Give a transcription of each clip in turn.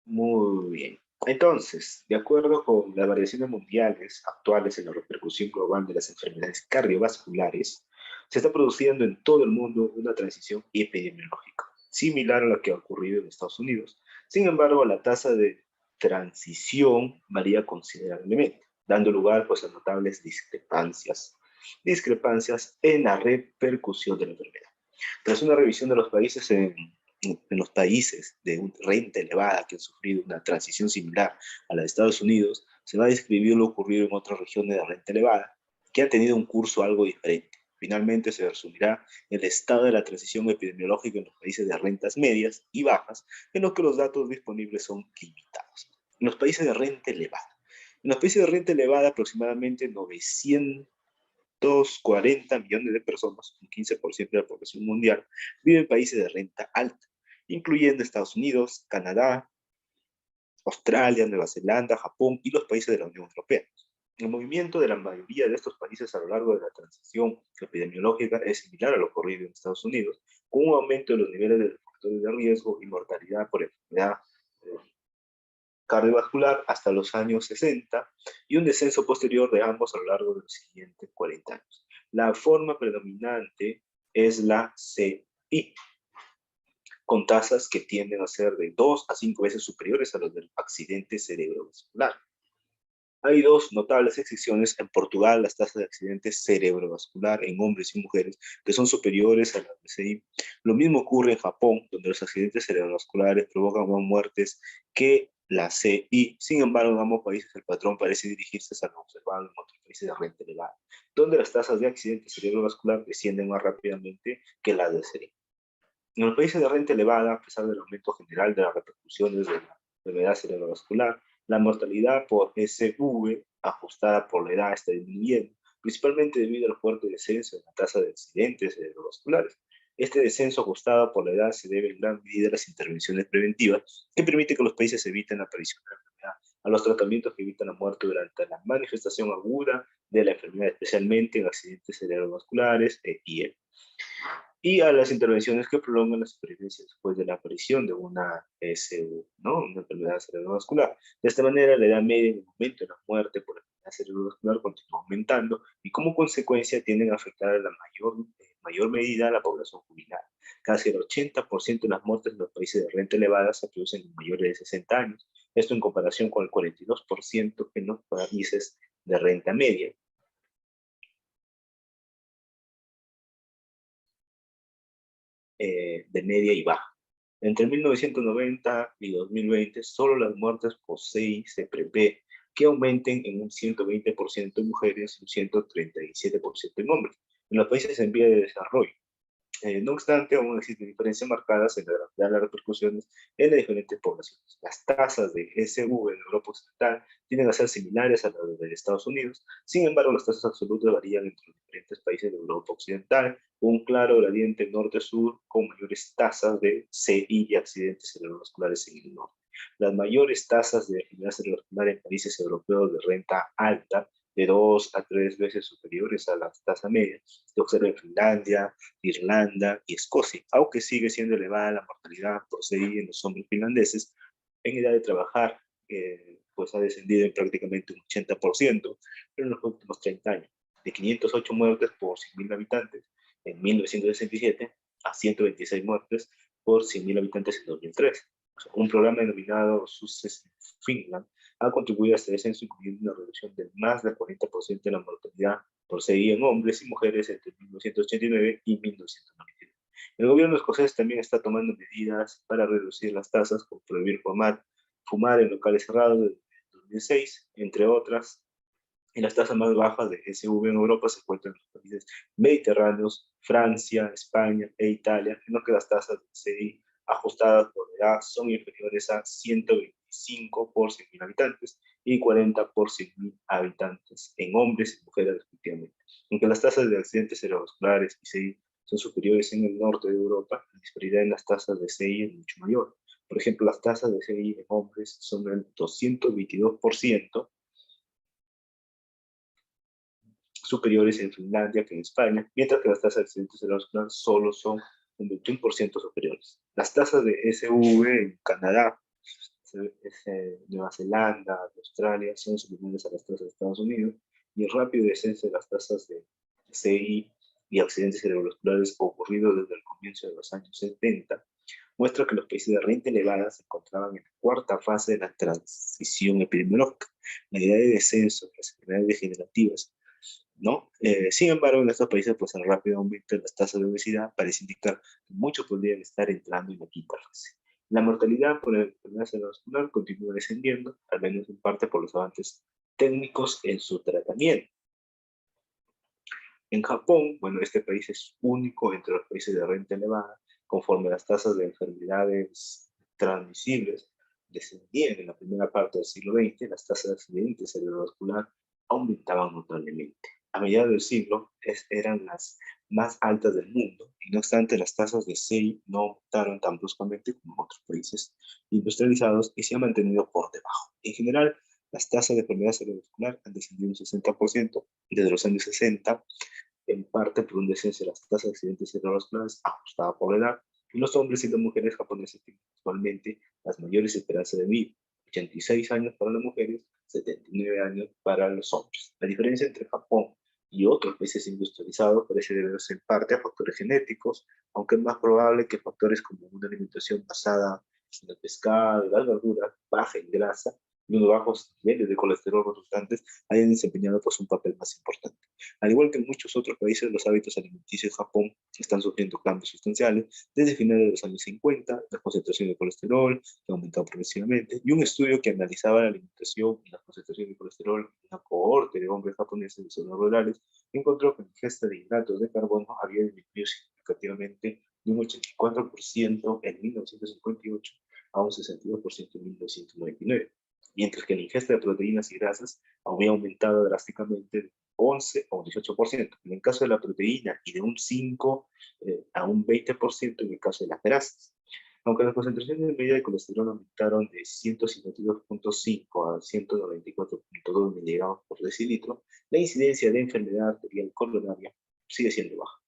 Muy bien. Entonces, de acuerdo con las variaciones mundiales actuales en la repercusión global de las enfermedades cardiovasculares, se está produciendo en todo el mundo una transición epidemiológica, similar a la que ha ocurrido en Estados Unidos. Sin embargo, la tasa de transición varía considerablemente, dando lugar pues, a notables discrepancias en la repercusión de la enfermedad. Tras una revisión de los países en los países de renta elevada que han sufrido una transición similar a la de Estados Unidos, se va a describir lo ocurrido en otras regiones de renta elevada que han tenido un curso algo diferente. Finalmente se resumirá el estado de la transición epidemiológica en los países de rentas medias y bajas, en los que los datos disponibles son limitados. En los países de renta elevada. En los países de renta elevada, aproximadamente 940 millones de personas, un 15% de la población mundial, viven en países de renta alta, incluyendo Estados Unidos, Canadá, Australia, Nueva Zelanda, Japón y los países de la Unión Europea. El movimiento de la mayoría de estos países a lo largo de la transición epidemiológica es similar a lo ocurrido en Estados Unidos, con un aumento de los niveles de factores de riesgo y mortalidad por enfermedad cardiovascular hasta los años 60 y un descenso posterior de ambos a lo largo de los siguientes 40 años. La forma predominante es la CI, con tasas que tienden a ser de 2 a 5 veces superiores a los del accidente cerebrovascular. Hay dos notables excepciones. En Portugal, las tasas de accidente cerebrovascular en hombres y mujeres que son superiores a las de CI. Lo mismo ocurre en Japón, donde los accidentes cerebrovasculares provocan más muertes que la CI. Sin embargo, en ambos países el patrón parece dirigirse a lo observado en otros países de renta elevada, donde las tasas de accidente cerebrovascular descienden más rápidamente que las de CI. En los países de renta elevada, a pesar del aumento general de las repercusiones de la enfermedad cerebrovascular, la mortalidad por SV ajustada por la edad está disminuyendo, principalmente debido al fuerte descenso en la tasa de accidentes cerebrovasculares. Este descenso ajustado por la edad se debe en gran medida a las intervenciones preventivas que permiten que los países eviten la aparición de la enfermedad, a los tratamientos que evitan la muerte durante la manifestación aguda de la enfermedad, especialmente en accidentes cerebrovasculares e IEP, y a las intervenciones que prolongan la supervivencia después de la aparición de una SU, ¿no? Una enfermedad cerebrovascular. De esta manera, la edad media en el momento de la muerte por enfermedad cerebrovascular continúa aumentando y como consecuencia tienden a afectar a la mayor medida a la población jubilada. Casi el 80% de las muertes en los países de renta elevada se producen en mayores de 60 años, esto en comparación con el 42% en los países de renta media. De media y baja. Entre 1990 y 2020, solo las muertes por CI se prevé que aumenten en un 120% en mujeres y un 137% en hombres, en los países en vía de desarrollo. No obstante, aún existen diferencias marcadas en la gravedad de las repercusiones en las diferentes poblaciones. Las tasas de SV en Europa Occidental tienden a ser similares a las de Estados Unidos. Sin embargo, las tasas absolutas varían entre los diferentes países de Europa Occidental, con un claro gradiente norte-sur, con mayores tasas de CI y accidentes cerebrovasculares en el norte. Las mayores tasas de enfermedad cerebrovascular en países europeos de renta alta, de 2 a 3 veces superiores a la tasa media, se observa en Finlandia, Irlanda y Escocia, aunque sigue siendo elevada la mortalidad por CI en los hombres finlandeses en edad de trabajar, pues ha descendido en prácticamente un 80% en los últimos 30 años, de 508 muertes por 100.000 habitantes en 1967 a 126 muertes por 100.000 habitantes en 2003. O sea, un programa denominado Success Finland ha contribuido a este descenso, incluyendo una reducción de más del 40% de la mortalidad por CI en hombres y mujeres entre 1989 y 1999. El gobierno escocés también está tomando medidas para reducir las tasas, como prohibir fumar en locales cerrados desde 2006, entre otras. Y las tasas más bajas de SV en Europa se encuentran en los países mediterráneos, Francia, España e Italia, en los que las tasas de CI ajustadas por edad son inferiores a 125 por 100.000 habitantes y 40 por 100.000 habitantes en hombres y mujeres respectivamente. Aunque las tasas de accidentes cerebrovasculares y CI son superiores en el norte de Europa, la disparidad en las tasas de CI es mucho mayor. Por ejemplo, las tasas de CI en hombres son del 222%, superiores en Finlandia que en España, mientras que las tasas de accidentes cerebrovasculares solo son un 21% superiores. Las tasas de SV en Canadá Nueva Zelanda, Australia, son similares a las tasas de Estados Unidos, y el rápido descenso de las tasas de CI y accidentes cerebrovasculares ocurrido desde el comienzo de los años 70 muestra que los países de renta elevada se encontraban en la cuarta fase de la transición epidemiológica, la idea de descenso de las enfermedades degenerativas, ¿no? Sin embargo, en estos países, pues el rápido aumento de las tasas de obesidad parece indicar que muchos podrían estar entrando en la quinta fase. La mortalidad por enfermedad cerebrovascular continúa descendiendo, al menos en parte por los avances técnicos en su tratamiento. En Japón, bueno, este país es único entre los países de renta elevada, conforme las tasas de enfermedades transmisibles descendían en la primera parte del siglo XX, las tasas de accidentes cerebrovascular aumentaban notablemente. A mediados del siglo eran las más altas del mundo, y no obstante las tasas de CI no aumentaron tan bruscamente como en otros países industrializados y se han mantenido por debajo. En general, las tasas de enfermedad cerebrovascular han descendido un 60% desde los años 60, en parte por un descenso de las tasas de accidentes cerebrovasculares ajustada por la edad, y los hombres y las mujeres japoneses tienen actualmente las mayores esperanzas de vida, 86 años para las mujeres, 79 años para los hombres. La diferencia entre Japón y otros países industrializados parece deberse en parte a factores genéticos, aunque es más probable que factores como una alimentación basada en el pescado y las verduras, baja en grasa, y unos bajos niveles de colesterol resultantes hayan desempeñado pues un papel más importante. Al igual que en muchos otros países, los hábitos alimenticios de Japón están sufriendo cambios sustanciales desde finales de los años 50, la concentración de colesterol que ha aumentado progresivamente, y un estudio que analizaba la alimentación y la concentración de colesterol en una cohorte de hombres japoneses de zonas rurales encontró que la ingesta de hidratos de carbono había disminuido significativamente de un 84% en 1958 a un 62% en 1999, mientras que la ingesta de proteínas y grasas había aumentado drásticamente de 11 a un 18% en el caso de la proteína y de un 5 a un 20% en el caso de las grasas. Aunque las concentraciones media de colesterol aumentaron de 152.5 a 194.2 miligramos por decilitro, la incidencia de enfermedad arterial coronaria sigue siendo baja.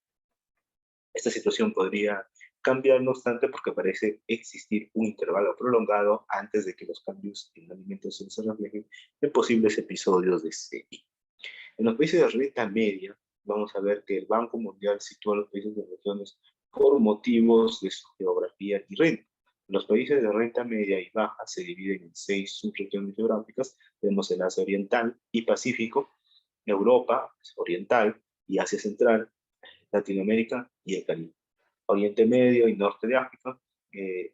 Esta situación podría cambiar, no obstante, porque parece existir un intervalo prolongado antes de que los cambios en la alimentación se reflejen en posibles episodios de CI. En los países de renta media, vamos a ver que el Banco Mundial sitúa a los países de regiones por motivos de su geografía y renta. Los países de renta media y baja se dividen en 6 subregiones geográficas. Tenemos el Asia Oriental y Pacífico, Europa Oriental y Asia Central, Latinoamérica y el Caribe, Oriente Medio y Norte de África,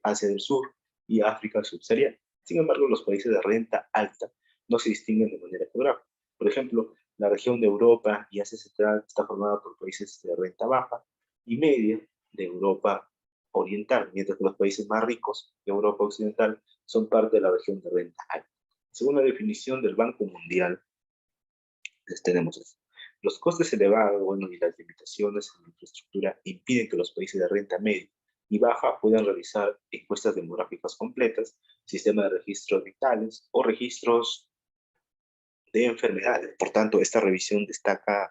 Asia del Sur y África subsahariana. Sin embargo, los países de renta alta no se distinguen de manera geográfica. Por ejemplo, la región de Europa y Asia Central está formada por países de renta baja y media de Europa Oriental, mientras que los países más ricos de Europa Occidental son parte de la región de renta alta. Según la definición del Banco Mundial, tenemos esto. Los costes elevados, bueno, y las limitaciones en la infraestructura impiden que los países de renta media y baja puedan realizar encuestas demográficas completas, sistemas de registros vitales o registros de enfermedades. Por tanto, esta revisión destaca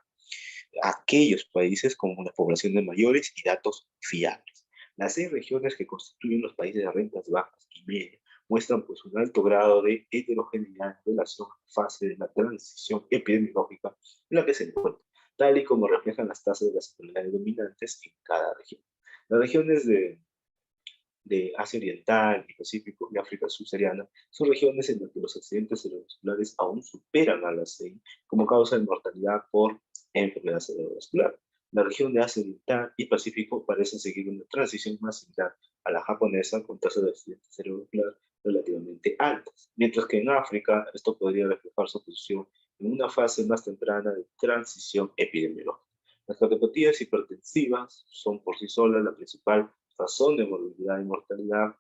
a aquellos países con una población de mayores y datos fiables. Las 6 regiones que constituyen los países de rentas bajas y media muestran pues un alto grado de heterogeneidad en relación a la fase de la transición epidemiológica en la que se encuentra, tal y como reflejan las tasas de las enfermedades dominantes en cada región. Las regiones de Asia Oriental y Pacífico y África subsahariana son regiones en las que los accidentes cerebrovasculares aún superan a la CI como causa de mortalidad por enfermedad cerebrovascular. La región de Asia Oriental y Pacífico parecen seguir una transición más similar a la japonesa con tasas de accidente cerebrovascular relativamente altas, mientras que en África esto podría reflejar su posición en una fase más temprana de transición epidemiológica. Las cardiopatías hipertensivas son por sí solas la principal razón de morbilidad y mortalidad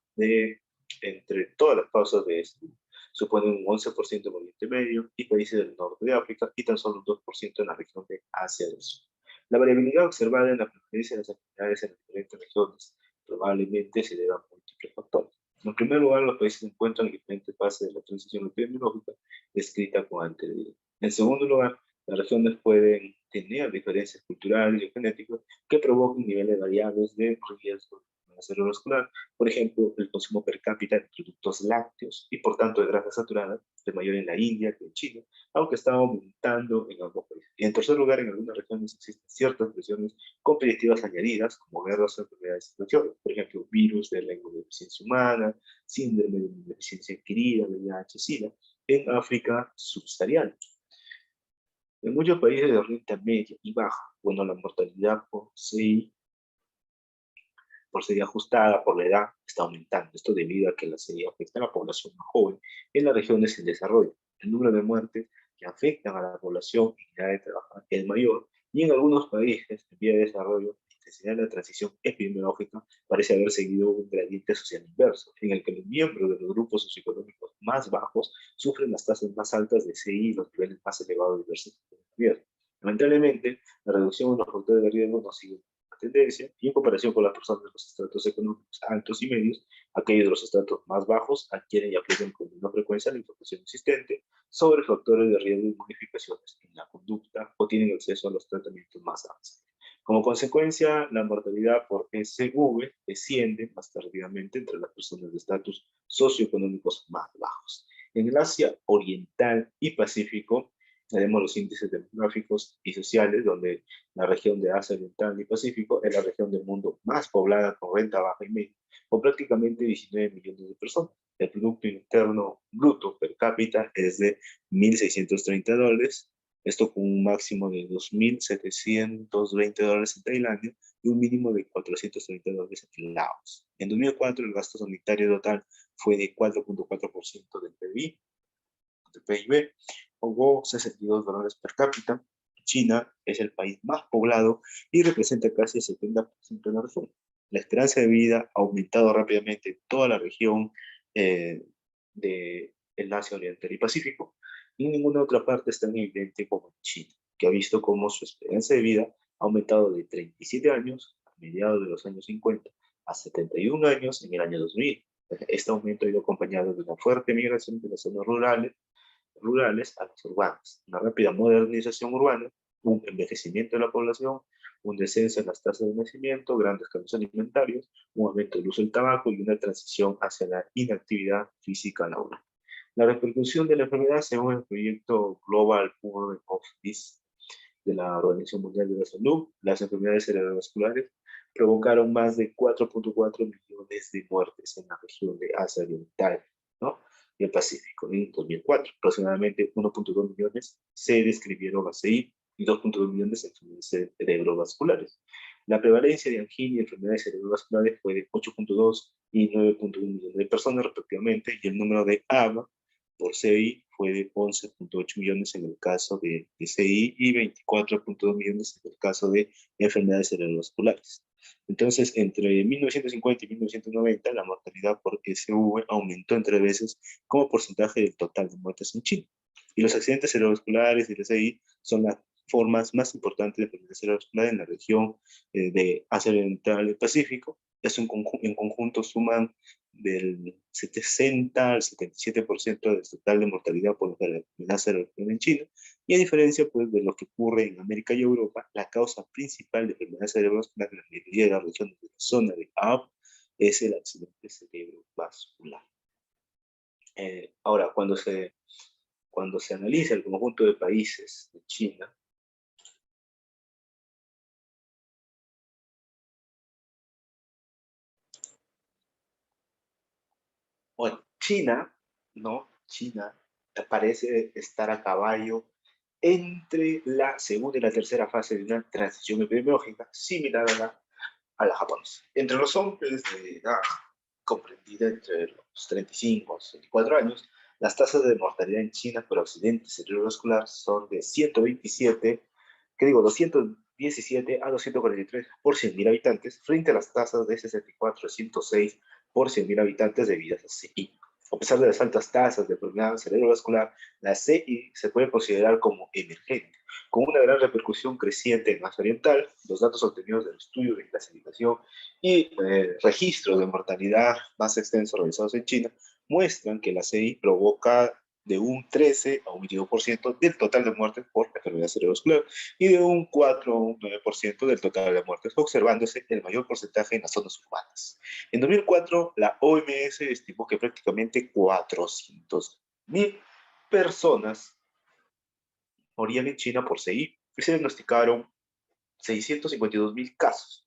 entre todas las causas de esto. Suponen un 11% en Oriente Medio y países del norte de África y tan solo un 2% en la región de Asia del Sur. La variabilidad observada en la preferencia de las enfermedades en las diferentes regiones probablemente se deba a múltiples factores. En primer lugar, los países se encuentran en diferentes fases de la transición epidemiológica descrita con anterioridad. En segundo lugar, las regiones pueden tener diferencias culturales y genéticas que provocan niveles variables de riesgo enfermedad cerebrovascular, por ejemplo, el consumo per cápita de productos lácteos y por tanto de grasas saturadas, de mayor en la India que en China, aunque está aumentando en ambos países. Y en tercer lugar, en algunas regiones existen ciertas presiones competitivas añadidas, como guerras o enfermedades infecciosas, por ejemplo, virus de la inmunodeficiencia humana, síndrome de inmunodeficiencia adquirida, VIH, SIDA, en África subsahariana. En muchos países de renta media y baja, bueno, la mortalidad por CI ajustada por la edad está aumentando. Esto debido a que la CI afecta a la población más joven en las regiones en desarrollo. El número de muertes que afectan a la población en edad de trabajar es mayor y en algunos países en vía de desarrollo la intensidad de la transición epidemiológica parece haber seguido un gradiente social inverso, en el que los miembros de los grupos socioeconómicos más bajos sufren las tasas más altas de CI y los niveles más elevados de diversidad de riesgo. Lamentablemente, la reducción de los factores de riesgo no sigue tendencia y en comparación con las personas de los estratos económicos altos y medios, aquellos de los estratos más bajos adquieren y aplican con menor frecuencia la información existente sobre factores de riesgo y modificaciones en la conducta o tienen acceso a los tratamientos más avanzados. Como consecuencia, la mortalidad por SV desciende más tardíamente entre las personas de estatus socioeconómicos más bajos. En el Asia Oriental y Pacífico, tenemos los índices demográficos y sociales, donde la región de Asia Oriental y Pacífico es la región del mundo más poblada con renta baja y media, con prácticamente 19 millones de personas. El Producto Interno Bruto per cápita es de $1.630, esto con un máximo de $2.720 en Tailandia y un mínimo de $430 en Laos. En 2004 el gasto sanitario total fue de 4.4% del PIB, pagó $62 per cápita. China es el país más poblado y representa casi el 70% de la región. La esperanza de vida ha aumentado rápidamente en toda la región del Asia Oriental y Pacífico, y en ninguna otra parte es tan evidente como en China, que ha visto cómo su esperanza de vida ha aumentado de 37 años a mediados de los años 50 a 71 años en el año 2000. Este aumento ha ido acompañado de una fuerte migración de las zonas rurales a las urbanas, una rápida modernización urbana, un envejecimiento de la población, un descenso en las tasas de nacimiento, grandes cambios alimentarios, un aumento del uso del tabaco y una transición hacia la inactividad física laboral. La repercusión de la enfermedad, según el proyecto Global Burden of Disease de la Organización Mundial de la Salud, las enfermedades cerebrovasculares provocaron más de 4.4 millones de muertes en la región de Asia Oriental, ¿no?, y el Pacífico. En 2004, aproximadamente 1.2 millones se describieron ACI y 2.2 millones de enfermedades cerebrovasculares. La prevalencia de angina y enfermedades cerebrovasculares fue de 8.2 y 9.1 millones de personas respectivamente, y el número de AVA por CI fue de 11.8 millones en el caso de CI y 24.2 millones en el caso de enfermedades cerebrovasculares. Entonces, entre 1950 y 1990, la mortalidad por SV aumentó en 3 veces como porcentaje del total de muertes en China. Y los accidentes cerebrovasculares y el SI son las formas más importantes de enfermedad cerebrovascular en la región de Asia Oriental y Pacífico. Eso en conjunto suman del 60 al 77% del total de mortalidad por enfermedad cerebrovascular en China. Y a diferencia pues, de lo que ocurre en América y Europa, la causa principal de enfermedad cerebrovascular en la mayoría de las regiones de la zona de AB es el accidente cerebrovascular. Ahora, cuando se analiza el conjunto de países de China, bueno, China, ¿no? China parece estar a caballo entre la segunda y la tercera fase de una transición epidemiológica similar a la japonesa. Entre los hombres de edad comprendida entre los 35 y 64 años, las tasas de mortalidad en China por accidente cerebrovascular son de 217 a 243 por 100.000 habitantes, frente a las tasas de 64 a 106 por 100.000 habitantes debidas a CI. A pesar de las altas tasas de enfermedad cerebrovascular, la CI se puede considerar como emergente, con una gran repercusión creciente en Asia Oriental. Los datos obtenidos del estudio de clasificación y registro de mortalidad más extenso realizados en China muestran que la CI provoca de un 13 a un 22% del total de muertes por enfermedad cerebrovascular y de un 4 a un 9% del total de muertes, observándose el mayor porcentaje en las zonas urbanas. En 2004, la OMS estimó que prácticamente 400.000 personas morían en China por CI y se diagnosticaron 652.000 casos.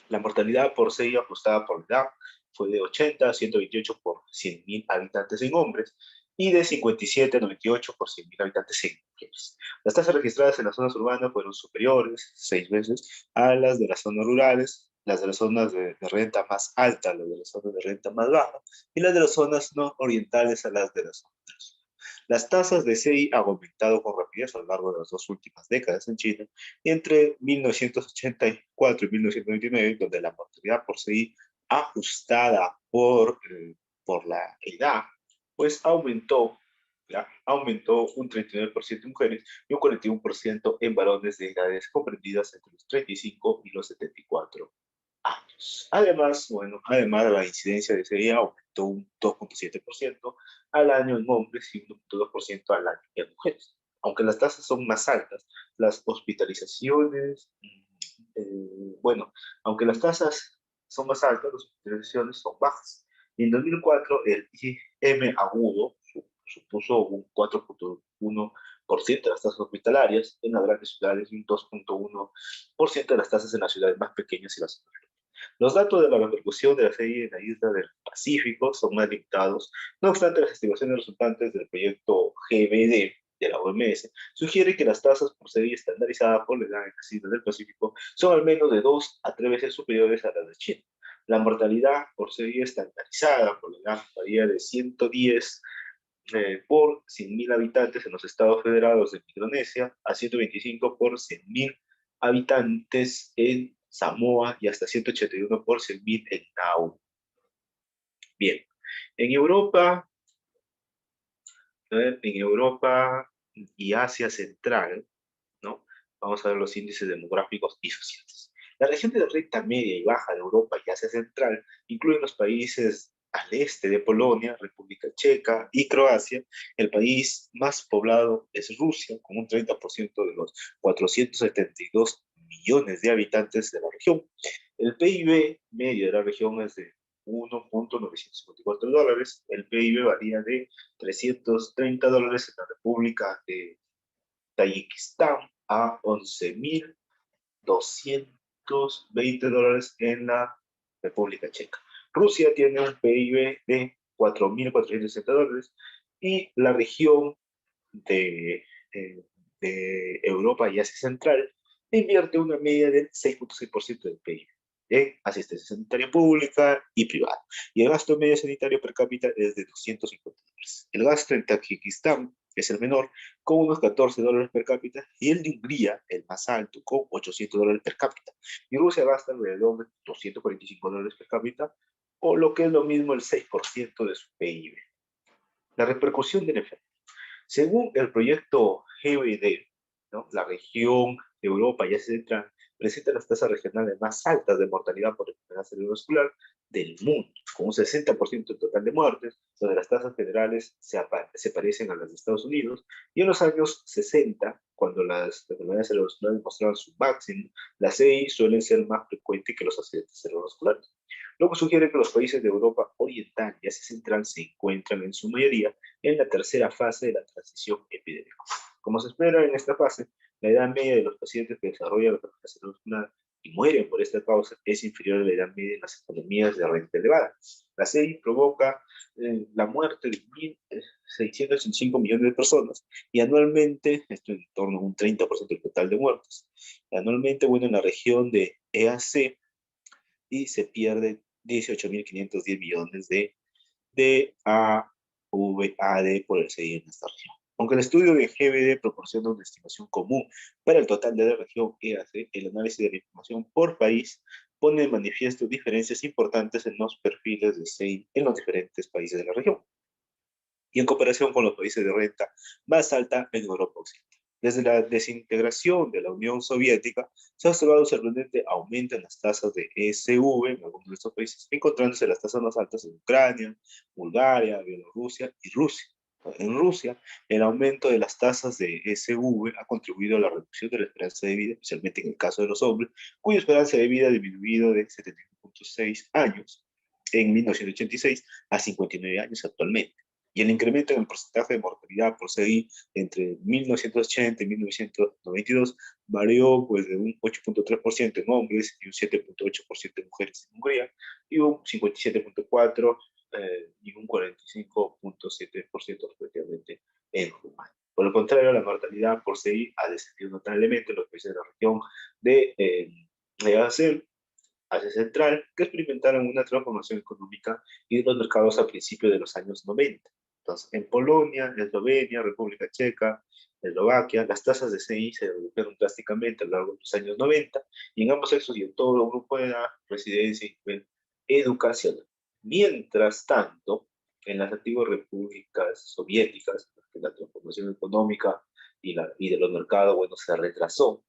La mortalidad por CI ajustada por edad fue de 80 a 128 por 100.000 habitantes en hombres y de 57 a 98 por 100.000 habitantes en mujeres. Las tasas registradas en las zonas urbanas fueron superiores 6 veces a las de las zonas rurales, las de las zonas de renta más alta, las de las zonas de renta más baja, y las de las zonas no orientales a las de las zonas. Las tasas de CI han aumentado con rapidez a lo largo de las 2 últimas décadas en China, y entre 1984 y 1999, donde la mortalidad por CI ajustada por la edad, pues aumentó un 39% en mujeres y un 41% en varones de edades comprendidas entre los 35 y los 74 años. Además, además la incidencia de CI aumentó un 2,7% al año en hombres y un 1,2% al año en mujeres. Aunque las tasas son más altas, las hospitalizaciones, aunque las tasas son más altas, las hospitalizaciones son bajas. Y en 2004, el IM agudo supuso un 4,1% de las tasas hospitalarias en las grandes ciudades y un 2,1% de las tasas en las ciudades más pequeñas y las zonas. Los datos de la repercusión de la serie en la isla del Pacífico son más limitados. No obstante, las estimaciones resultantes del proyecto GBD de la OMS sugieren que las tasas por serie estandarizada por la edad en las islas del Pacífico son al menos de 2 a 3 veces superiores a las de China. La mortalidad por serie estandarizada por la edad varía de 110 por 100.000 habitantes en los estados federados de Micronesia a 125 por 100.000 habitantes en Samoa y hasta 181 por 100.000 en Nauru. Bien, en Europa, en Europa y Asia Central, ¿no? Vamos a ver los índices demográficos y sociales. La región de renta media y baja de Europa y Asia Central incluyen los países al este de Polonia, República Checa y Croacia. El país más poblado es Rusia, con un 30% de los 472 millones de habitantes de la región. El PIB medio de la región es de $1.954. El PIB varía de $330 en la República de Tayikistán a $11.220 en la República Checa. Rusia tiene un PIB de $4.460 y la región de, de Europa y Asia Central invierte una media del 6,6% del PIB en asistencia sanitaria pública y privada. Y el gasto medio sanitario per cápita es de $250. El gasto en Tayikistán es el menor, con unos $14 per cápita, y el de Hungría, el más alto, con $800 per cápita. Y Rusia gasta alrededor de $245 per cápita, o lo que es lo mismo el 6% de su PIB. La repercusión del enfermedad. Según el proyecto GBD, ¿no? La región de Europa y Asia Central presenta las tasas regionales más altas de mortalidad por enfermedad cerebrovascular del mundo, con un 60% del total de muertes, donde las tasas federales se parecen a las de Estados Unidos, y en los años 60, cuando las enfermedades cerebrovasculares mostraban su máximo, las CI suelen ser más frecuentes que los accidentes cerebrovasculares. Lo que sugiere que los países de Europa Oriental y Asia Central se encuentran en su mayoría en la tercera fase de la transición epidémica. Como se espera en esta fase, la edad media de los pacientes que desarrollan la enfermedad cerebrovascular y mueren por esta causa es inferior a la edad media en las economías de renta elevada. La CI provoca la muerte de 1.665 millones de personas y anualmente, esto en torno a un 30% del total de muertes, anualmente, en la región de EAC, y se pierde 18.510 millones de AVAD por el CI en esta región. Aunque el estudio de GBD proporciona una estimación común para el total de la región EAC, el análisis de la información por país pone de manifiesto diferencias importantes en los perfiles de CI en los diferentes países de la región, y en comparación con los países de renta más alta en Europa Occidental. Desde la desintegración de la Unión Soviética, se ha observado un sorprendente aumento en las tasas de ESV en algunos de estos países, encontrándose las tasas más altas en Ucrania, Bulgaria, Bielorrusia y Rusia. En Rusia, el aumento de las tasas de SV ha contribuido a la reducción de la esperanza de vida, especialmente en el caso de los hombres, cuya esperanza de vida ha disminuido de 71,6 años en 1986 a 59 años actualmente. Y el incremento en el porcentaje de mortalidad por CI entre 1980 y 1992 varió pues, de un 8,3% en hombres y un 7,8% en mujeres en Hungría y un 57,4% y un 45,7% respectivamente en Rumania. Por el contrario, la mortalidad por CI ha descendido notablemente en los países de la región de Asia Central, que experimentaron una transformación económica y de los mercados a principios de los años 90. Entonces, en Polonia, Eslovenia, República Checa, Eslovaquia, las tasas de CI se redujeron drásticamente a lo largo de los años 90 y en ambos sexos y en todo el grupo de edad, residencia y nivel educacional. Mientras tanto, en las antiguas repúblicas soviéticas, la transformación económica y de los mercados, bueno, se retrasó,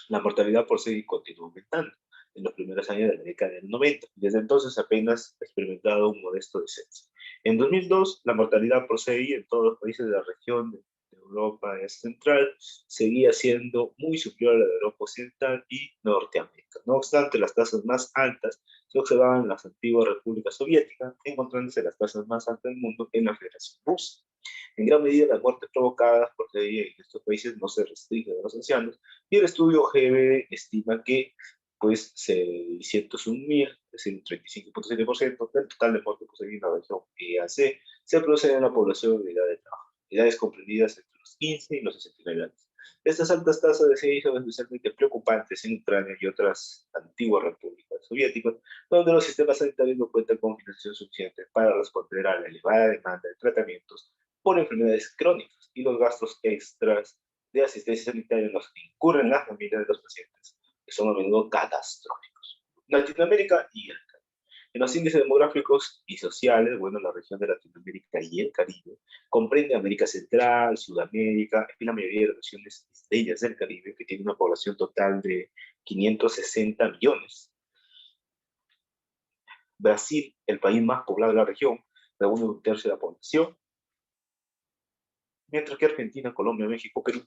la mortalidad por CI continuó aumentando en los primeros años de la década del 90. Desde entonces apenas ha experimentado un modesto descenso. En 2002, la mortalidad por CI en todos los países de la región de Europa Central seguía siendo muy superior a la de Europa Occidental y Norteamérica. No obstante, las tasas más altas se observaban en las antiguas repúblicas soviéticas, encontrándose las tasas más altas del mundo en la Federación Rusa. En gran medida, las muertes provocadas por TI en estos países no se restringen a los ancianos, y el estudio GB estima que pues 601.000, es decir, un 35,7% del total de muertes por TI en la región EAC, se producen en la población de edad de trabajo, edades comprendidas entre los 15 y los 69 años. Estas altas tasas de CI son especialmente preocupantes en Ucrania y otras antiguas repúblicas soviéticas, donde los sistemas sanitarios no cuentan con financiación suficiente para responder a la elevada demanda de tratamientos por enfermedades crónicas y los gastos extras de asistencia sanitaria en los que incurren las familias de los pacientes, que son a menudo catastróficos. Latinoamérica y el Caribe. En los índices demográficos y sociales, bueno, la región de Latinoamérica y el Caribe comprende América Central, Sudamérica y la mayoría de las regiones isleñas del Caribe, que tiene una población total de 560 millones. Brasil, el país más poblado de la región, reúne un tercio de la población, mientras que Argentina, Colombia, México, Perú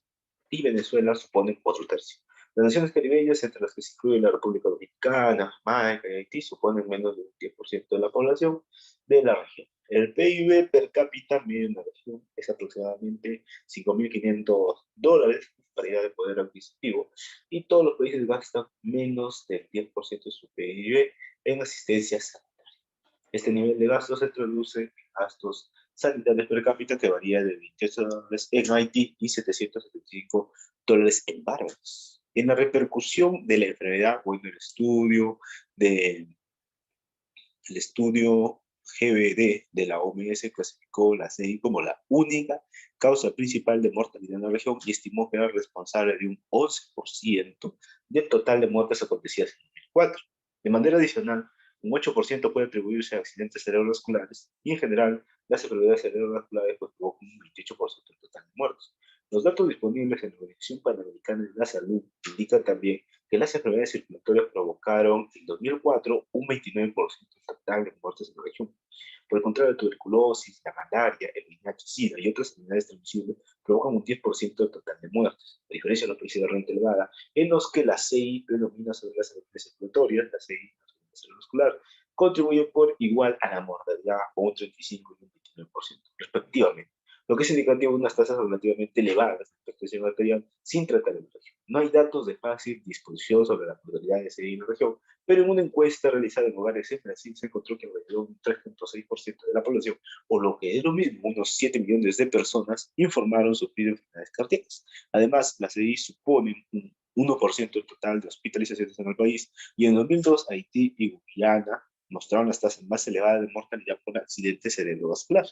y Venezuela suponen otro tercio. Las naciones caribeñas, entre las que se incluye la República Dominicana, Jamaica y Haití, suponen menos del 10% de la población de la región. El PIB per cápita medio en la región es aproximadamente $5.500, paridad de poder adquisitivo, y todos los países gastan menos del 10% de su PIB en asistencia sanitaria. Este nivel de gasto se traduce en gastos sanitarios per cápita que varía de $28 en Haití y $775 en Barbados. En la repercusión de la enfermedad, bueno, el estudio GBD de la OMS clasificó la CI como la única causa principal de mortalidad en la región y estimó que era responsable de un 11% del total de muertes acontecidas en 2004. De manera adicional, un 8% puede atribuirse a accidentes cerebrovasculares y en general las enfermedades cerebrovasculares pues, provocan un 28% del total de muertos. Los datos disponibles en la Organización Panamericana de la Salud indican también que las enfermedades circulatorias provocaron en 2004 un 29% total de muertes en la región. Por el contrario, la tuberculosis, la malaria, el VIH-Sida y otras enfermedades transmisibles provocan un 10% del total de muertes. A diferencia de los países de renta elevada, en los que la CI predomina sobre las enfermedades circulatorias, la CI cerebrovascular, contribuye por igual a la mortalidad con un 35 y un 29% respectivamente, lo que es indicativo de unas tasas relativamente elevadas de infección arterial sin tratar en la región. No hay datos de fácil disposición sobre la mortalidad de CI en la región, pero en una encuesta realizada en hogares en Brasil se encontró que alrededor de un 3,6% de la población, o lo que es lo mismo, unos 7 millones de personas, informaron sufrir enfermedades cardíacas. Además, las CI suponen un 1% del total de hospitalizaciones en el país, y en 2002 Haití y Guyana mostraron las tasas más elevadas de mortalidad por accidente cerebrovascular,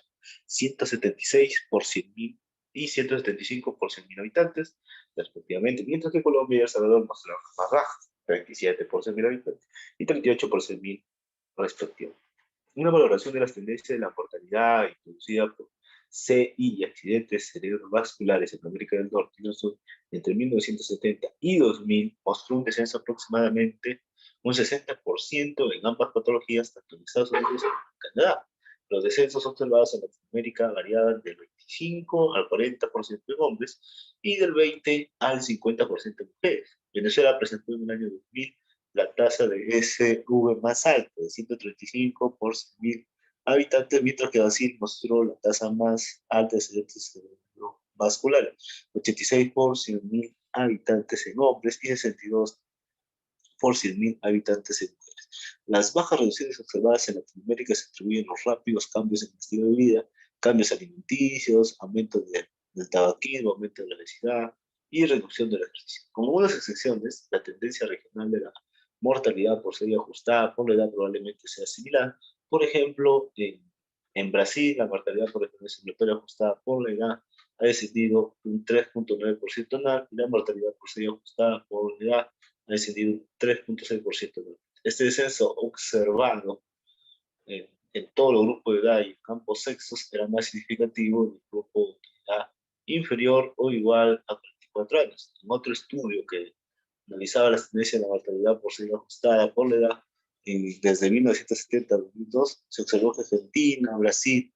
176 por 100.000 y 175 por 100.000 habitantes, respectivamente, mientras que Colombia y El Salvador mostraron más bajas, 37 por 100.000 habitantes y 38 por 100.000 respectivamente. Una valoración de las tendencias de la mortalidad introducida por CI y accidentes cerebrovasculares en América del Norte y del Sur entre 1970 y 2000 mostró un descenso aproximadamente un 60% en ambas patologías, tanto en Estados Unidos como en Canadá. Los descensos observados en Latinoamérica variaban del 25 al 40% en hombres y del 20 al 50% en mujeres. Venezuela presentó en el año 2000 la tasa de SV más alta, de 135 por 100.000 habitantes, mientras que Brasil mostró la tasa más alta de accidentes vasculares, 86 por 100.000 habitantes en hombres y 62 por 100.000 habitantes en mujeres. Las bajas reducciones observadas en Latinoamérica se atribuyen a los rápidos cambios en el estilo de vida, cambios alimenticios, del tabaquismo, aumento de la obesidad y reducción del ejercicio. Como unas excepciones, la tendencia regional de la mortalidad por ser ajustada por la edad probablemente sea similar. Por ejemplo, en Brasil, la mortalidad por enfermedad circulatoria ajustada por la edad ha descendido un 3.9% anual y la mortalidad por ser ajustada por la edad ha descendido un 3.6%. Este descenso observado en todos los grupos de edad y en ambos sexos era más significativo en el grupo de edad inferior o igual a 44 años. En otro estudio que analizaba las tendencias de la mortalidad por ser ajustada por la edad, desde 1970 a 2002, se observó que Argentina, Brasil,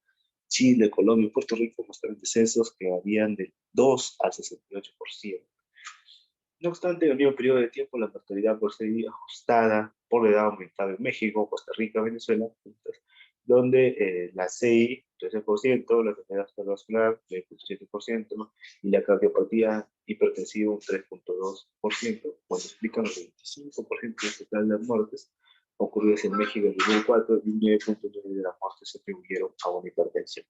Chile, Colombia y Puerto Rico mostraron descensos que varían del 2 al 68%. No obstante, en el mismo periodo de tiempo, la mortalidad por ser ajustada por la edad aumentaba en México, Costa Rica, Venezuela, donde la CI, 13%, la enfermedad cardiovascular, 9.7%, y la cardiopatía hipertensiva, un 3.2%, cuando explican el 25% del total de las muertes ocurridas en México en 2004 y un 9.9% de las muertes se atribuyeron a una hipertensión.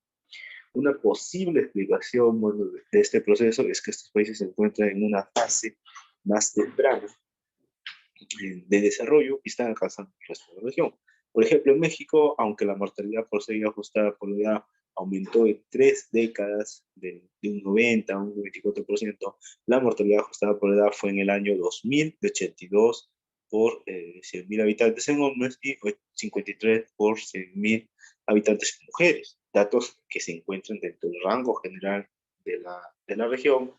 Una posible explicación, bueno, de este proceso es que estos países se encuentran en una fase más temprana de desarrollo y están alcanzando el resto de la región. Por ejemplo, en México, aunque la mortalidad por ser ajustada por la edad aumentó en 3 décadas de un 90 a un 24%, la mortalidad ajustada por la edad fue en el año 2000 de 82 por 100.000 habitantes en hombres y 53 por 100.000 habitantes en mujeres. Datos que se encuentran dentro del rango general de la región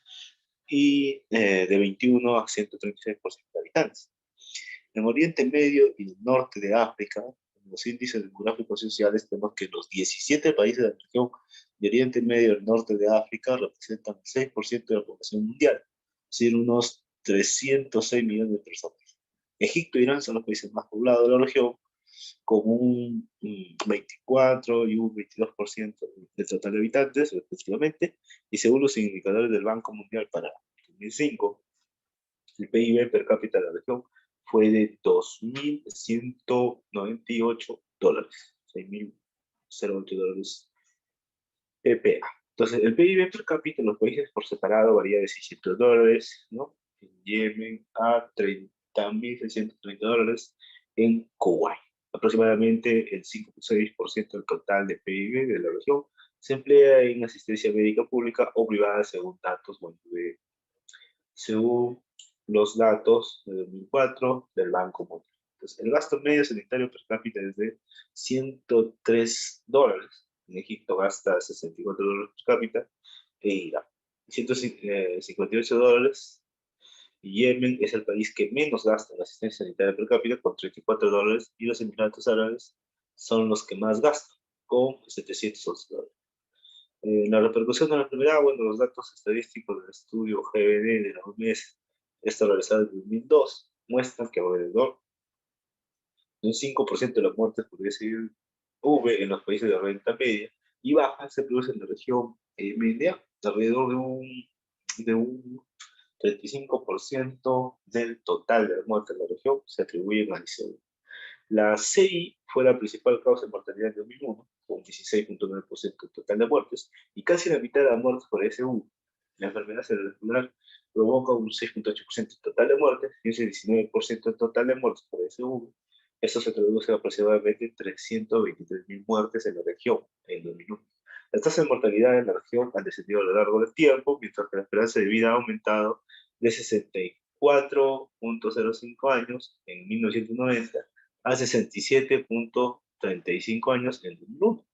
y de 21 a 136% de habitantes. En Oriente Medio y el norte de África, en los índices demográficos y sociales, tenemos que los 17 países de la región de Oriente Medio y el norte de África representan el 6% de la población mundial, es decir, unos 306 millones de personas. Egipto e Irán son los países más poblados de la región, con un 24 y un 22% del total de habitantes, respectivamente, y según los indicadores del Banco Mundial para 2005, el PIB per cápita de la región fue de $2.198, $6.008 PPA. Entonces, el PIB per cápita en los países por separado varía de $600, ¿no? En Yemen a $30.630 en Kuwait. Aproximadamente el 5.6% del total de PIB de la región se emplea en asistencia médica pública o privada según los datos de 2004 del Banco Mundial. Entonces, el gasto medio sanitario per cápita es de $103. En Egipto gasta $64 per cápita e Irán $158. Y Yemen es el país que menos gasta en asistencia sanitaria per cápita, con $34, y los Emiratos Árabes son los que más gastan, con $711. La repercusión de la enfermedad, bueno, los datos estadísticos del estudio GBD de la OMS, realizado en 2002, muestran que alrededor de un 5% de las muertes por HIV en los países de renta media y baja se produce en la región media, alrededor de un 35% del total de las muertes en la región se atribuyen a HIV. La CI fue la principal causa de mortalidad en 2001, con 16.9% del total de muertes, y casi la mitad de las muertes por SU. La enfermedad cerebral provoca un 6.8% del total de muertes y un 19% del total de muertes por SU. Esto se traduce a aproximadamente 323.000 muertes en la región en 2001. La tasa de mortalidad en la región ha descendido a lo largo del tiempo, mientras que la esperanza de vida ha aumentado de 64.05 años en 1990 a 67.35 años en 2001.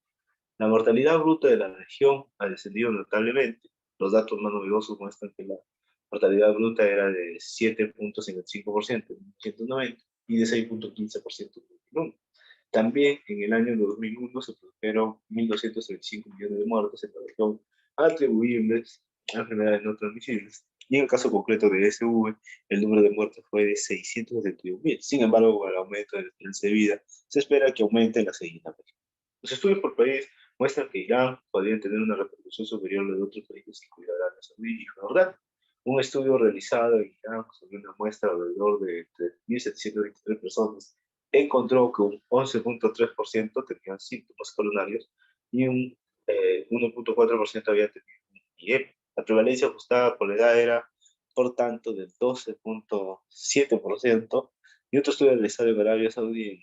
La mortalidad bruta de la región ha descendido notablemente. Los datos más novedosos muestran que la mortalidad bruta era de 7.55% en 1990 y de 6.15% en 2001. También en el año 2001 se produjeron 1.235 millones de muertes en la región atribuibles a enfermedades no transmisibles. Y en el caso concreto de SV, el número de muertes fue de 671.000. Sin embargo, con el aumento de la esperanza de vida, se espera que aumente en la siguiente región. Los estudios por país muestran que Irán podría tener una repercusión superior a la de otros países, incluida Arabia Saudí y Jordania. Un estudio realizado en Irán sobre una muestra alrededor de 3.723 personas encontró que un 11.3% tenían síntomas coronarios y un 1.4% había tenido un IEM. La prevalencia ajustada por la edad era, por tanto, del 12.7%, y otro estudio realizado en Arabia Saudí en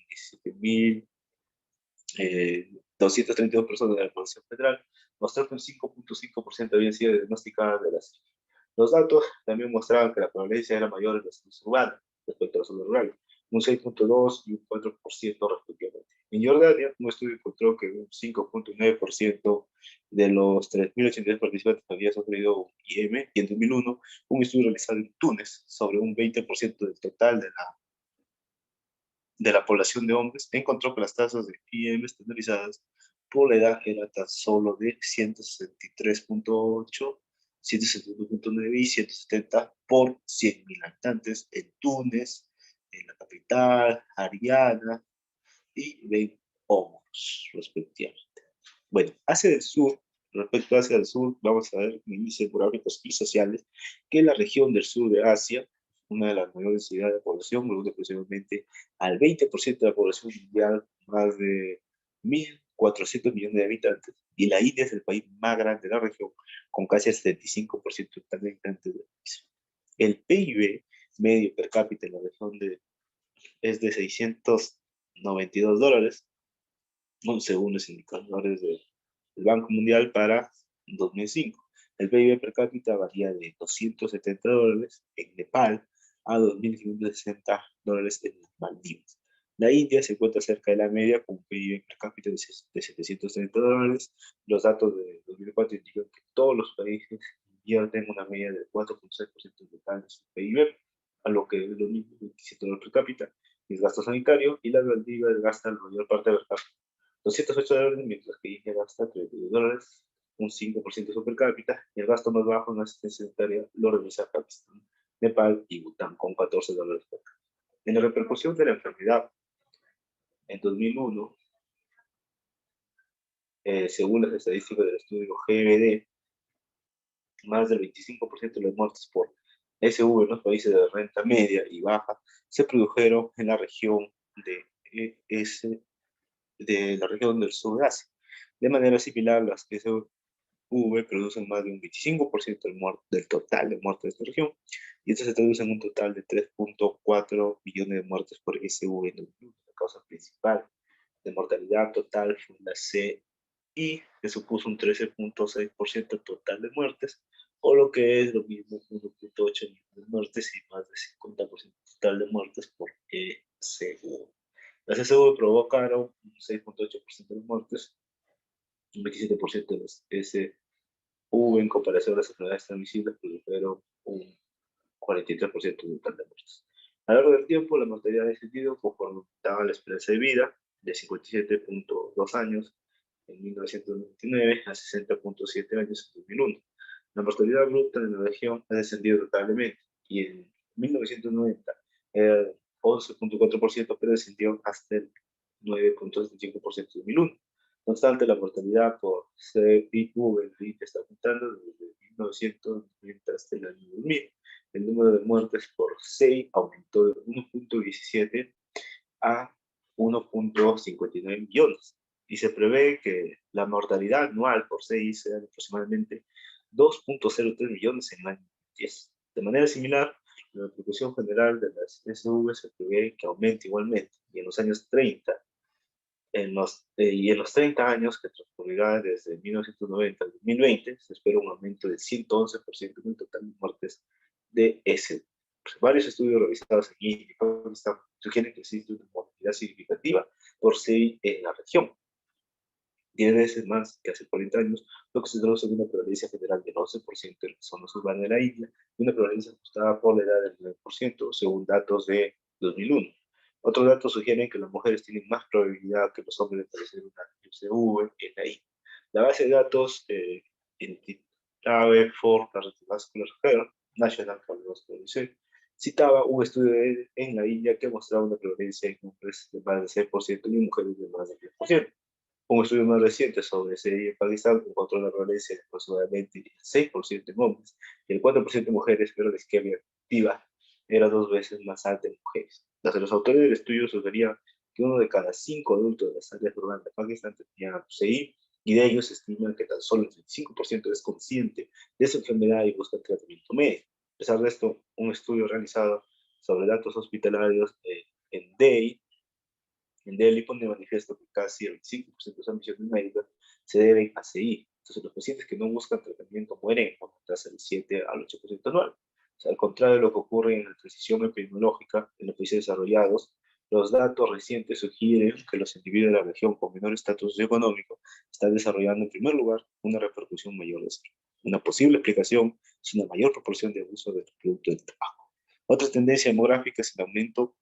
17.232 personas de la población federal mostró que un 5.5% habían sido diagnosticadas de la SIDA. Los datos también mostraban que la prevalencia era mayor en las zonas urbanas respecto a las zonas rurales, un 6.2 y un 4% respectivamente. En Jordania, un estudio encontró que un 5.9% de los 3.082 participantes había sufrido un IM, y en 2001, un estudio realizado en Túnez sobre un 20% del total de la población de hombres encontró que las tasas de IM estandarizadas por la edad eran tan solo de 163.8, 161.9 y 170 por 100.000 habitantes en Túnez, en la capital, Ariana y Ben Omos, respectivamente. Bueno, Asia del Sur, respecto a Asia del Sur, vamos a ver en índices demográficos y sociales que la región del sur de Asia, una de las mayores densidades de población, reúne aproximadamente al 20% de la población mundial, más de 1.400 millones de habitantes, y la India es el país más grande de la región, con casi el 75% de habitantes del país. El PIB medio per cápita en la región es de $692, según los indicadores del Banco Mundial para 2005. El PIB per cápita varía de $270 en Nepal a $2.560 en las Maldivas. La India se encuentra cerca de la media con un PIB per cápita de $730. Los datos de 2004 indican que todos los países invierten una media del 4.6% total de su PIB, a lo que es lo mismo, $27 per cápita, y el gasto sanitario, y las Maldivas gastan la mayor parte del gasto, $208, mientras que India gasta $32, un 5% super cápita, y el gasto más bajo en asistencia sanitaria lo realiza Pakistán, Nepal y Bután, con $14 por cápita. En la repercusión de la enfermedad, en 2001, según las estadísticas del estudio GBD, más del 25% de las muertes por SV en los países de renta media y baja se produjeron en la región de la región del sur de Asia. De manera similar, las SV producen más de un 25% del total de muertes de esta región, y esto se traduce en un total de 3.4 millones de muertes por SV en el mundo. La causa principal de mortalidad total fue la CI, que supuso un 13.6% total de muertes, o lo que es lo mismo, 1.8 millones de muertes y más de 50% total de muertes por ECV. Las ECV provocaron un 6.8% de muertes, un 27% de las SV en comparación a las enfermedades transmisibles produjeron un 43% total de muertes. A lo largo del tiempo, la mortalidad ha descendido conforme aumentaba la esperanza de vida de 57.2 años en 1999 a 60.7 años en 2001. La mortalidad bruta en la región ha descendido notablemente, y en 1990 era 11.4%, pero descendió hasta el 9.75% en 2001. No obstante, la mortalidad por CIV está aumentando desde 1990 hasta el año 2000. El número de muertes por CI aumentó de 1.17 a 1.59 millones, y se prevé que la mortalidad anual por CI sea de aproximadamente 2.03 millones en el año 2010. De manera similar, la repercusión general de las SV se prevé que aumente igualmente, y en los años 30, y en los 30 años que transcurrirá desde 1990 al 2020, se espera un aumento del 111% en el total de muertes de SV. Varios estudios realizados en India y Pakistán sugieren que existe una mortalidad significativa por CI en la región, 10 veces más que hace 40 años, lo que se traduce en una prevalencia general del 11% en las zonas urbanas de la India y una prevalencia ajustada por la edad del 9%, según datos de 2001. Otros datos sugieren que las mujeres tienen más probabilidad que los hombres de padecer una UCV en la I. La base de datos Entity for Cardiovascular Health, National Cardiovascular Research, citaba un estudio en la India que mostraba una prevalencia en hombres de más de 6% y mujeres de más de 10%. Un estudio más reciente sobre SI en Pakistán encontró una prevalencia de aproximadamente el 6% en hombres y el 4% en mujeres, pero la isquemia activa era 2 veces más alta en mujeres. Los autores del estudio sugerían que uno de cada 5 adultos de las áreas urbanas de Pakistán tenía CI, y de ellos se estima que tan solo el 35% es consciente de su enfermedad y busca tratamiento médico. A pesar de esto, un estudio realizado sobre datos hospitalarios en Delhi pone de manifiesto que casi el 25% de las admisiones médicas se deben a CI. Entonces, los pacientes que no buscan tratamiento mueren con una tasa del 7 al 8% anual. O sea, al contrario de lo que ocurre en la transición epidemiológica en los países desarrollados, los datos recientes sugieren que los individuos de la región con menor estatus socioeconómico están desarrollando en primer lugar una repercusión mayor de salud. Una posible explicación es una mayor proporción de abuso del producto del trabajo. Otra tendencia demográfica es el aumento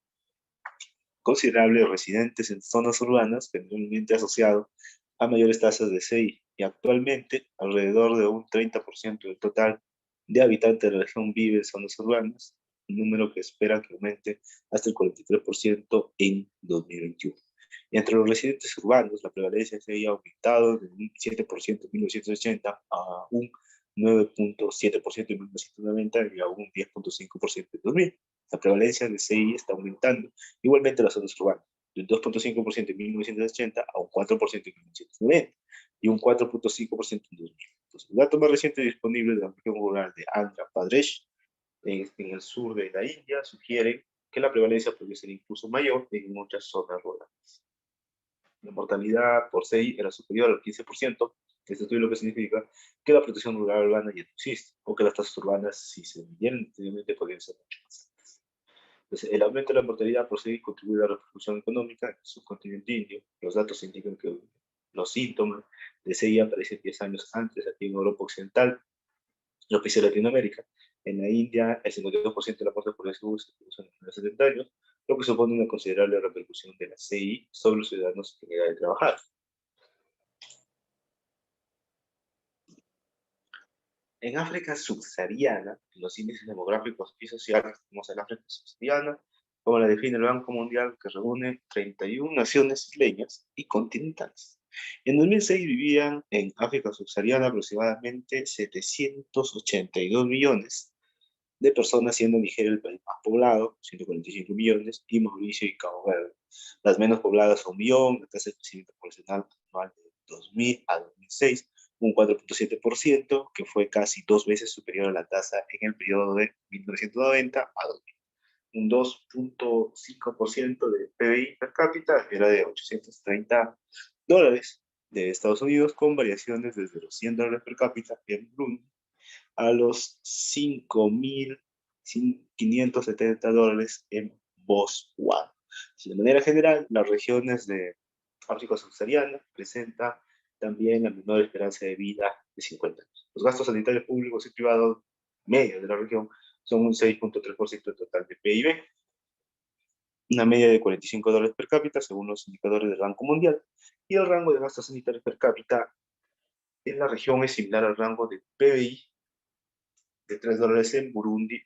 considerable de residentes en zonas urbanas, generalmente asociado a mayores tasas de CI, y actualmente alrededor de un 30% del total de habitantes de la región vive en zonas urbanas, un número que espera que aumente hasta el 43% en 2021. Y entre los residentes urbanos, la prevalencia de CI ha aumentado de un 7% en 1980 a un 9.7% en 1990 y a un 10.5% en 2000. La prevalencia de CI está aumentando. Igualmente las zonas urbanas, del 2.5% en 1980 a un 4% en 1990 y un 4.5% en 2000. Entonces, el dato más reciente disponible de la región rural de Andhra Pradesh, en el sur de la India, sugiere que la prevalencia puede ser incluso mayor en muchas zonas rurales. La mortalidad por CI era superior al 15%. Esto es lo que significa que la protección rural urbana ya no existe, o que las tasas urbanas, si se midieran anteriormente, podrían ser mucho más altas. Entonces, el aumento de la mortalidad por CI contribuye a la repercusión económica en el subcontinente indio. Los datos indican que los síntomas de CI aparecen 10 años antes aquí en Europa Occidental, lo que hizo Latinoamérica. En la India, el 52% de la muerte por SIV se produce en los 70 años, lo que supone una considerable repercusión de la CI sobre los ciudadanos en edad de trabajar. En África subsahariana, los índices demográficos y sociales, tenemos en África subsahariana, como la define el Banco Mundial, que reúne 31 naciones isleñas y continentales. En 2006 vivían en África subsahariana aproximadamente 782 millones de personas, siendo Nigeria el país más poblado, 145 millones, y Mauricio y Cabo Verde. Las menos pobladas son 1.000.000, la tasa de crecimiento poblacional anual de 2000 a 2006, un 4.7%, que fue casi 2 veces superior a la tasa en el periodo de 1990 a 2000. Un 2.5% de PBI per cápita era de $830 de Estados Unidos, con variaciones desde los $100 per cápita en Burundi a los $5.570 en Botswana. De manera general, las regiones de África subsahariana presentan también la menor esperanza de vida de 50 años. Los gastos sanitarios públicos y privados medios de la región son un 6.3% del total de PIB, una media de $45 per cápita según los indicadores del Banco Mundial, y el rango de gastos sanitarios per cápita en la región es similar al rango de PBI de $3 en Burundi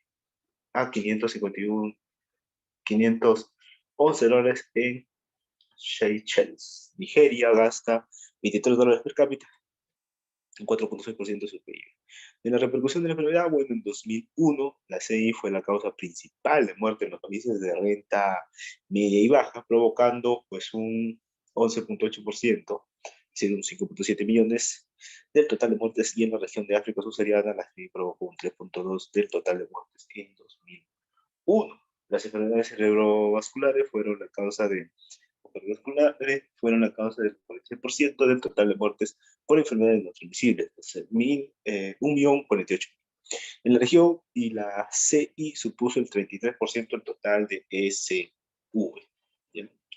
a $511 en Seychelles. Nigeria gasta $23 per cápita, un 4.6% de su PIB. En la repercusión de la enfermedad, bueno, en 2001 la CI fue la causa principal de muerte en los países de renta media y baja, provocando pues un 11.8%, es decir, un 5.7 millones del total de muertes, y en la región de África subsahariana la CI provocó un 3.2 del total de muertes en 2001. Las enfermedades cerebrovasculares fueron la causa del 46% del total de muertes por enfermedades no transmisibles, 1.048.000. En la región, y la CI supuso el 33% del total de SV.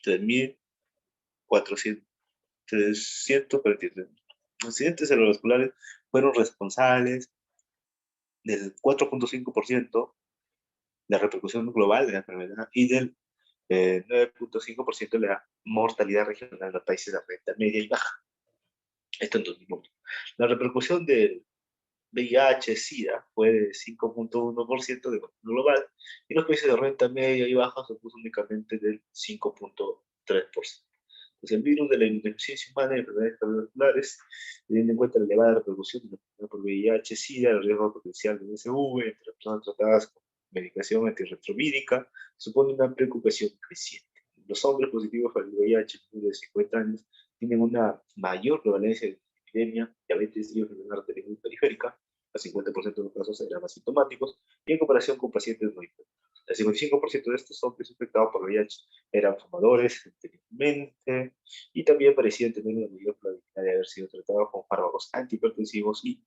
3.443. Los accidentes cerebrovasculares fueron responsables del 4.5% de la repercusión global de la enfermedad y del 9.5% de la mortalidad regional en los países de renta media y baja. Esto en 2001. La repercusión del VIH-Sida fue de 5.1% de global y los países de renta media y baja se puso únicamente del 5.3%. Pues el virus de la inmunodeficiencia humana y enfermedades cardiovasculares, teniendo en cuenta la elevada repercusión de la enfermedad por VIH-Sida, el riesgo potencial de DSV entre las personas tratadas con medicación antirretrovírica, supone una preocupación creciente. Los hombres positivos para el VIH de 50 años tienen una mayor prevalencia de epidemia, diabetes y enfermedad arterial periférica, el 50% de los casos eran asintomáticos, y en comparación con pacientes no infectados. El 55% de estos hombres infectados por VIH eran fumadores anteriormente y también parecían tener una mayor probabilidad de haber sido tratados con fármacos antihipertensivos y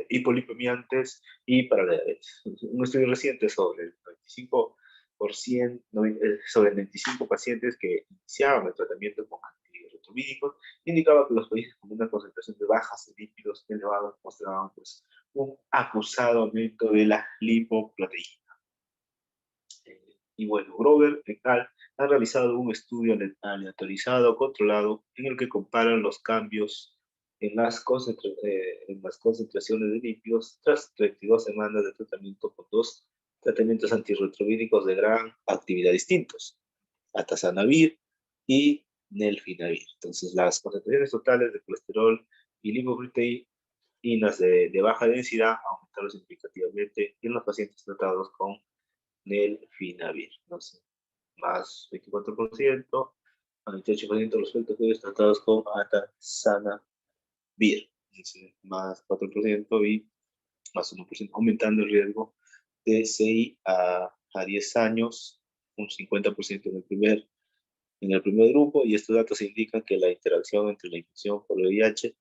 hipolipemiantes y para la diabetes. Un estudio reciente sobre el 95%, sobre 95 pacientes que iniciaban el tratamiento con antirretrovírico indicaba que los países con una concentración de bajas de lípidos elevados mostraban pues, un acusado aumento de la lipoproteína. Y bueno, Grover et al. Han realizado un estudio aleatorizado, controlado, en el que comparan los cambios en las concentraciones de lípidos tras 32 semanas de tratamiento con dos tratamientos antirretrovíricos de gran actividad distintos, atazanavir y nelfinavir. Entonces, las concentraciones totales de colesterol y lipoproteínas de baja densidad aumentaron significativamente en los pacientes tratados con nelfinavir. Entonces, más 24%, a 28% de los sueltos tratados con atazanavir, más 4% y más 1%, aumentando el riesgo de 6 a 10 años, un 50% en el primer grupo, y estos datos indican que la interacción entre la infección por VIH,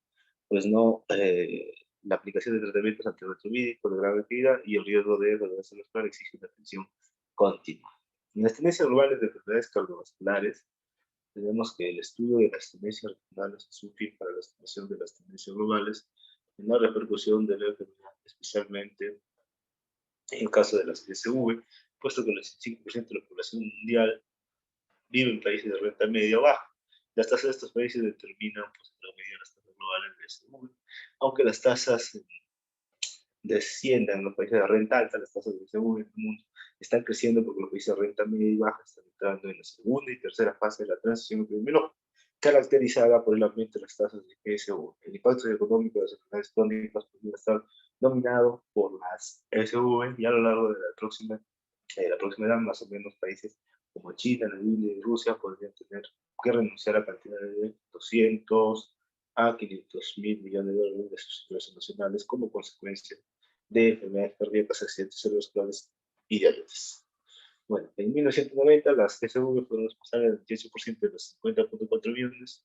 pues no, la aplicación de tratamientos antirretrovirales de gran actividad y el riesgo de enfermedades cerebrales exige una atención continua. En las tendencias globales de enfermedades cardiovasculares, tenemos que el estudio de las tendencias regionales es útil para la estimación de las tendencias globales en la repercusión de la enfermedad, especialmente en el caso de las CSV, puesto que el 65% de la población mundial vive en países de renta media o baja. Las tasas de estos países determinan pues, la medida de las tasas globales de CSV, aunque las tasas desciendan en los países de renta alta, las tasas de CSV en el mundo están creciendo porque los países de renta media y baja están entrando en la segunda y tercera fase de la transición epidemiológica, caracterizada por el aumento de las tasas de PSV. El impacto económico de las enfermedades crónicas podría estar dominado por las PSV y a lo largo de la próxima edad, más o menos países como China, Namibia y Rusia podrían tener que renunciar a cantidades de 200 a 500 mil millones de dólares de sus ingresos nacionales como consecuencia de enfermedades cardíacas, accidentes cerebrales y diabetes. Bueno, en 1990 las TCV fueron responsables del 18% de los 50.4 millones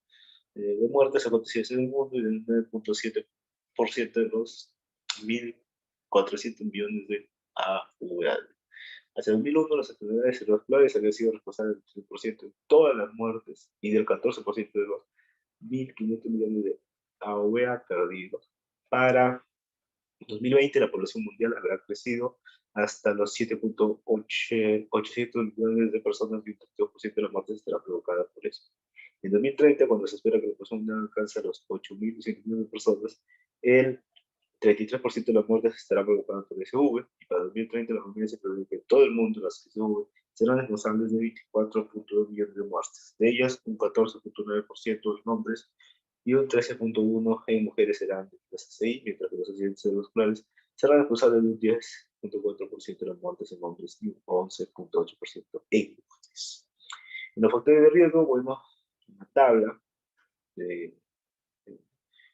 de muertes acontecidas en el mundo y del 9.7% de los 1.400 millones de AVA. Hacia 2001, las enfermedades cerebrales habían sido responsables del 13% de todas las muertes y del 14% de los 1.500 millones de AVA perdidos. Para 2020, la población mundial habrá crecido hasta los 7.800 millones de personas y un 32% de las muertes estará provocada por eso. En 2030, cuando se espera que la población mundial alcance a los 8.200 millones de personas, el 33% de las muertes estará provocadas por SV, y para 2030 la familia se prevé que en todo el mundo las SV serán responsables de 24.2 millones de muertes. De ellas, un 14.9% en hombres y un 13.1% en mujeres serán de las SI, mientras que los accidentes cerebrovasculares serán responsables de un 10.4% de las muertes en hombres y un 11.8% en mujeres. En los factores de riesgo, bueno, una tabla de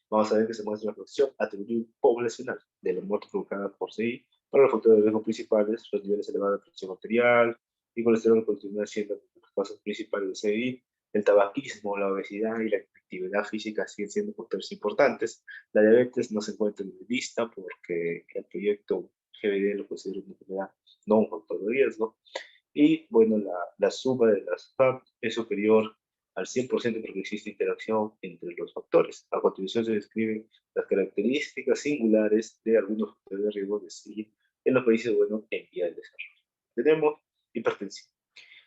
vamos a ver que se muestra una fracción atributiva poblacional de la muerte provocada por CI para los factores de riesgo principales, los niveles elevados de presión arterial y colesterol continúan siendo las causas principales de CI, el tabaquismo, la obesidad y la actividad física siguen siendo factores importantes. La diabetes no se encuentra en la lista porque el proyecto GBD lo considera una enfermedad, no un factor de riesgo. Y bueno, la suma de las FAB es superior al 100% porque existe interacción entre los factores. A continuación se describen las características singulares de algunos factores de riesgo de seguir en los países, bueno, en vía de desarrollo. Tenemos hipertensión.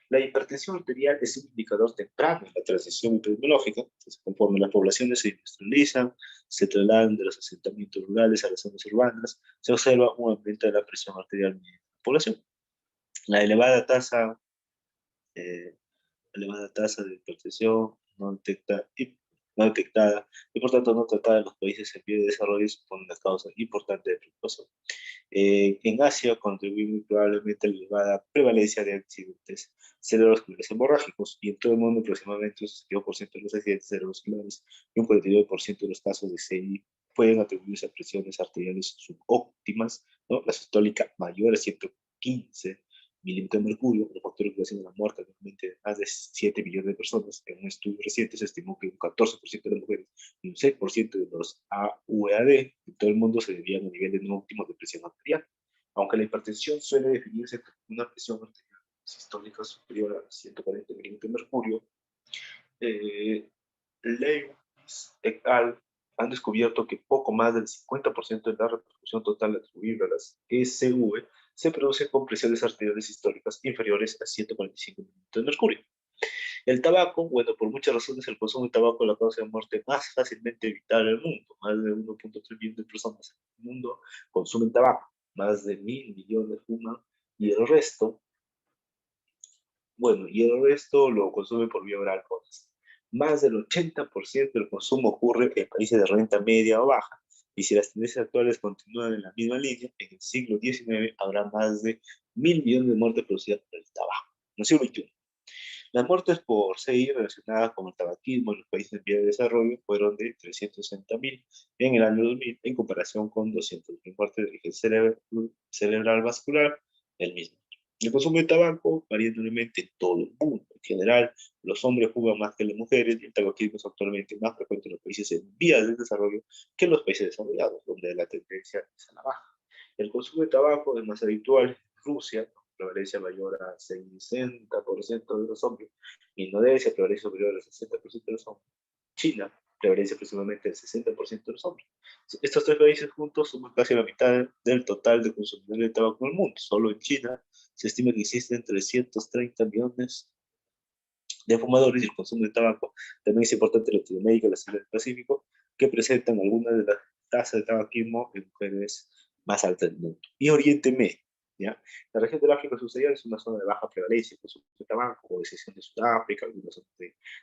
La hipertensión arterial es un indicador temprano en la transición epidemiológica, pues, conforme las poblaciones se industrializan, se trasladan de los asentamientos rurales a las zonas urbanas, se observa un aumento de la presión arterial en la población. La eh, elevada tasa de hipertensión no detectada y por tanto no tratada en los países en vía de desarrollo supone una causa importante de preocupación. En Asia contribuye muy probablemente a la elevada prevalencia de accidentes cerebrovasculares hemorrágicos y en todo el mundo aproximadamente un 62% de los accidentes cerebrovasculares y un 49% de los casos de CI pueden atribuirse a presiones arteriales subóptimas, ¿no? La sistólica mayor a 115 milímetros de mercurio, los factores que hacen la muerte anualmente de más de 7 millones de personas. En un estudio reciente se estimó que un 14% de las mujeres y un 6% de los AUEAD en todo el mundo se debían a niveles no óptimos de presión arterial. Aunque la hipertensión suele definirse como una presión arterial sistólica superior a 140 milímetros de mercurio, Lewis et al. Han descubierto que poco más del 50% de la repercusión total atribuible a las SV se produce con presiones arteriales sistólicas inferiores a 145 milímetros de mercurio. El tabaco, bueno, por muchas razones el consumo de tabaco es la causa de muerte más fácilmente evitable en el mundo. Más de 1.3 millones de personas en el mundo consumen tabaco, más de 1.000 millones fuman y el resto, bueno, y el resto lo consume por vía oral. Más del 80% del consumo ocurre en países de renta media o baja. Y si las tendencias actuales continúan en la misma línea, en el siglo XIX habrá más de 1.000 millones de muertes producidas por el tabaco. En el siglo XXI. Las muertes por CI relacionadas con el tabaquismo en los países en vía de desarrollo fueron de 360.000 en el año 2000, en comparación con 200.000 muertes de origen cerebral vascular el mismo. El consumo de tabaco varía enormemente en todo el mundo. En general, los hombres fuman más que las mujeres y el tabaquismo es actualmente más frecuente en los países en vías de desarrollo que en los países desarrollados, donde la tendencia es a la baja. El consumo de tabaco es más habitual en Rusia, con prevalencia mayor a 60% de los hombres. Indonesia, prevalencia superior al 60% de los hombres. China, prevalencia aproximadamente del 60% de los hombres. Estos tres países juntos suman casi la mitad del total de consumidores de tabaco en el mundo. Solo en China se estima que existen 330 millones de fumadores y el consumo de tabaco también es importante en Latinoamérica y la zona del Pacífico, que presentan algunas de las tasas de tabaquismo en mujeres más altas del mundo. Y Oriente Medio, ¿ya? La región del África subsahariana es una zona de baja prevalencia de consumo de tabaco, como excepción de Sudáfrica, algunas zonas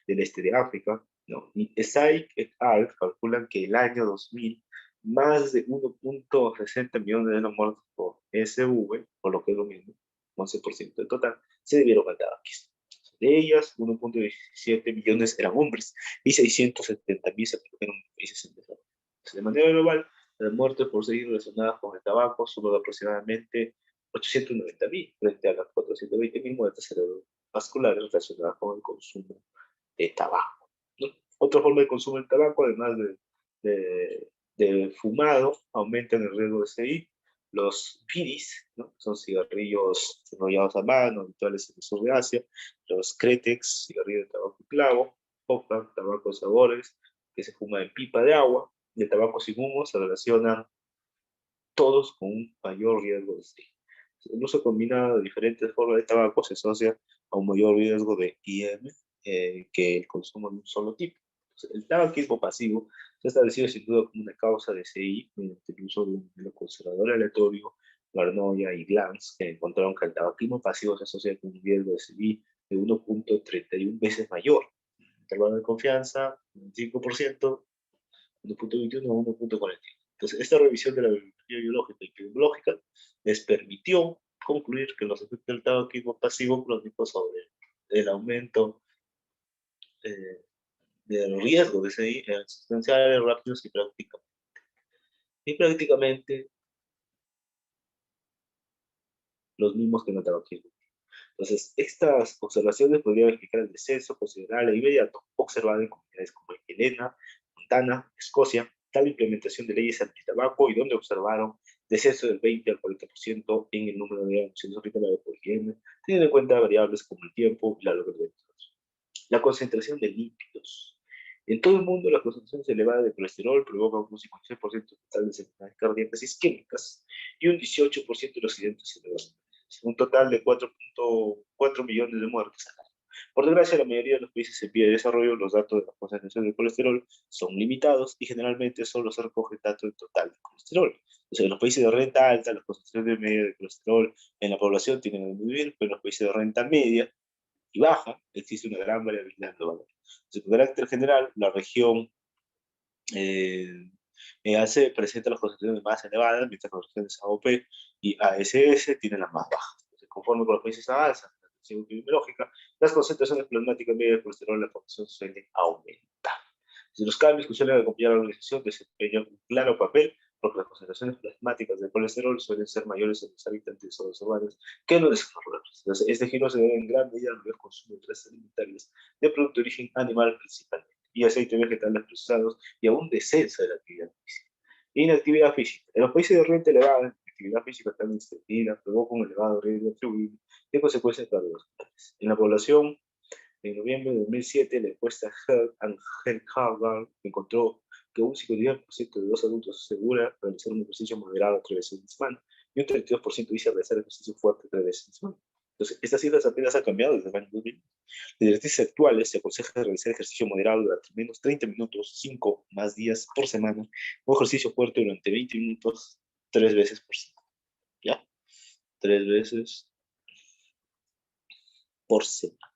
del este de África, ¿no? Y Esai et al. Calculan que el año 2000 más de 1.60 millones de muertos por SV, por lo que es lo mismo, 11% del total, se debieron al tabaquismo. De ellas, 1.17 millones eran hombres y 670.000 se produjeron en países en desarrollo. De manera global, las muertes por seguir relacionadas con el tabaco suman aproximadamente 890.000 frente a las 420.000 muertes cerebrovasculares relacionadas con el consumo de tabaco, ¿no? Otra forma de consumo del tabaco, además de fumado, aumenta el riesgo de CI. Los piris, ¿no? Son cigarrillos enrollados a mano, habituales en el sur de Asia. Los Kretex, cigarrillo de tabaco y clavo. Hopa, tabaco de sabores, que se fuma en pipa de agua. Y el tabaco sin humo se relacionan todos con un mayor riesgo de CI. El uso combinado de diferentes formas de tabaco se asocia a un mayor riesgo de IM que el consumo de un solo tipo. Entonces, el tabaquismo pasivo se ha establecido sin duda como una causa de CI mediante el uso de un conservador aleatorio, Garnoia y Glantz, que encontraron que el tabaquismo pasivo se asocia con un riesgo de CI de 1.31 veces mayor. Intervalo de confianza, 25%, 1.21 a 1.41. Entonces, esta revisión de la bibliografía biológica y epidemiológica les permitió concluir que los efectos del tabaquismo pasivo crónico sobre el aumento del riesgo de CI eran sustanciales, rápidos y prácticamente los mismos que en el tabaquismo. Entonces, estas observaciones podrían explicar el descenso considerable e inmediato observado en comunidades como Helena, Montana, Escocia, tal implementación de leyes antitabaco y donde observaron descenso del 20 al 40% en el número de anuncios hospitalares por higiene, teniendo en cuenta variables como el tiempo y la longevidad. La concentración de lípidos. En todo el mundo, la concentración elevada de colesterol provoca un 56% total de enfermedades cardíacas isquémicas y un 18% de los accidentes cerebrales. un total de 4.4 millones de muertes al año. Por desgracia, la mayoría de los países en vía de desarrollo, los datos de la concentración de colesterol son limitados y generalmente solo se recoge el dato del total de colesterol. O sea, en los países de renta alta, las concentraciones media de colesterol en la población tienen que disminuir, pero en los países de renta media y baja existe una gran variabilidad en los valores. Entonces, con carácter general, la región EAC presenta las concentraciones más elevadas, mientras que las regiones AOP y ASS tienen las más bajas. Entonces, conforme con los países avanzan en la atención epidemiológica, las concentraciones plasmáticas medias de colesterol en la población suelen aumentar. Entonces, los cambios que suelen acompañar a la organización desempeñan un claro papel porque las concentraciones plasmáticas de colesterol suelen ser mayores en los habitantes de zonas urbanas que en los desarrollados. Entonces, este giro se debe en gran medida al mayor consumo de grasas alimentarias de producto de origen animal principalmente y aceites vegetales procesados y a un descenso de la actividad física. Inactividad física. En los países de renta elevada, la actividad física tan extendida provoca un elevado riesgo atribuible de consecuencias cardiovasculares. En la población, en noviembre de 2007, la encuesta Health and Health Harvard encontró que un 52% de los adultos asegura realizar un ejercicio moderado 3 veces a la semana y un 32% dice realizar ejercicio fuerte 3 veces a la semana. Entonces, estas cifras apenas han cambiado desde el año 2000. En directrices actuales se aconseja realizar ejercicio moderado durante al menos 30 minutos, 5 más días por semana, o ejercicio fuerte durante 20 minutos, 3 veces por semana. ¿Ya? 3 veces por semana.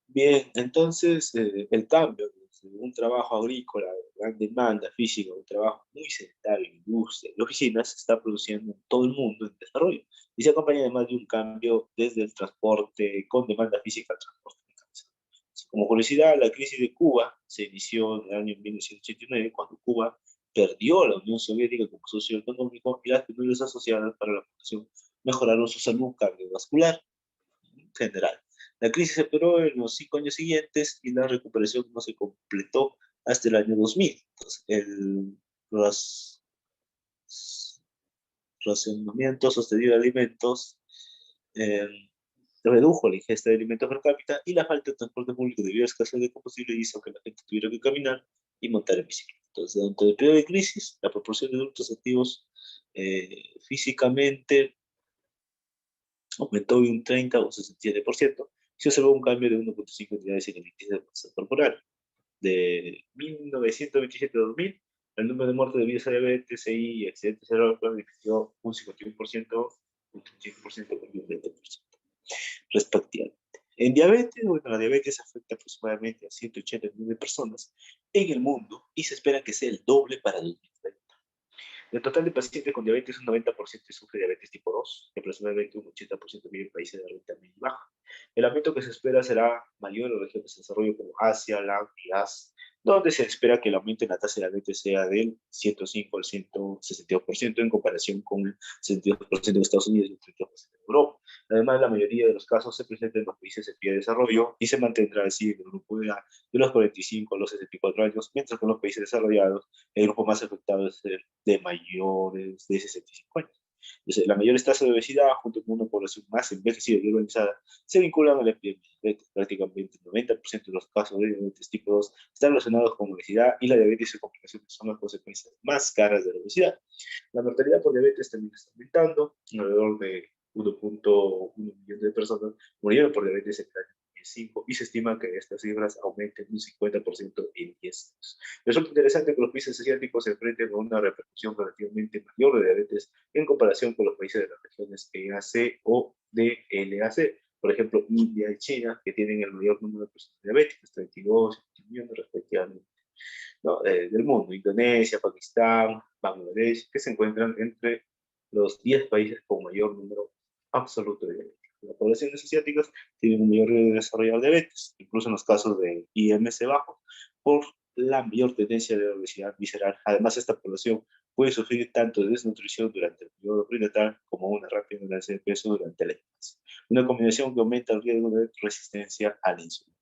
Bien, entonces el cambio de un trabajo agrícola de gran demanda física, un trabajo muy sedentario en industria y oficinas, se está produciendo en todo el mundo en desarrollo. Y se acompaña además de un cambio desde el transporte con demanda física al transporte mecanizado. Como curiosidad, la crisis de Cuba se inició en el año 1989, cuando Cuba perdió a la Unión Soviética como socio económico y las penurias asociadas para la población mejoraron su salud cardiovascular general. La crisis se operó en los 5 años siguientes y la recuperación no se completó hasta el año 2000. Entonces, el racionamiento sostenido de alimentos eh, redujo la ingesta de alimentos per cápita y la falta de transporte público debido a la escasez de combustible hizo que la gente tuviera que caminar y montar en bicicleta. Entonces, durante el periodo de crisis, la proporción de adultos activos físicamente aumentó de un 30 o 67%, se observó un cambio de 1.5 unidades en el índice de masa corporal. De 1927 a 2000, el número de muertes debido a diabetes y accidentes cerebrales disminuyó un 51%, un 35% y un 20%, respectivamente. En diabetes, bueno, la diabetes afecta aproximadamente a 180 millones de personas en el mundo y se espera que sea el doble para 2030. Del total de pacientes con diabetes, un 90% sufre diabetes tipo 2 y aproximadamente un 80% vive en países de renta media y baja. El aumento que se espera será mayor en regiones de desarrollo como Asia, LAN y AS, donde se espera que el aumento en la tasa de diabetes sea del 105 al 162% en comparación con el 62% de Estados Unidos y el 32% de Europa. Además, la mayoría de los casos se presentan en los países en pie de desarrollo y se mantendrá así en el grupo de edad de los 45 a los 64 años, mientras que en los países desarrollados el grupo más afectado es el de mayores de 65 años. Entonces, la mayor tasa de obesidad, junto con una población más envejecida y urbanizada, se vinculan a la epidemia de diabetes. Prácticamente el 90% de los casos de diabetes tipo 2 están relacionados con obesidad y la diabetes y complicaciones son las consecuencias más caras de la obesidad. La mortalidad por diabetes también está aumentando, alrededor de 1.1 millón de personas murieron por diabetes en el año 2005 y se estima que estas cifras aumenten un 50% en 10 años. Resulta interesante que los países asiáticos se enfrenten a una repercusión relativamente mayor de diabetes en comparación con los países de las regiones EAC o DLAC. Por ejemplo, India y China, que tienen el mayor número de personas diabéticas, 32 millones respectivamente, ¿no? Del mundo, Indonesia, Pakistán, Bangladesh, que se encuentran entre los 10 países con mayor número absoluto de diabetes. Las poblaciones asiáticas tienen un mayor riesgo de desarrollar diabetes, incluso en los casos de IMC bajo, por la mayor tendencia de obesidad visceral. Además, esta población puede sufrir tanto de desnutrición durante el periodo prenatal como una rápida ganancia de peso durante la infancia. Una combinación que aumenta el riesgo de resistencia a la insulina.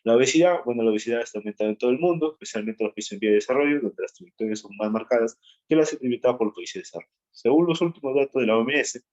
La obesidad, bueno, la obesidad está aumentando en todo el mundo, especialmente en los países en vía de desarrollo, donde las trayectorias son más marcadas que las experimentadas por los países de desarrollo. Según los últimos datos de la OMS,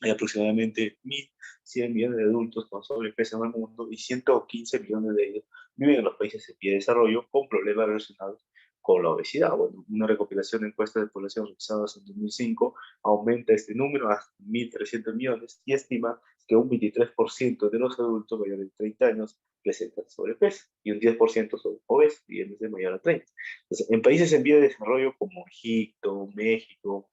hay aproximadamente 1.100 millones de adultos con sobrepeso en el mundo y 115 millones de ellos viven en los países en vía de desarrollo con problemas relacionados con la obesidad. Bueno, una recopilación de encuestas de población realizadas en 2005 aumenta este número a 1.300 millones y estima que un 23% de los adultos mayores de 30 años presentan sobrepeso y un 10% son obesos y de mayor a 30. Entonces, en países en vía de desarrollo como Egipto, México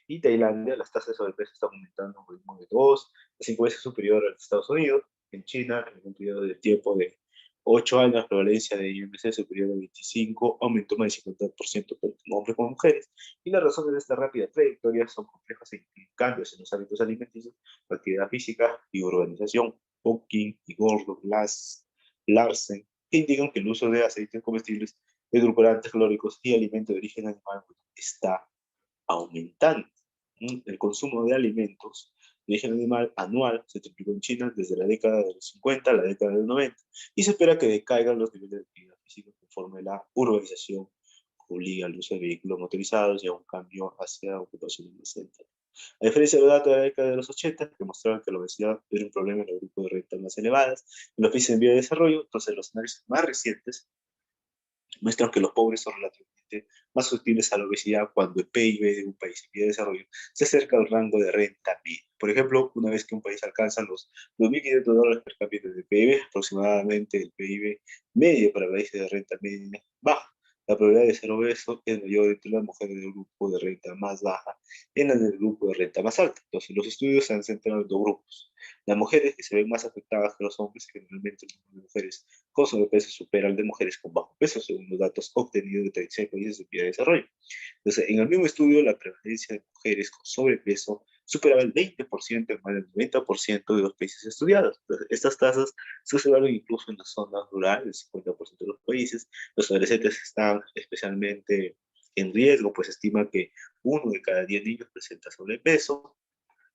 y Tailandia, las tasas de sobrepeso están aumentando a un ritmo de 2 a 5 veces superior a los Estados Unidos. En China, en un periodo de tiempo de 8 años, la prevalencia de IMC superior a 25 aumentó más del 50% tanto en hombres como mujeres. Y las razones de esta rápida trayectoria son complejas e cambios en los hábitos alimenticios, actividad física y urbanización. Hawking y Gordon Larsen indican que el uso de aceites comestibles, edulcorantes calóricos y alimentos de origen animal está aumentando. El consumo de alimentos de origen animal anual se triplicó en China desde la década de los 50 a la década de los 90 y se espera que decaigan los niveles de actividad física conforme la urbanización obliga al uso de vehículos motorizados y a un cambio hacia ocupaciones más sedentarias. A diferencia de los datos de la década de los 80, que mostraban que la obesidad era un problema en los grupos de rentas más elevadas, en los países en vía de desarrollo, entonces los análisis más recientes muestran que los pobres son relativamente más susceptibles a la obesidad cuando el PIB de un país en vía de desarrollo se acerca al rango de renta media. Por ejemplo, una vez que un país alcanza los $2.500 per cápita de PIB, aproximadamente el PIB medio para países de renta media baja. La probabilidad de ser obeso es mayor entre las mujeres del grupo de renta más baja en las del grupo de renta más alta. Entonces, los estudios se han centrado en dos grupos. Las mujeres que se ven más afectadas que los hombres, generalmente el número de mujeres con sobrepeso supera al de mujeres con bajo peso, según los datos obtenidos de 36 países en vía de desarrollo. Entonces, en el mismo estudio, la prevalencia de mujeres con sobrepeso superaba el 20% en más del 90% de los países estudiados. Entonces, estas tasas se observaron incluso en las zonas rurales, el 50% de los países. Los adolescentes están especialmente en riesgo, pues se estima que 1 de cada 10 niños presenta sobrepeso.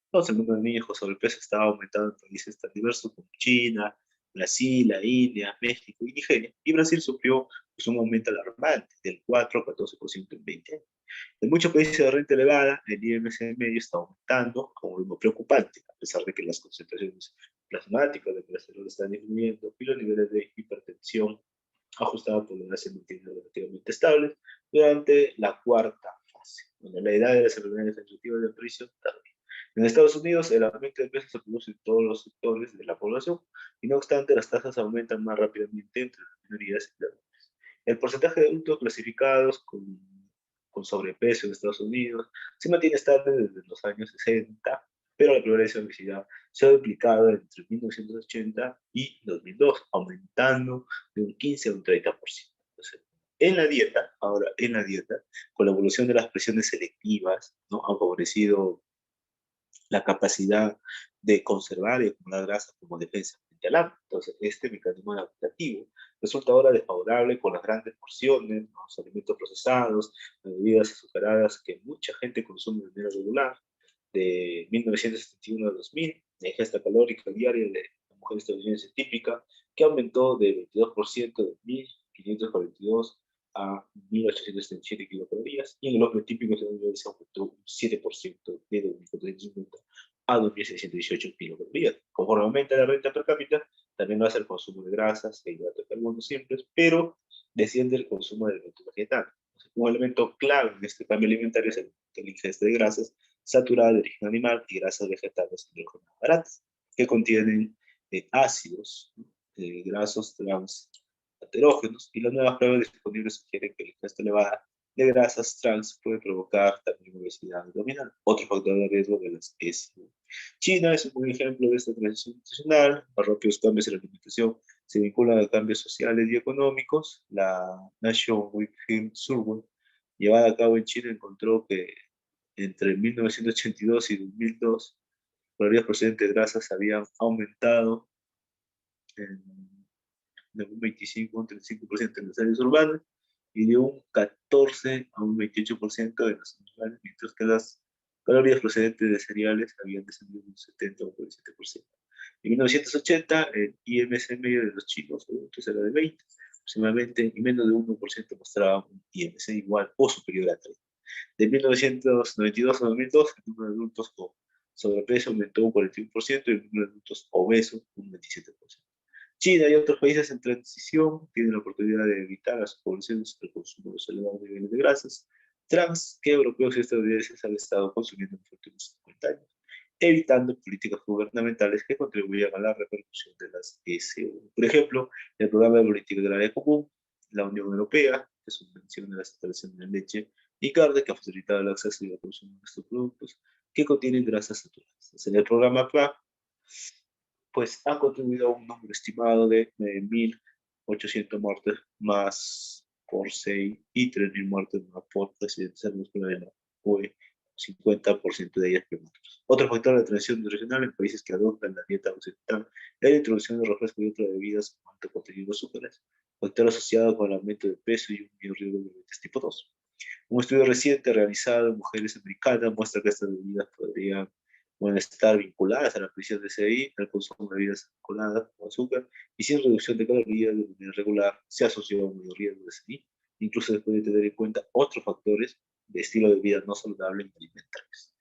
Entonces, el número de niños con sobrepeso estaba aumentando en países tan diversos como China, Brasil, la India, México y Nigeria. Y Brasil sufrió pues, un aumento alarmante del 4 a 14% en 20 años. En muchos países de renta elevada, el IMC medio está aumentando a un ritmo preocupante, a pesar de que las concentraciones plasmáticas de colesterol están disminuyendo y los niveles de hipertensión ajustados por la edad se mantienen relativamente estables durante la cuarta fase. Bueno, la edad de las enfermedades degenerativas de aparición tardía. En Estados Unidos, el aumento de peso se produce en todos los sectores de la población y no obstante, las tasas aumentan más rápidamente entre las minorías y las mujeres. El porcentaje de adultos clasificados con sobrepeso en Estados Unidos se mantiene estable desde los años 60, pero la prevalencia de obesidad se ha duplicado entre 1980 y 2002, aumentando de un 15 a un 30%. Entonces, en la dieta, con la evolución de las presiones selectivas, ¿no? Han favorecido la capacidad de conservar y acumular grasa como defensa frente al hambre. Entonces, este mecanismo adaptativo resulta ahora desfavorable con las grandes porciones, ¿no? Los alimentos procesados, las bebidas azucaradas que mucha gente consume de manera regular, de 1971 a 2000, la ingesta calórica diaria de la mujer estadounidense típica, que aumentó de 22% de 1.542 a 1.837 kilocalorías, y en el hombre típico estadounidense aumentó un 7% de 2.450 a 2.618 kilocalorías. Conforme aumenta la renta per cápita, también lo hace el consumo de grasas e hidratos de carbono simples, pero desciende el consumo de alimentos vegetales. Un elemento clave en este cambio alimentario es el ingesta de grasas saturadas de origen animal y grasas vegetales hidrogenadas baratas, que contienen ácidos grasos trans heterógenos, y las nuevas pruebas disponibles sugieren que la ingesta elevada de grasas trans puede provocar también obesidad abdominal, otro factor de riesgo de las SIU. China es un buen ejemplo de esta transición nutricional. Los rápidos cambios en la alimentación se vinculan a cambios sociales y económicos. La National Weekend Survey, llevada a cabo en China, encontró que entre 1982 y 2002, las calorías procedentes de grasas habían aumentado en de un 25 a un 35% en las áreas urbanas y de un 14 a un 28% en las zonas rurales, mientras que las calorías procedentes de cereales habían descendido de un 70 a un 47%. En 1980, el IMC medio de los chinos adultos era de 20 aproximadamente, y menos de 1% mostraba un IMC igual o superior a 30. De 1992 a 2002, el número de adultos con sobrepeso aumentó un 41% y el número de adultos obesos un 27%. China y otros países en transición tienen la oportunidad de evitar a sus poblaciones el consumo de los elevados niveles de grasas trans que europeos y estadounidenses han estado consumiendo en los últimos 50 años, evitando políticas gubernamentales que contribuyan a la repercusión de las SU. Por ejemplo, el programa de política agraria común, la Unión Europea, que subvenciona la instalación de leche y carne, que ha facilitado el acceso y el consumo de estos productos que contienen grasas saturadas. En el programa PAC, pues ha contribuido a un número estimado de 9.800 muertes más por 6 y 3.000 muertes más por accidentes cerebrovasculares de la UE, 50% de ellas prematuras. Otro factor de transición nutricional en países que adoptan la dieta occidental es la introducción de refrescos y otras bebidas con alto contenido de azúcares, factor asociado con el aumento de peso y un mayor riesgo de diabetes tipo 2. Un estudio reciente realizado en mujeres americanas muestra que estas bebidas podrían estar vinculadas a la crisis de CI, al consumo de bebidas alcoholadas con azúcar y sin reducción de calorías de manera regular se asoció a un mayor riesgo de CI, incluso después de tener en cuenta otros factores de estilo de vida no saludable y alimentarios.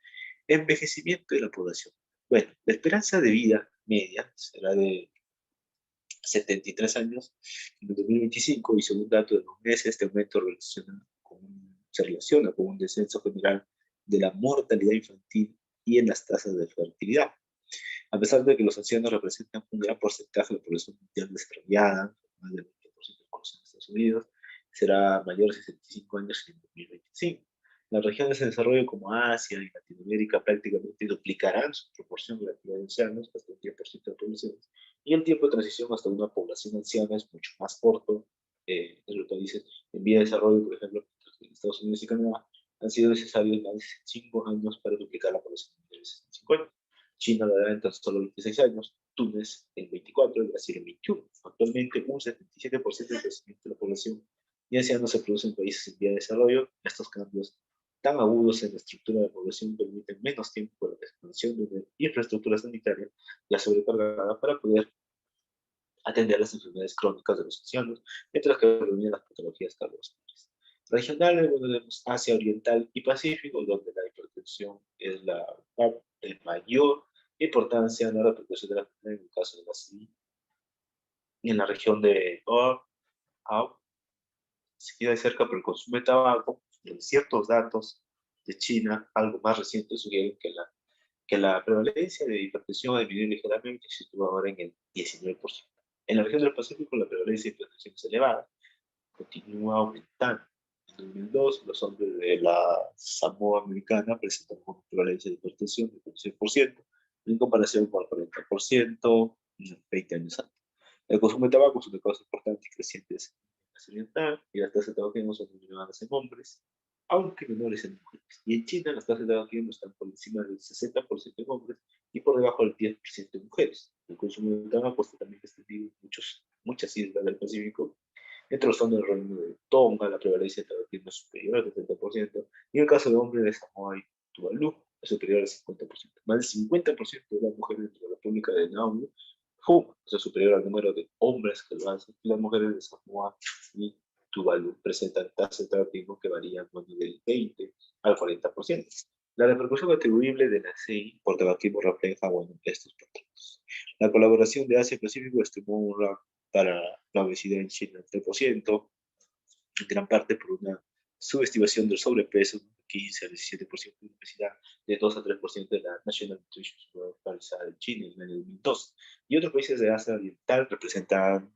Envejecimiento de la población. Bueno, la esperanza de vida media será de 73 años en el 2025 y según datos de los meses, este aumento se relaciona con un descenso general de la mortalidad infantil y en las tasas de fertilidad. A pesar de que los ancianos representan un gran porcentaje de la población mundial desarrollada, más del 20% de la población de Estados Unidos, será mayor de 65 años en 2025. Las regiones en desarrollo como Asia y Latinoamérica prácticamente duplicarán su proporción relativa de ancianos hasta el 10% de la población, y el tiempo de transición hasta una población anciana es mucho más corto en los países en vía de desarrollo, por ejemplo, en Estados Unidos y Canadá, han sido necesarios más de 5 años para duplicar la población de 65 años. China lo hará en tan solo 26 años, Túnez en 24 y Brasil en 21. Actualmente, un 77% del crecimiento de la población y ancianos se produce en países en vía de desarrollo. Estos cambios tan agudos en la estructura de la población permiten menos tiempo para la expansión de la infraestructura sanitaria ya sobrecargada para poder atender las enfermedades crónicas de los ancianos, mientras que prevenir las patologías cardiovasculares. Regional, tenemos Asia Oriental y Pacífico, donde la hipertensión es la de mayor importancia en la repercusión de la enfermedad en el caso de la CI. Y en la región de seguida de cerca por el consumo de tabaco, en ciertos datos de China, algo más recientes, sugieren que la prevalencia de hipertensión ha disminuido ligeramente y se sitúa ahora en el 19%. En la región del Pacífico, la prevalencia de hipertensión es elevada, continúa aumentando. En 2002, los hombres de la Samoa Americana presentan una prevalencia de hipertensión del 26%, en comparación con el 40% 20 años antes. El consumo de tabaco es una causa importante y creciente de la oriental, y las tasas de tabaquismo son muy elevadas en hombres, aunque menores en mujeres. Y en China las tasas de tabaquismo están por encima del 60% en hombres y por debajo del 10% en mujeres. El consumo de tabaco está también extendido en muchas islas del Pacífico. Entre los fondos del reino de Tonga, la prevalencia de tabaquismo es superior al 70%, y en el caso de hombres de Samoa y Tuvalu es superior al 50%. Más del 50% de las mujeres de la República de Nauru fuman, o sea, superior al número de hombres que lo hacen, y las mujeres de Samoa y Tuvalu presentan tasas de tabaquismo que varían del 20 al 40%. La repercusión atribuible de la CI por tabaquismo refleja, estos patrones. La colaboración de Asia-Pacífico estimó para la obesidad en China al 3%, en gran parte por una subestimación del sobrepeso, 15 al 17% de obesidad, de 2 a 3% de la National Nutrition realizada en China en el año 2002. Y otros países de Asia Oriental representan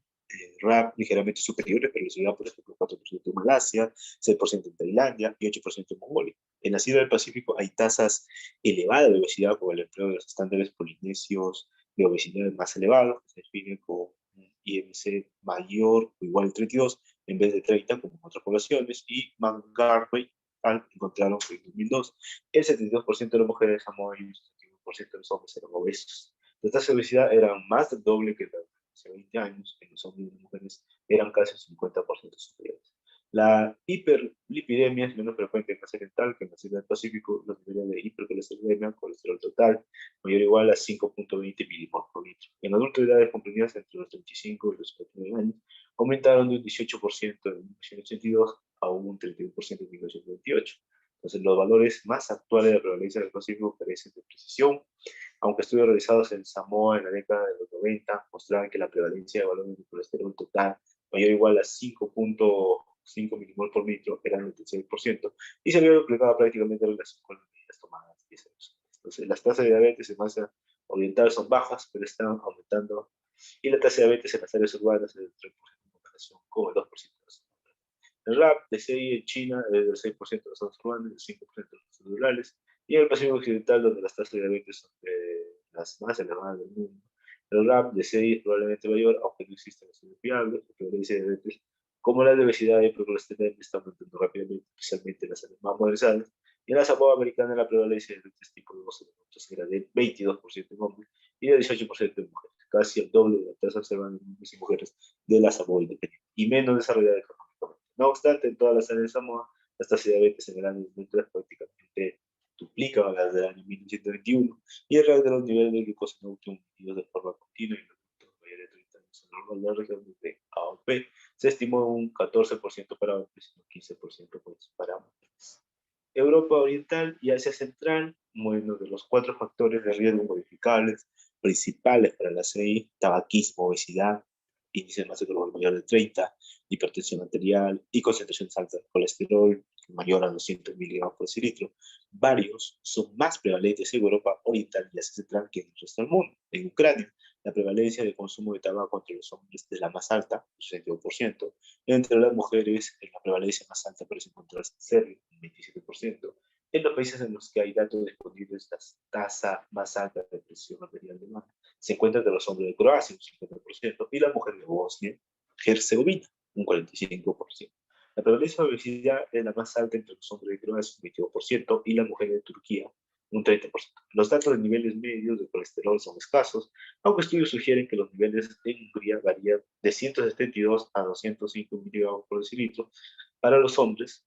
RAP ligeramente superiores, pero obesidad, por ejemplo, 4% en Malasia, 6% en Tailandia y 8% en Mongolia. En la Sierra del Pacífico hay tasas elevadas de obesidad, como el empleo de los estándares polinesios de obesidad más elevados, que se define como un IMC mayor o igual a 32, en vez de 30 como en otras poblaciones, y McGarvey encontraron que en 2002 el 72% de las mujeres Samoa y el 71% de los hombres eran obesos. Las tasas de obesidad eran más del doble que las de hace 20 años, en los hombres y las mujeres eran casi 50% superiores. La hiperlipidemia es menos frecuente en Asia Oriental que en la Isla del Pacífico. Los niveles de hipercolesterolemia, colesterol total, mayor o igual a 5.20 milimoles por litro. En adultos de edades comprendidas entre los 35 y los 49 años, aumentaron de un 18% en 1982 a un 31% en 1928. Entonces, los valores más actuales de la prevalencia del cáncer carecen de precisión, aunque estudios realizados en Samoa en la década de los 90 mostraban que la prevalencia de valores de colesterol total mayor o igual a 5.5 milimol por litro era el 96% y se había duplicado prácticamente en relación con las medidas tomadas 10 años. Entonces, las tasas de diabetes en masa oriental son bajas, pero están aumentando, y la tasa de diabetes en las áreas urbanas es del 3% en comparación con el 2% de las zonas rurales. El RAP de CI en China es del 6% de las zonas urbanas y del 5% de las zonas rurales, y en el Pacífico Occidental, donde las tasas de diabetes son las más elevadas del mundo, el RAP de CI es probablemente mayor, aunque no existen estudios fiables, la prevalencia de diabetes, como la de obesidad y hipercolesterolemia, está aumentando rápidamente, especialmente en las áreas más modernizadas, y en la Samoa americana la prevalencia de diabetes tipo 2 era del 22% en hombres y del 18% en mujeres, casi el doble de la tasa observada en hombres y mujeres de la Samoa independiente, y menos desarrollada económicamente. No obstante, en todas las áreas de Samoa, las tasas de diabetes en el año 2003 prácticamente duplicaban las del año 1921, y el rango de los niveles de glucosa en óptimo medidos de forma continua y los adultos mayores de 30 años en las regiones de AOP se estimó un 14% para hombres y un 15% para mujeres. Europa Oriental y Asia Central, bueno, de los 4 factores de riesgo modificables principales para la CI: tabaquismo, obesidad, índice de masa corporal mayor de 30, hipertensión arterial y concentraciones altas de colesterol mayor a 200 miligramos por decilitro. Varios son más prevalentes en Europa Oriental y Asia Central que en el resto del mundo. En Ucrania, la prevalencia de consumo de tabaco entre los hombres es la más alta, 62%. Entre las mujeres, la prevalencia más alta parece encontrarse en Serbia, un 27%. En los países en los que hay datos disponibles, la tasa más alta de presión arterial de mano se encuentra entre los hombres de Croacia, un 50%, y las mujeres de Bosnia-Herzegovina, un 45%. La prevalencia de obesidad es la más alta entre los hombres de Croacia, un 22%, y las mujeres de Turquía, un 30%. Los datos de niveles medios de colesterol son escasos, aunque estudios sugieren que los niveles en Hungría varían de 172 a 205 miligramos por decilitro para los hombres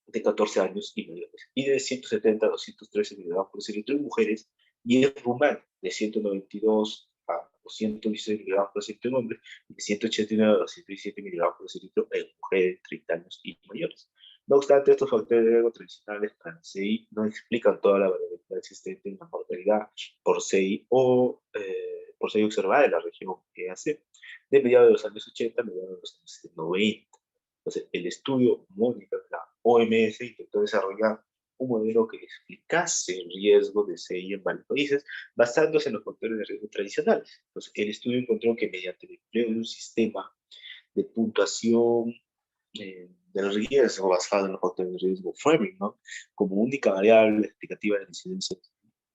de 14 años y mayores, y de 170 a 213 miligramos por decilitro en mujeres, y en Rumania de 192 a 216 miligramos por decilitro en hombres, y de 189 a 217 miligramos por decilitro en mujeres de 30 años y mayores. No obstante, estos factores de riesgo tradicionales para la CI no explican toda la variabilidad existente en la mortalidad por CI o por CI observada en la región EAC de mediados de los años 80 a mediados de los años 90. Entonces, el estudio Mónica de la OMS intentó desarrollar un modelo que explicase el riesgo de CI en varios países basándose en los factores de riesgo tradicionales. Entonces, el estudio encontró que mediante el empleo de un sistema de puntuación del riesgo basado en los factores de riesgo framing, ¿no? Como única variable explicativa de la incidencia,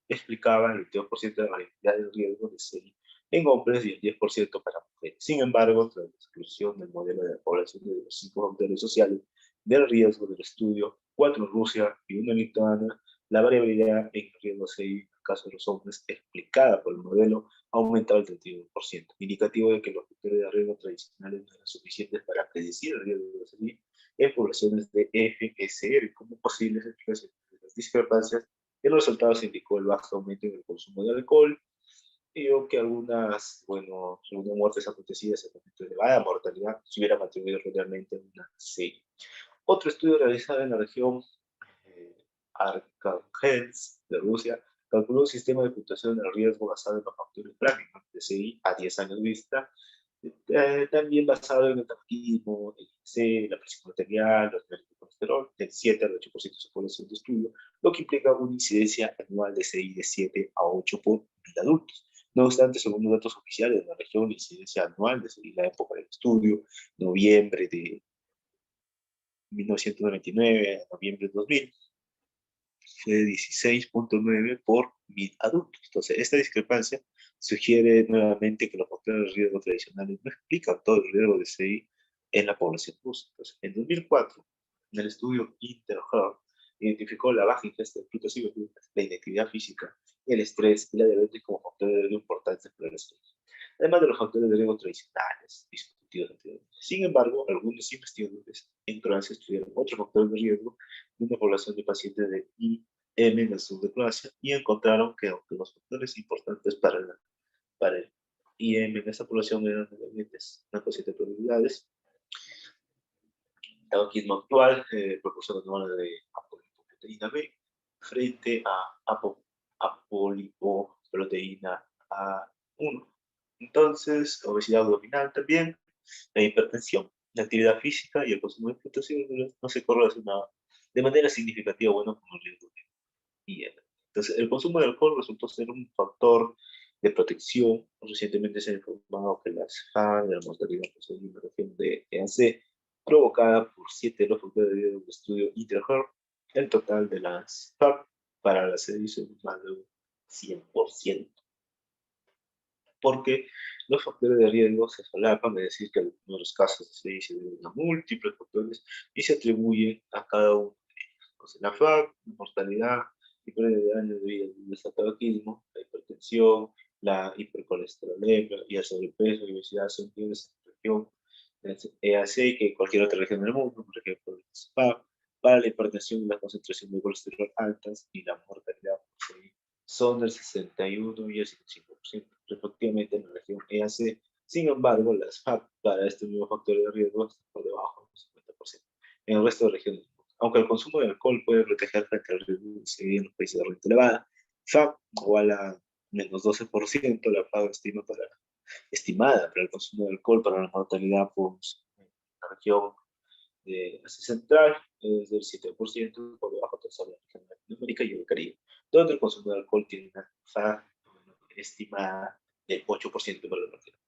explicaba el 22% de la variabilidad del riesgo de CI en hombres y el 10% para mujeres. Sin embargo, tras la exclusión del modelo de la población de los 5 factores sociales del riesgo del estudio, 4 en Rusia y 1 en Lituania, la variabilidad en el riesgo CI en el caso de los hombres explicada por el modelo aumentaba al 31%, indicativo de que los factores de riesgo tradicionales no eran suficientes para predecir el riesgo de CI en poblaciones de FSR como posibles explicaciones de las discrepancias. En los resultados se indicó el bajo aumento en el consumo de alcohol, y que algunas, bueno, algunas muertes acontecidas en momentos de elevada mortalidad se hubieran mantenido realmente en una serie. Otro estudio realizado en la región Arkhangelsk de Rusia calculó un sistema de puntuación del riesgo basado en los factores prácticos de CI a 10 años vista, también basado en el tabaquismo, el IC, la presión arterial, los niveles de colesterol, del 7 al 8% de su población de estudio, lo que implica una incidencia anual de CI de 7 a 8 por 1000 adultos. No obstante, según los datos oficiales de la región, la incidencia anual de CI en la época del estudio, noviembre de 1999 a noviembre de 2000, fue de 16.9 por 1000 adultos. Entonces, esta discrepancia sugiere nuevamente que los factores de riesgo tradicionales no explican todo el riesgo de CI en la población rusa. Entonces, en 2004, en el estudio InterHealth, identificó la baja ingesta de frutas y verduras, la inactividad física, el estrés y la diabetes como factores de riesgo importantes para el estrés, además de los factores de riesgo tradicionales discutidos anteriormente. Sin embargo, algunos investigadores en Croacia estudiaron otros factores de riesgo de una población de pacientes de IM en el sur de Croacia y encontraron que aunque los factores importantes para el IM en esa población eran diabetes, una cosita de probabilidades, tabaquismo actual, proporción anual de proteína B frente a apolipoproteína A1. Entonces, obesidad abdominal también, la hipertensión, la actividad física y el consumo de frutas y verduras no se correlacionaba de manera significativa, bueno, con el riesgo de IR. Entonces, el consumo de alcohol resultó ser un factor de protección. Recientemente se ha informado que las FAD de la mortalidad por una región de EAC provocada por 7 de los factores de un estudio Interhealth, el total de las FAD para la sedición es más de un 100%. Porque los factores de riesgo se solapan, es decir, que algunos de los casos de sedición se deben a múltiples factores y se atribuyen a cada uno de ellos. Entonces, la FAD, la mortalidad, y pérdida de años de vida del tabaquismo, la hipertensión, la hipercolesterolemia y el sobrepeso y obesidad son niveles en la región EAC que en cualquier otra región del mundo, por ejemplo, el SPAP, para la hipertensión y la concentración de colesterol altas y la mortalidad por COVID son del 61 y el 55%, respectivamente en la región EAC. Sin embargo, las FAP para este mismo factor de riesgo están por debajo del 50% en el resto de regiones. Aunque el consumo de alcohol puede proteger frente al riesgo de seguir en los países de renta elevada, FAP igual a menos 12%, la FAP estimada para el consumo de alcohol para la mortalidad por la región de Asia Central es del 7%, por debajo de la región de Latinoamérica y el Caribe, donde el consumo de alcohol tiene una FAP estimada del 8% para la mortalidad.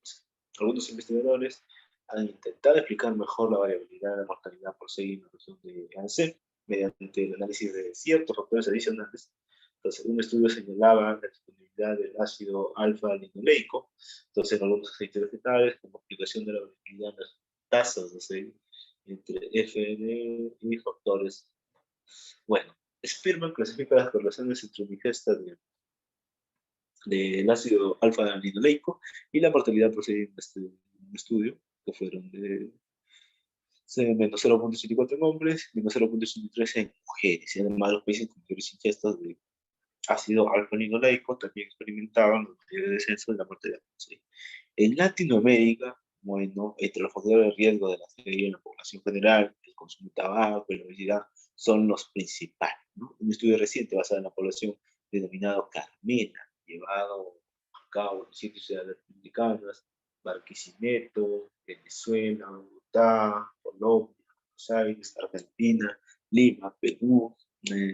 Algunos investigadores han intentado explicar mejor la variabilidad de la mortalidad por seguir en la región de ANC mediante el análisis de ciertos factores adicionales. Entonces, un estudio señalaba la disponibilidad del ácido alfa-linoleico, entonces en algunos aceites vegetales, como explicación de la variabilidad de las tasas de CI entre FN y factores. Bueno, Spearman clasifica las correlaciones entre la ingesta del ácido alfa-linoleico y la mortalidad procedente de este estudio, que fueron de menos 0.84 en hombres, menos 0.83 en mujeres. Y además, los países con mayores ingestas de ácido alfa-linoleico también experimentaban un mayor descenso de la mortalidad. ¿Sí? En Latinoamérica, bueno, entre los factores de riesgo de la serie en la población general, el consumo de tabaco y la obesidad son los principales. ¿No? Un estudio reciente basado en la población denominado Carmena, llevado a cabo en 7 ciudades republicanas, Barquisimeto, Venezuela, Bogotá, Colombia, Buenos Aires, Argentina, Lima, Perú,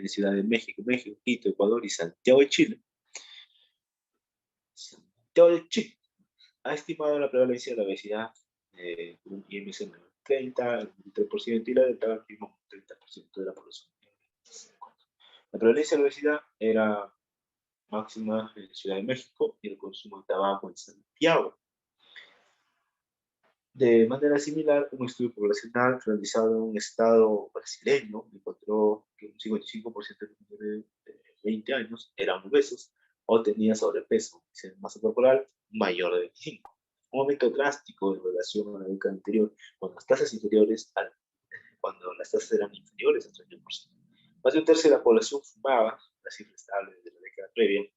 Ciudad de México, México, Quito, Ecuador y Santiago de Chile. Santiago de Chile ha estimado la prevalencia de la obesidad un IMC de 30, el 23% y la del tabaquismo un 30% de la población. La prevalencia de la obesidad era máxima en Ciudad de México y el consumo de tabaco en Santiago. De manera similar, un estudio poblacional realizado en un estado brasileño encontró que un 55% de menores de 20 años eran obesos o tenían sobrepeso, masa corporal mayor de 25. Un aumento drástico en relación a la década anterior, cuando las tasas eran inferiores al 30%. Más de un tercio de la población fumaba, la cifra estable de la década previa,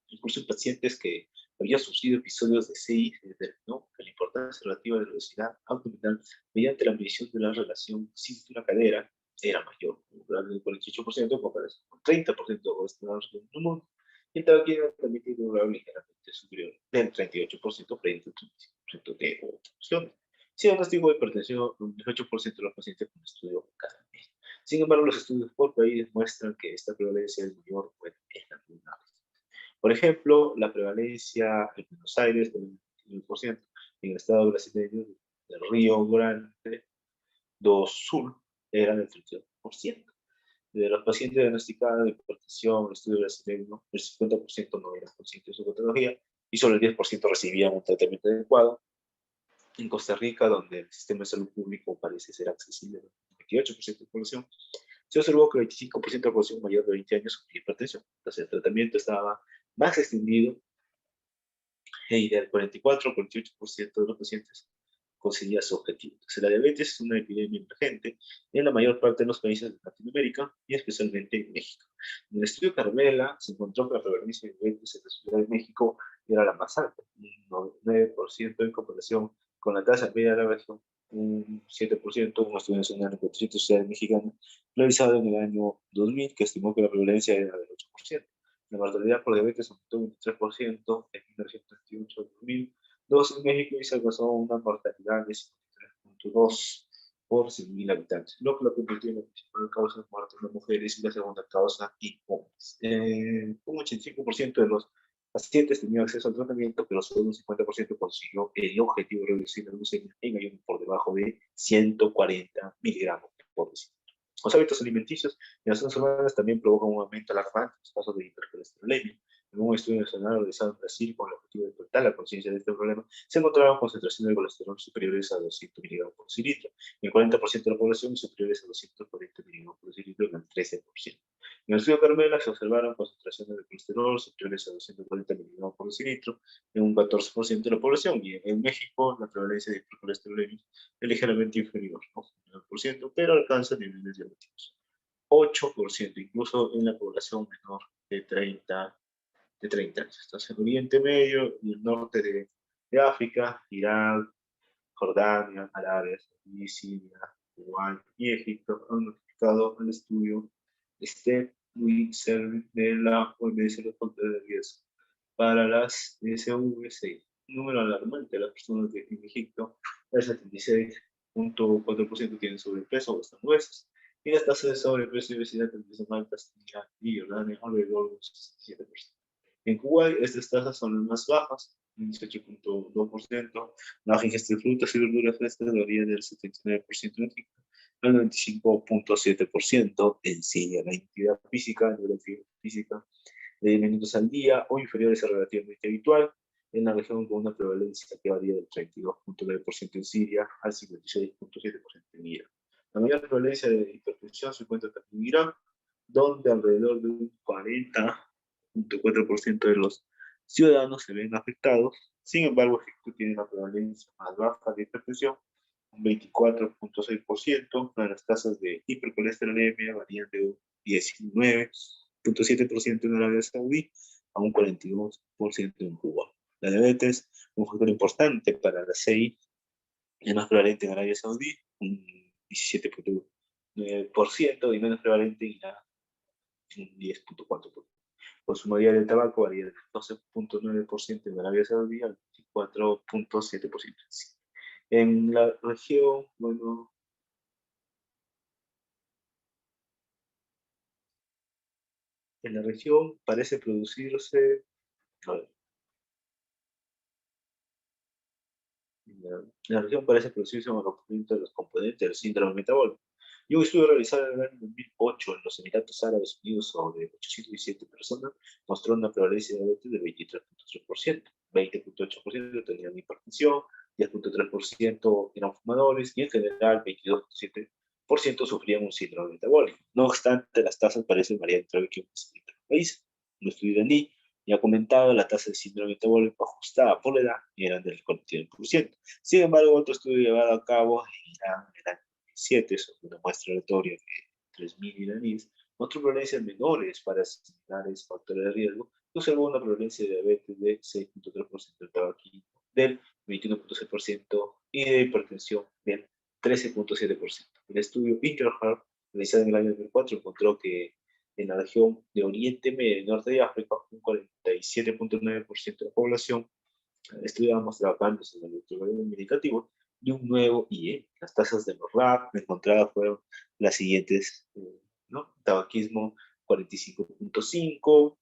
incluso en pacientes que había sufrido episodios de CI, se determinó que la importancia relativa de la obesidad abdominal mediante la medición de la relación cintura-cadera era mayor, un grado del 48% en comparación con 30% de obesidad en el mundo. Y el tabaquismo también tiene un grado ligeramente superior del 38% frente al 35% de otras opciones. Si diagnóstico de hipertensión, un 18% de los pacientes con estudio cada mes. Sin embargo, los estudios por país muestran que esta prevalencia es mayor en la abdominal. Por ejemplo, la prevalencia en Buenos Aires del 29%, en el estado brasileño del Río Grande do Sul era del 32%. De los pacientes diagnosticados de hipertensión, el estudio brasileño, el 50% no eran conscientes de su patología y solo el 10% recibían un tratamiento adecuado. En Costa Rica, donde el sistema de salud público parece ser accesible al 28% de la población, se observó que el 25% de la población mayor de 20 años sufría hipertensión. Entonces, el tratamiento estaba más extendido y del 44 al 48% de los pacientes conseguía su objetivo. Entonces, la diabetes es una epidemia emergente en la mayor parte de los países de Latinoamérica y especialmente en México. En el estudio Carmela se encontró que la prevalencia de diabetes en la Ciudad de México era la más alta, un 9% en comparación con la tasa media de la región un 7%, un estudio nacional en 400 ciudades mexicanas, realizado en el año 2000, que estimó que la prevalencia era del 8%. La mortalidad por diabetes aumentó un 23% en 1998 al 2002 en México y se alcanzó una mortalidad de 53.2 por 100.000 habitantes, lo que lo convirtió en la principal causa de muerte en las mujeres y la segunda causa en hombres. Un 85% de los pacientes tenían acceso al tratamiento, pero solo un 50% consiguió el objetivo de reducir la glucemia en ayuno por debajo de 140 miligramos por decilitro. Los hábitos alimenticios en las zonas urbanas también provocan un aumento alarmante en los casos de hipercolesterolemia. En un estudio nacional realizado en Brasil con el objetivo de despertar la conciencia de este problema, se encontraban concentraciones de colesterol superiores a 200 miligramos por decilitro. En el 40% de la población superiores a 240 miligramos por decilitro en el 13%. En el estudio Carmela se observaron concentraciones de colesterol superiores a 240 miligramos por decilitro en un 14% de la población, y en México la prevalencia de hipercolesterolemia es ligeramente inferior, ¿no? 9%, pero alcanza niveles llamativos. 8%, incluso en la población menor de 30 años. Entonces, el Oriente Medio y el norte de África, Irán, Jordania, Arabia Saudí, Siria, Kuwait y Egipto han notificado el estudio STEP de la OMS los factores de riesgo para las SVC. Un número alarmante de las personas en Egipto, el 76.4% tienen sobrepeso o están obesos, y las tasas de sobrepeso y obesidad también son altas en Irak y Jordania, alrededor del 67%. En Kuwait, estas tasas son las más bajas, un 18.2%. La baja ingesta de frutas y verduras frescas varía del 79% en Egipto al 95.7% en Siria. La actividad física, la actividad física de minutos al día o inferiores es relativamente habitual en la región, con una prevalencia que varía del 32.9% en Siria al 56.7% en Irak. La mayor prevalencia de hipertensión se encuentra también en Irak, donde alrededor de un 40.4% de los ciudadanos se ven afectados. Sin embargo, Egipto tiene la prevalencia más baja de hipertensión, un 24.6%. Las tasas de hipercolesterolemia varían de un 19.7% en Arabia Saudí a un 42% en Cuba. La diabetes, un factor importante para la CI, es más prevalente en Arabia Saudí, un 17.9%, y menos prevalente en Irán, un 10.4%. Consumo diario de tabaco varía del 12.9% en Arabia Saudí al 24.7%. En la región, bueno, en la región parece producirse, a ver, en la región parece producirse un rompimiento de los componentes del síndrome metabólico. Y un estudio realizado en el año 2008 en los Emiratos Árabes Unidos sobre 817 personas mostró una prevalencia de diabetes del 23.3%. 20.8% tenían hipertensión, 10.3% eran fumadores y en general 22.7% sufrían un síndrome metabólico. No obstante, las tasas parecen variar entre regiones y entre países. Un estudio iraní ya comentado, la tasa de síndrome metabólico ajustada por la edad eran del 49%. Sin embargo, otro estudio llevado a cabo en Irán en el año 2007 sobre una muestra aleatoria de 3.000 iraníes mostró prevalencias menores para similares factores de riesgo y observó una prevalencia de diabetes de 6.3%, del tabaquismo del 21.6% y de hipertensión del 13.7%. El estudio Interhealth, realizado en el año 2004, encontró que en la región de Oriente Medio y Norte de África, un 47.9% de la población estudiamos trabajando en el electrograma indicativo de un nuevo IE. Las tasas de los RAP encontradas fueron las siguientes, ¿no? Tabaquismo 45.5,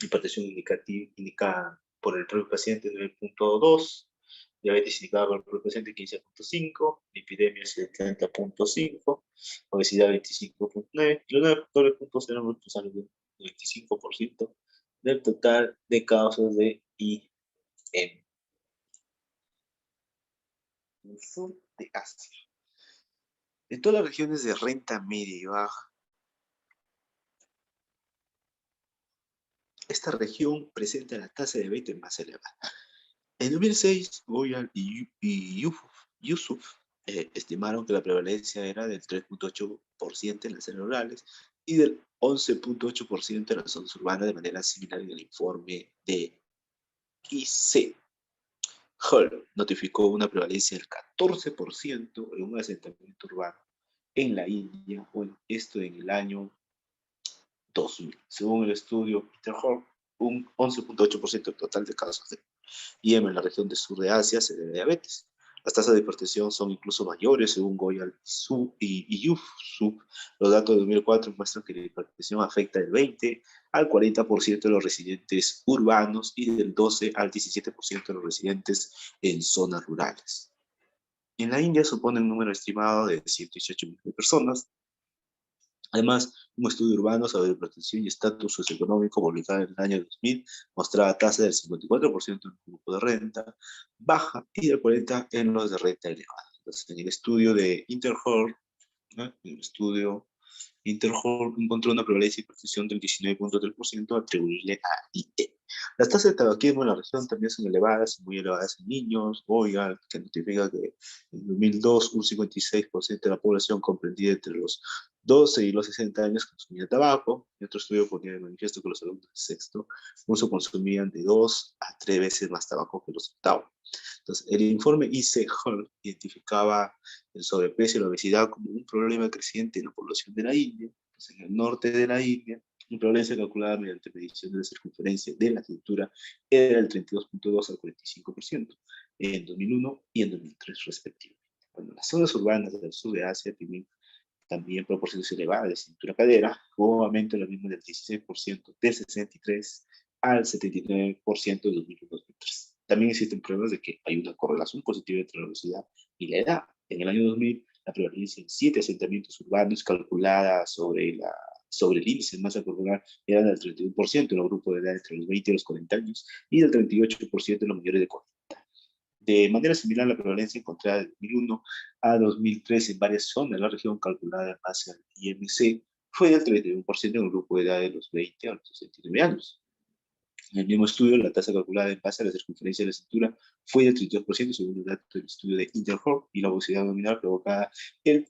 hipertensión indicada por el propio paciente 9.2, diabetes indicada por el propio paciente 15.5, epidemia 70.5, obesidad 25.9, y los 9 factores puntos eran responsables del 25% del total de causas de IM. En el sur de Asia. En todas las regiones de renta media y baja, esta región presenta la tasa de diabetes más elevada. En 2006, Goyal y Yusuf estimaron que la prevalencia era del 3.8% en las zonas rurales y del 11.8% en las zonas urbanas, de manera similar en el informe de IC. Hull notificó una prevalencia del 14% en un asentamiento urbano en la India, bueno, esto en el año 2000. Según el estudio Interhol, un 11.8% del total de casos de IM en la región del sur de Asia se debe a diabetes. Las tasas de hipertensión son incluso mayores, según Goyal y Yusuf. Los datos de 2004 muestran que la hipertensión afecta del 20 al 40% de los residentes urbanos y del 12 al 17% de los residentes en zonas rurales. En la India supone un número estimado de 118 millones de personas. Además, un estudio urbano sobre hipertensión y estatus socioeconómico publicado en el año 2000 mostraba tasas del 54% en el grupo de renta baja y del 40% en los de renta elevada. Entonces, en el estudio de Interhol, ¿no? El estudio Interhol encontró una prevalencia de hipertensión del 19.3% atribuible a IE. Las tasas de tabaquismo en la región también son elevadas, muy elevadas en niños. Oiga, que notifica que en 2002 un 56% de la población comprendida entre los 12 y los 60 años consumía tabaco. Y otro estudio ponía de manifiesto que los alumnos de sexto curso consumían de 2 a 3 veces más tabaco que los octavos. Entonces, el informe ICHR identificaba el sobrepeso y la obesidad como un problema creciente en la población de la India. Entonces, en el norte de la India, la prevalencia calculada mediante medición de la circunferencia de la cintura era del 32.2 al 45% en 2001 y en 2003 respectivamente. Bueno, las zonas urbanas del sur de Asia tienen también proporciones elevadas de cintura-cadera, hubo aumento la misma del 16% del 63 al 79% de 2001-2003. También existen pruebas de que hay una correlación positiva entre la obesidad y la edad. En el año 2000, la prevalencia en 7 asentamientos urbanos calculada sobre el índice de masa corporal era del 31% en el grupo de edad entre los 20 y los 40 años y del 38% en los mayores de 40. De manera similar, la prevalencia encontrada de 2001 a 2003 en varias zonas de la región calculada en base al IMC fue del 31% en el grupo de edad de los 20 a los 69 años. En el mismo estudio, la tasa calculada en base a la circunferencia de la cintura fue del 32% según los datos del estudio de Interhol, y la obesidad abdominal provoca el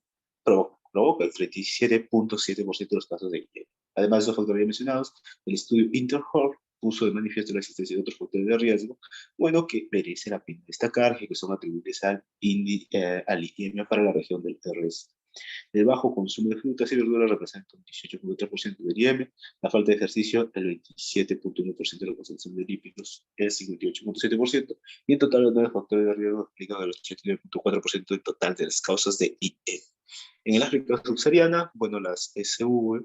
37.7% de los casos de IE. Además de los factores mencionados, el estudio Interhol puso de manifiesto la existencia de otros factores de riesgo, bueno, que merece la pena destacar, que son atribuibles al IEM para la región del RS. El bajo consumo de frutas y verduras representa un 18.3% del IEM, la falta de ejercicio el 27.1% de la concentración de lípidos el 58.7%, y en total los 9 factores de riesgo explican el 89.4% del total de las causas de IE. En el África subsahariana, bueno, las SV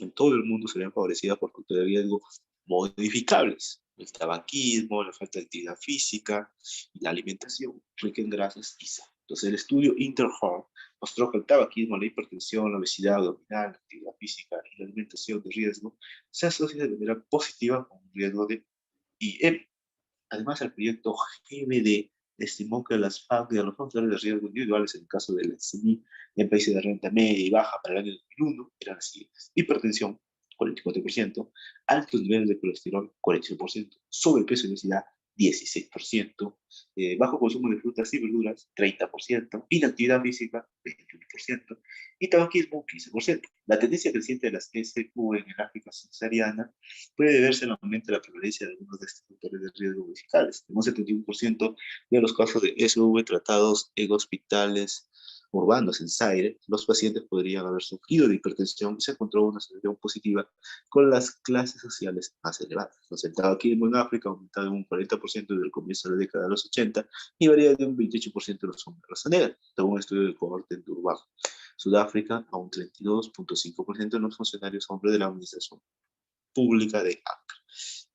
en todo el mundo serían favorecidas por factores de riesgo modificables. El tabaquismo, la falta de actividad física y la alimentación rica en grasas y sal. Entonces, el estudio Interhol mostró que el tabaquismo, la hipertensión, la obesidad abdominal, la actividad física y la alimentación de riesgo se asocian de manera positiva con un riesgo de IM. Además, el proyecto GBD estimó que las FAC de los factores de riesgo individuales en el caso del SMI en países de renta media y baja para el año 2001 eran las siguientes: hipertensión, 44%, altos niveles de colesterol, 46%, sobrepeso y obesidad, 16%, bajo consumo de frutas y verduras, 30%, inactividad física, 21%, y tabaquismo, 15%. La tendencia creciente de las SV en el África subsahariana puede deberse al aumento de la prevalencia de algunos de estos factores de riesgo musicales. En un 71% de los casos de SV tratados en hospitales urbanos en Zaire, los pacientes podrían haber sufrido de hipertensión y se encontró una asociación positiva con las clases sociales más elevadas. El tabaquismo en África ha aumentado en un 40% desde el comienzo de la década de los 80 y varía de un 28% de los hombres de raza negra, según un estudio del cohorte en Durban. Sudáfrica, a un 32.5% de los funcionarios hombres de la administración pública de Accra.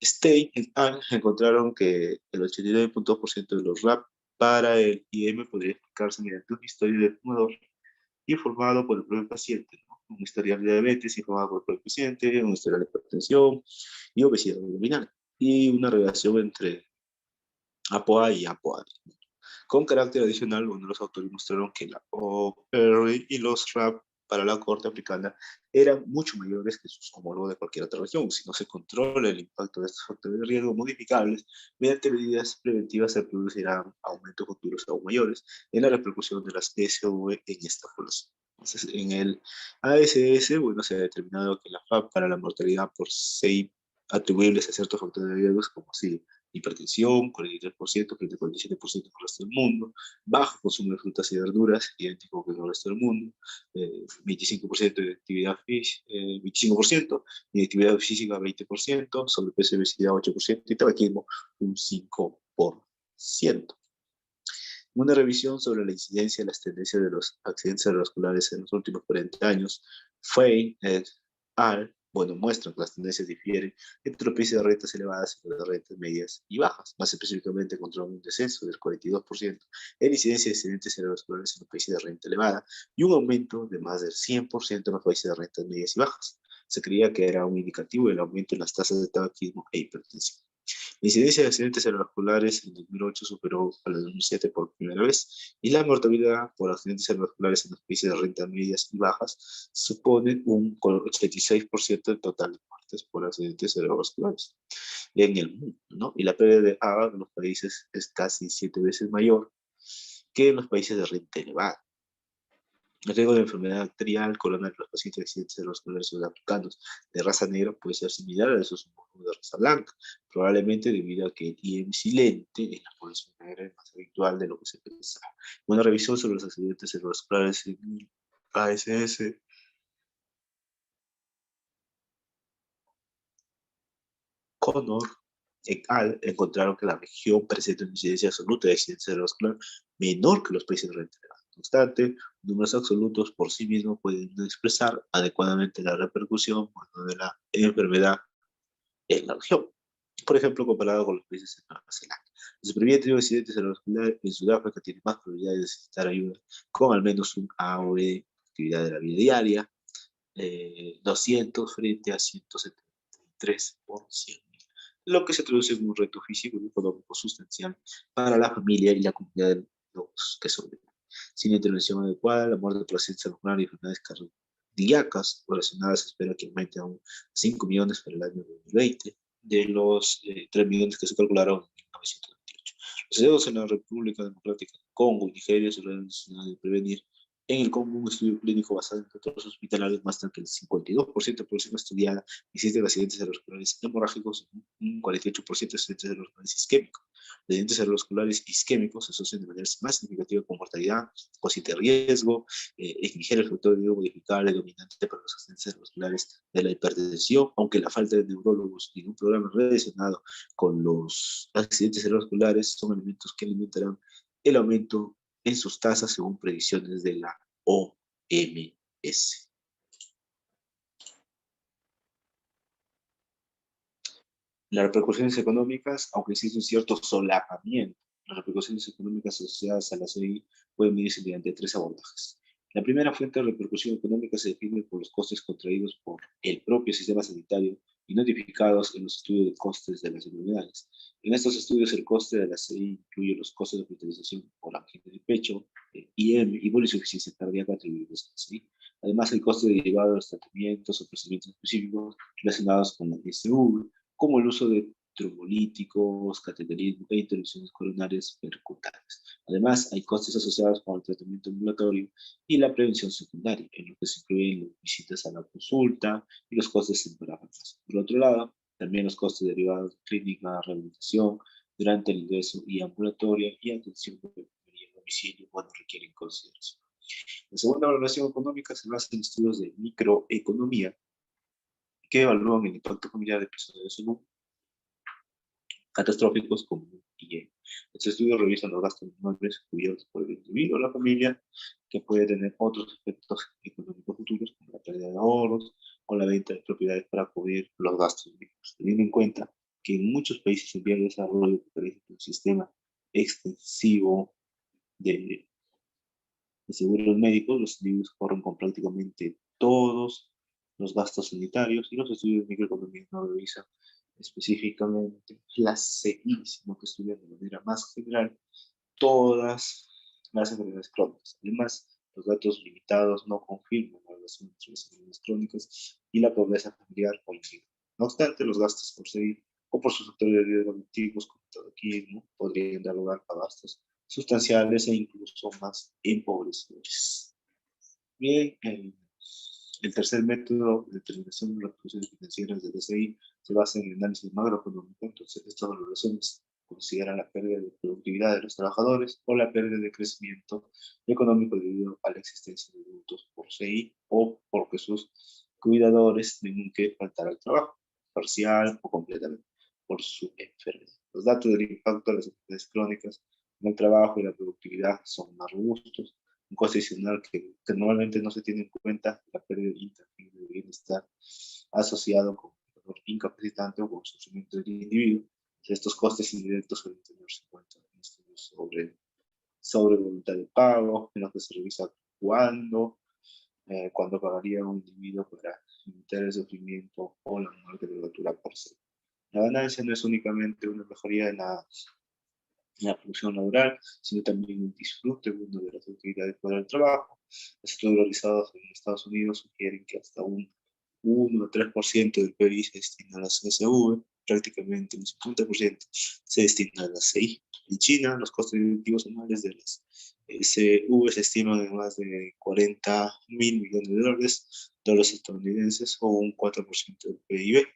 Stein y Ang encontraron que el 89.2% de los RAP para el IM podría explicarse mediante un historial del fumador informado por el propio paciente, ¿no? Un historial de diabetes informado por el propio paciente, un historial de hipertensión y obesidad abdominal, y una relación entre APOA y APOA. Con carácter adicional, bueno, los autores mostraron que la OR y los RAP para la corte africana eran mucho mayores que sus homólogos de cualquier otra región. Si no se controla el impacto de estos factores de riesgo modificables, mediante medidas preventivas se producirán aumentos futuros aún mayores en la repercusión de las SV en esta población. Entonces, en el ASS, bueno, se ha determinado que la FAP para la mortalidad por 6 atribuibles a ciertos factores de riesgo, como si Hipertensión, 43%, frente al 47% en el resto del mundo. Bajo consumo de frutas y verduras, idéntico que en el resto del mundo. 25% de actividad física, 25%, y de actividad física 20%, sobrepeso y obesidad 8%, y tabaquismo un 5%. Una revisión sobre la incidencia y las tendencias de los accidentes cerebrovasculares en los últimos 40 años, Fein et al. Bueno, muestran que las tendencias difieren entre los países de rentas elevadas y los de rentas medias y bajas. Más específicamente, encontraron un descenso del 42% en incidencia de accidentes cerebrovasculares en los países de renta elevada y un aumento de más del 100% en los países de rentas medias y bajas. Se creía que era un indicativo del aumento en las tasas de tabaquismo e hipertensión. La incidencia de accidentes cerebrovasculares en 2008 superó a la de 2007 por primera vez, y la mortalidad por accidentes cerebrovasculares en los países de rentas medias y bajas supone un 86% del total de muertes por accidentes cerebrovasculares en el mundo, ¿no? Y la PDA de los países es casi 7 veces mayor que en los países de renta elevada. El riesgo de enfermedad arterial coronaria en los pacientes de accidentes cerebrovasculares sudafricanos de raza negra puede ser similar a esos humanos de raza blanca, probablemente debido a que el IEM silente en la población negra es más habitual de lo que se pensaba. Una revisión sobre los accidentes cerebrovasculares en el ASS Connor et al. Encontraron que la región presenta una incidencia absoluta de accidentes cerebrovasculares menor que los países de renta elevada. No obstante, números absolutos por sí mismos pueden no expresar adecuadamente la repercusión de la enfermedad en la región. Por ejemplo, comparado con los países de Nueva Zelanda. Los supervivientes de un accidente cerebrovascular en Sudáfrica tienen más probabilidad de necesitar ayuda con al menos un AOE, actividad de la vida diaria, 200 frente a 173 por 100, lo que se traduce en un reto físico y económico sustancial para la familia y la comunidad de los que sobreviven. Sin intervención adecuada, la muerte por accidentes cerebrales y enfermedades cardíacas relacionadas se espera que aumente a 5 millones para el año 2020, de los 3 millones que se calcularon en 1928. Los hallazgos en la República Democrática del Congo y Nigeria sobre la necesidad de prevenir en el Congo, un estudio clínico basado en patrones hospitalarios muestra que el 52% de la población estudiada existen accidentes cerebrovasculares hemorrágicos, un 48% de accidentes cerebrovasculares isquémicos. Los accidentes cerebrovasculares isquémicos se asocian de manera más significativa con mortalidad, cociente de riesgo, ligero el factor modificable dominante para los accidentes cerebrovasculares de la hipertensión, aunque la falta de neurólogos y un programa relacionado con los accidentes cerebrovasculares son elementos que alimentarán el aumento en sus tasas según predicciones de la OMS. Las repercusiones económicas, aunque existe un cierto solapamiento, las repercusiones económicas asociadas a la CI pueden medirse mediante 3 abordajes. La primera fuente de repercusión económica se define por los costes contraídos por el propio sistema sanitario y notificados en los estudios de costes de las enfermedades. En estos estudios, el coste de la CI incluye los costes de hospitalización por angina de pecho, IM y por insuficiencia cardíaca atribuidos a la CI. Además, el coste derivado de los tratamientos o procedimientos específicos relacionados con la ISU, como el uso de trombolíticos, cateterismo e intervenciones coronarias percutánea. Además, hay costes asociados con el tratamiento ambulatorio y la prevención secundaria, en lo que se incluyen las visitas a la consulta y los costes en parámetros. Por otro lado, también los costes derivados de clínica, rehabilitación, durante el ingreso y ambulatoria y atención de enfermería en domicilio cuando requieren consideración. La segunda valoración económica se basa en estudios de microeconomía que evalúan el impacto familiar de episodios de salud catastróficos como IE. Estos estudios revisan los gastos menores cubiertos por el individuo o la familia, que puede tener otros efectos económicos futuros, como la pérdida de ahorros o la venta de propiedades para cubrir los gastos mínimos, teniendo en cuenta que en muchos países en vías de desarrollo que carecen de un sistema extensivo de seguros médicos, los individuos corren con prácticamente todos los gastos sanitarios, y los estudios de microeconomía no revisan específicamente las CI, sino que estudian de manera más general todas las enfermedades crónicas. Además, los datos limitados no confirman la relación entre las enfermedades crónicas y la pobreza familiar o individual. No obstante, los gastos por CI o por sus factores de riesgo antiguos, como el tabaquismo, podrían dar lugar a gastos sustanciales e incluso más empobrecedores. Bien, El tercer método de determinación de las repercusiones financieras del SI se basa en el análisis macroeconómico. Entonces, estas valoraciones consideran la pérdida de productividad de los trabajadores o la pérdida de crecimiento económico debido a la existencia de adultos por CI o porque sus cuidadores tienen que faltar al trabajo, parcial o completamente, por su enfermedad. Los datos del impacto de las enfermedades crónicas en el trabajo y la productividad son más robustos. Un coste adicional que normalmente no se tiene en cuenta la pérdida intangible de bienestar asociado con el dolor incapacitante o con el sufrimiento del individuo. Estos costes indirectos suelen tenerse en cuenta en estudios sobre voluntad de pago, en los que se revisa cuándo pagaría un individuo para evitar el sufrimiento o la muerte prematura por sí. La ganancia no es únicamente una mejoría en la producción laboral, sino también un disfrute uno de las actividades para el trabajo. Los estudios realizados en Estados Unidos sugieren que hasta un 1 o 3% del PIB se destina a la CSV, prácticamente un 50% se destina a la CI. En China, los costes directivos anuales de las SV se estiman en más de 40.000 millones de dólares estadounidenses o un 4% del PIB.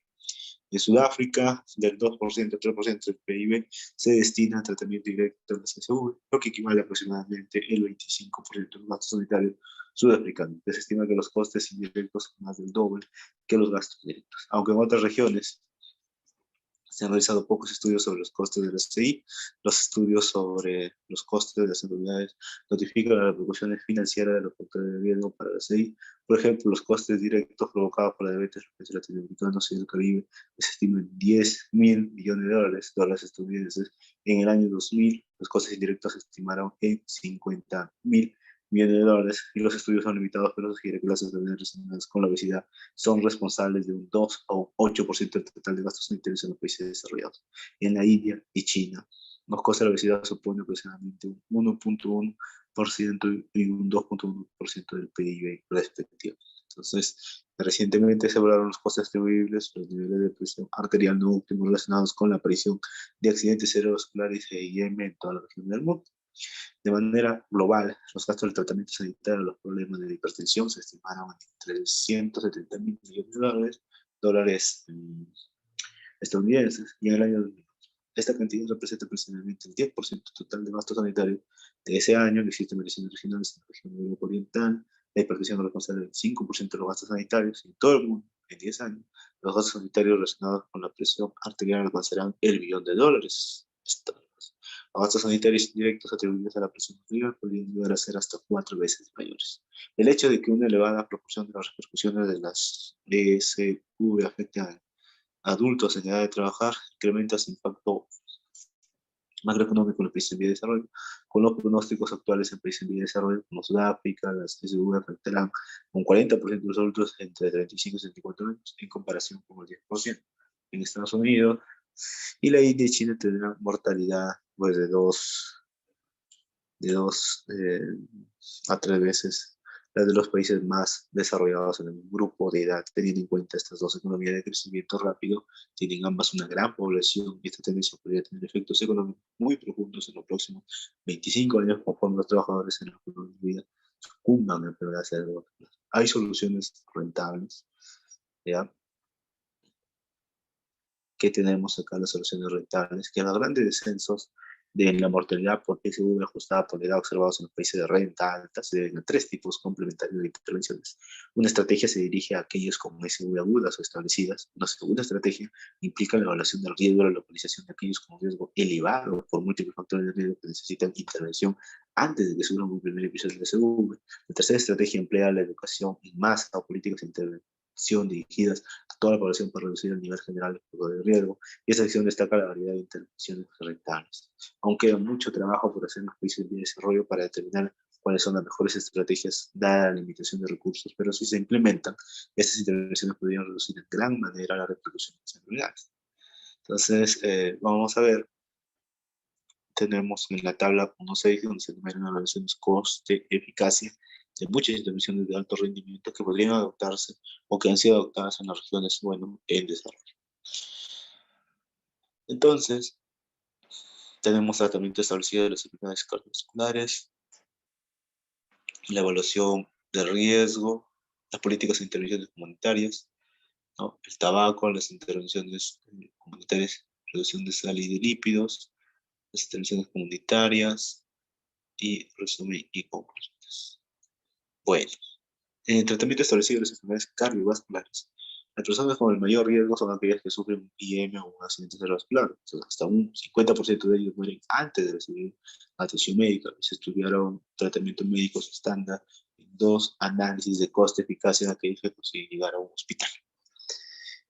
En Sudáfrica, del 2% al 3% del PIB se destina a tratamiento directo de la CSV, lo que equivale a aproximadamente el 25% de los gastos sanitarios sudafricanos. Se estima que los costes indirectos son más del doble que los gastos directos. Aunque en otras regiones se han realizado pocos estudios sobre los costes de la SI. Los estudios sobre los costes de las enfermedades notifican las repercusiones financieras de los factores de riesgo para la SI. Por ejemplo, los costes directos provocados por la diabetes en los países latinoamericanos y del Caribe se estiman en 10.000 millones de dólares estadounidenses. En el año 2000, los costes indirectos se estimaron en 50.000 millones de dólares y los estudios son limitados, pero sugiere que las enfermedades relacionadas con la obesidad son responsables de un 2 o 8% del total de gastos sanitarios en los países desarrollados. En la India y China, los costes de la obesidad suponen aproximadamente un 1.1% y un 2.1% del PIB respectivamente. Entonces, recientemente se evaluaron los costes atribuibles, los niveles de presión arterial no óptimos relacionados con la aparición de accidentes cerebrovasculares e IM en toda la región del mundo. De manera global, los gastos del tratamiento sanitario de los problemas de hipertensión se estimaron en 370.000 millones de dólares estadounidenses y en el año 2000. Esta cantidad representa aproximadamente el 10% total de gastos sanitarios de ese año. Existen mediciones regionales en la región de Europa Oriental. La hipertensión es responsable del 5% de los gastos sanitarios en todo el mundo en 10 años. Los gastos sanitarios relacionados con la presión arterial alcanzarán el $1.000.000.000. Los gastos sanitarios directos atribuidos a la presión arterial podrían llegar a ser hasta 4 veces mayores. El hecho de que una elevada proporción de las repercusiones de las ESV afecten a adultos en edad de trabajar incrementa su impacto macroeconómico en los países en vía de desarrollo. Con los pronósticos actuales en países en vía de desarrollo, como Sudáfrica, las SUV afectarán un 40% de los adultos entre 35 y 64 años, en comparación con el 10%. En Estados Unidos y la India y China tendrán mortalidad pues, de dos a 3 veces la de los países más desarrollados en el grupo de edad. Teniendo en cuenta estas dos economías de crecimiento rápido, tienen ambas una gran población y esta tendencia podría tener efectos económicos muy profundos en los próximos 25 años conforme los trabajadores en la vida sucumban a enfermedades cerebrovasculares. Hay soluciones rentables, ¿ya? Que tenemos acá las soluciones rentables, que los grandes descensos de la mortalidad por PSV ajustada por la edad observados en los países de renta alta se deben a 3 tipos complementarios de intervenciones. Una estrategia se dirige a aquellos con PSV agudas o establecidas. Una segunda estrategia implica la evaluación del riesgo de la localización de aquellos con riesgo elevado por múltiples factores de riesgo que necesitan intervención antes de que surja un primer episodio de PSV. La tercera estrategia emplea la educación en masa o políticas de intervención dirigidas a toda la población para reducir el nivel general de riesgo, y esta sección destaca la variedad de intervenciones rentables. Aún queda mucho trabajo por hacer en los países de desarrollo para determinar cuáles son las mejores estrategias dada la limitación de recursos, pero si se implementan, estas intervenciones podrían reducir en gran manera la repercusión de las enfermedades. Entonces, vamos a ver, tenemos en la tabla 1.6 donde se enumeran las relaciones coste-eficacia de muchas intervenciones de alto rendimiento que podrían adoptarse o que han sido adoptadas en las regiones, bueno, en desarrollo. Entonces, tenemos tratamiento establecido de las enfermedades cardiovasculares, la evaluación de riesgo, las políticas de intervenciones comunitarias, ¿no? El tabaco, las intervenciones comunitarias, reducción de sal y de lípidos, las intervenciones comunitarias y resumen y conclusiones. Bueno, en el tratamiento establecido de las enfermedades cardiovasculares, las personas con el mayor riesgo son aquellas que sufren un IM o un accidente cerebrovascular. O sea, hasta un 50% de ellos mueren antes de recibir atención médica. Se estudiaron tratamientos médicos estándar en 2 análisis de coste-eficacia en aquellos que consiguen llegar a un hospital.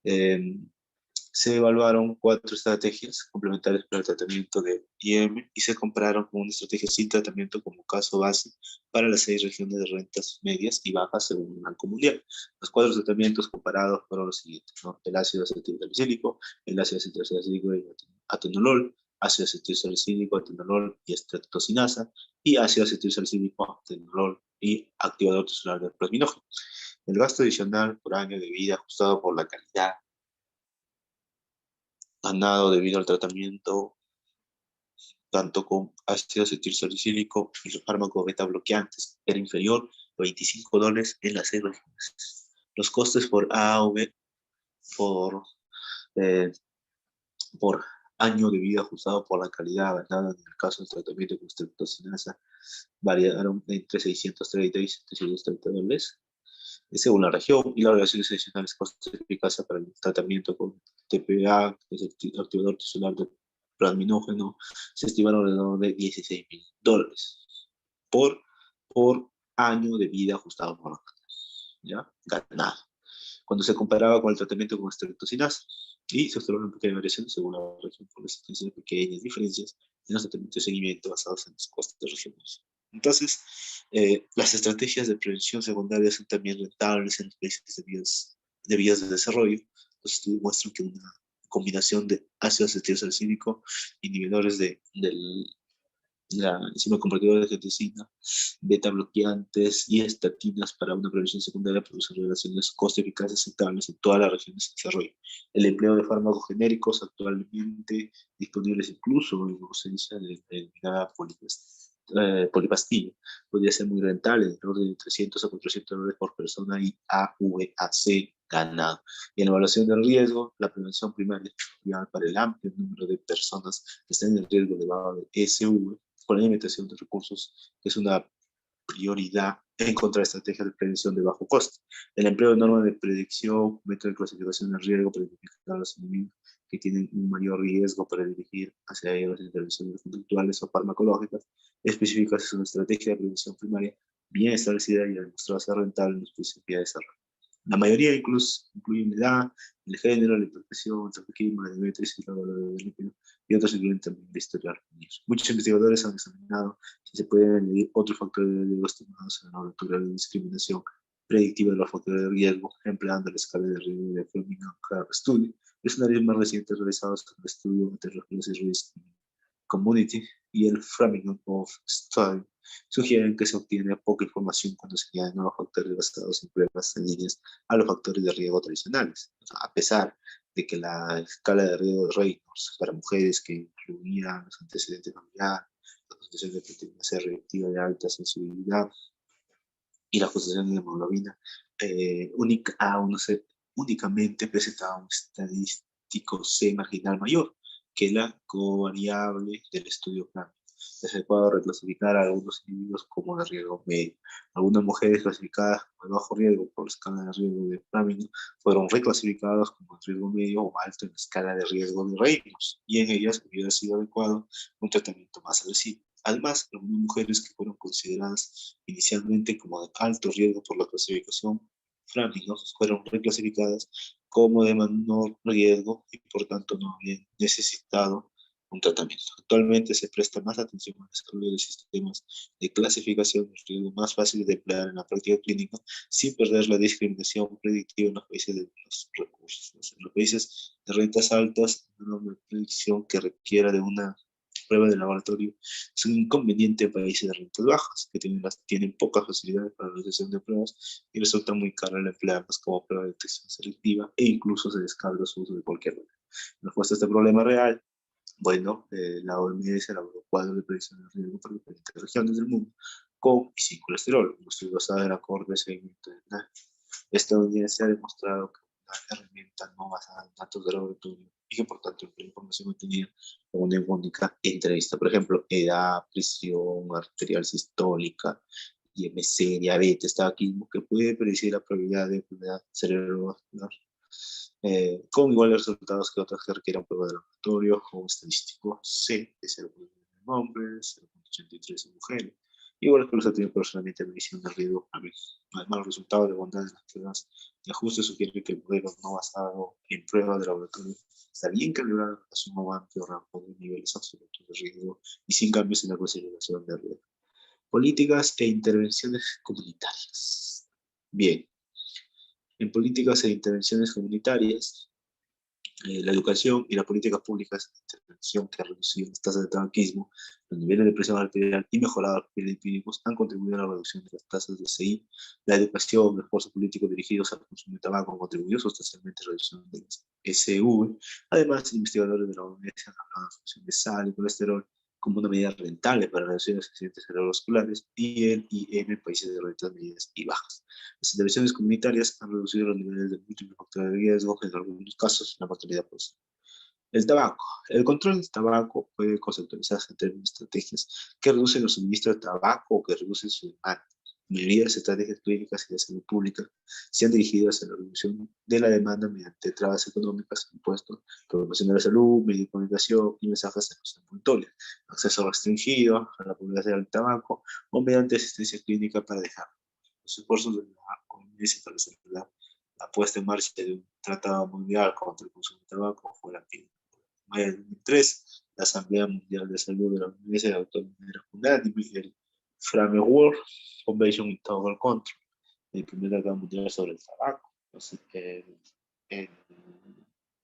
Eh, Se evaluaron 4 estrategias complementarias para el tratamiento de IM y se compararon con una estrategia sin tratamiento como caso base para las 6 regiones de rentas medias y bajas según el Banco Mundial. Los 4 tratamientos comparados fueron los siguientes, ¿no? El ácido acetilsalicílico, el ácido acetilsalicílico y atenolol, ácido acetilsalicílico, atenolol y estreptocinasa, y ácido acetilsalicílico, atenolol y activador tisular del plasminógeno. El gasto adicional por año de vida ajustado por la calidad ganado debido al tratamiento tanto con ácido acetilsalicílico y los fármacos beta bloqueantes era inferior a $25 en las 6 regiones. Los costes por AAV por, eh, por año de vida ajustado por la calidad ganada en el caso del tratamiento con streptocinasa variaron entre $630 y $730 según la región, y las relaciones adicionales costo-eficacia para el tratamiento con TPA, que es el activador tisular de plasminógeno, se estimaron alrededor de $16.000 por, por año de vida ajustado por la ¿ya? Ganado. Cuando se comparaba con el tratamiento con estreptocinasa, y se observaron pequeñas variaciones según la región por la existencia de pequeñas diferencias en los tratamientos de seguimiento basados en los costes regionales. Entonces, las estrategias de prevención secundaria son también rentables en los países de vías de desarrollo. Los estudios muestran que una combinación de ácido acetilsalicílico, inhibidores del la enzima convertidora de angiotensina, beta bloqueantes y estatinas para una prevención secundaria producen relaciones costo-eficaces aceptables en todas las regiones de desarrollo. El empleo de fármacos genéricos actualmente disponibles incluso en ausencia de denominada polipastilla podría ser muy rentable, en el orden de $300 a $400 por persona y AVAC ganado. Y en la evaluación del riesgo, la prevención primaria es primordial para el amplio número de personas que están en el riesgo elevado de SV con la limitación de recursos, que es una prioridad en contra de estrategias de prevención de bajo coste. El empleo de normas de predicción, método de clasificación de riesgo para identificar a los individuos que tienen un mayor riesgo para dirigir hacia ellos las intervenciones conductuales o farmacológicas específicas es una estrategia de prevención primaria bien establecida y ha demostrado ser rentable en los países en vía de desarrollo. La mayoría incluso incluyen la edad, el género, la hipertensión, el tabaquismo, la diabetes y la valor del lípido, y otros incluyen también el historial. Muchos investigadores han examinado si se pueden medir otros factores de riesgo estimados en la laboratorio de discriminación predictiva de los factores de riesgo, empleando la escala de riesgo de Framingham Study. Es una de las más recientes realizadas en el estudio de Terrorism Risk Community y el Framingham of Study sugieren que se obtiene poca información cuando se añaden nuevos factores basados en pruebas en líneas a los factores de riesgo tradicionales. O sea, a pesar de que la escala de riesgo de Reynolds para mujeres que incluían los antecedentes familiares, la concentración de proteína C reactiva de alta sensibilidad y la concentración de hemoglobina únicamente presentaba un estadístico C marginal mayor que la covariable del estudio plan. Es adecuado reclasificar a algunos individuos como de riesgo medio. Algunas mujeres clasificadas como de bajo riesgo por la escala de riesgo de Framingham fueron reclasificadas como de riesgo medio o alto en la escala de riesgo de Reynolds, y en ellas hubiera sido adecuado un tratamiento más agresivo. Además, algunas mujeres que fueron consideradas inicialmente como de alto riesgo por la clasificación Framingham fueron reclasificadas como de menor riesgo y por tanto no habían necesitado un tratamiento. Actualmente se presta más atención al desarrollo de sistemas de clasificación de riesgo más fáciles de emplear en la práctica clínica sin perder la discriminación predictiva en los países de los recursos. En los países de rentas altas, una predicción que requiera de una prueba de laboratorio es un inconveniente en países de rentas bajas, que tienen pocas facilidades para la realización de pruebas y resulta muy caro el emplearlas como prueba de detección selectiva e incluso se descarga su uso de cualquier manera. En respuesta a este problema real, bueno, la OMS elaboró cuadros de predicción de riesgo para diferentes regiones del mundo con y sin colesterol. Estoy basada en acorde de seguimiento de edad. estadounidense ha demostrado que una herramienta no basada en datos de laboratorio y que por tanto la información obtenida con una única entrevista, por ejemplo, edad, presión arterial sistólica, IMC, diabetes, tabaquismo, que puede predecir la probabilidad de enfermedad cerebrovascular con iguales resultados que otras que requieran pruebas de laboratorio o estadístico C de 0,9 en hombres, 0,83 en mujeres. Igual que los atributos personalmente medición de riesgo a además, los resultados de bondad de las pruebas de ajuste sugieren que el modelo no basado en pruebas de laboratorio está bien calibrado en relación a un amplio rango de niveles absolutos de riesgo y sin cambios en la consideración de riesgo. Políticas e intervenciones comunitarias. Bien, en políticas e intervenciones comunitarias, la educación y las políticas públicas de intervención que han reducido las tasas de tabaquismo, los niveles de presión arterial y mejorado los perfiles lipídicos han contribuido a la reducción de las tasas de CI. La educación, los esfuerzos políticos dirigidos al consumo de tabaco han contribuido sustancialmente a la reducción de las SV. Además, investigadores de la OMS han hablado de la función de sal y colesterol como una medida rentable para reducir los accidentes cerebrovasculares y en países de rentas medias y bajas. Las intervenciones comunitarias han reducido los niveles de múltiples factores de riesgo, en algunos casos la mortalidad por eso. El tabaco. El control del tabaco puede conceptualizarse en términos de estrategias que reducen los suministros de tabaco o que reducen su demanda. La mayoría de las estrategias clínicas y de salud pública se han dirigido hacia la reducción de la demanda mediante trabas económicas, impuestos, promoción de la salud, medicamentación y mensajes en los ambulatorios, acceso restringido a la publicidad del tabaco o mediante asistencia clínica para dejar. Los esfuerzos de la OMS para la puesta en marcha de un tratado mundial contra el consumo de tabaco fue la pionera. En mayo de 2003, la Asamblea Mundial de Salud de la OMS adoptó de manera unánime el Framework Convention on Tobacco Control, el primer tratado mundial sobre el tabaco. Entonces, el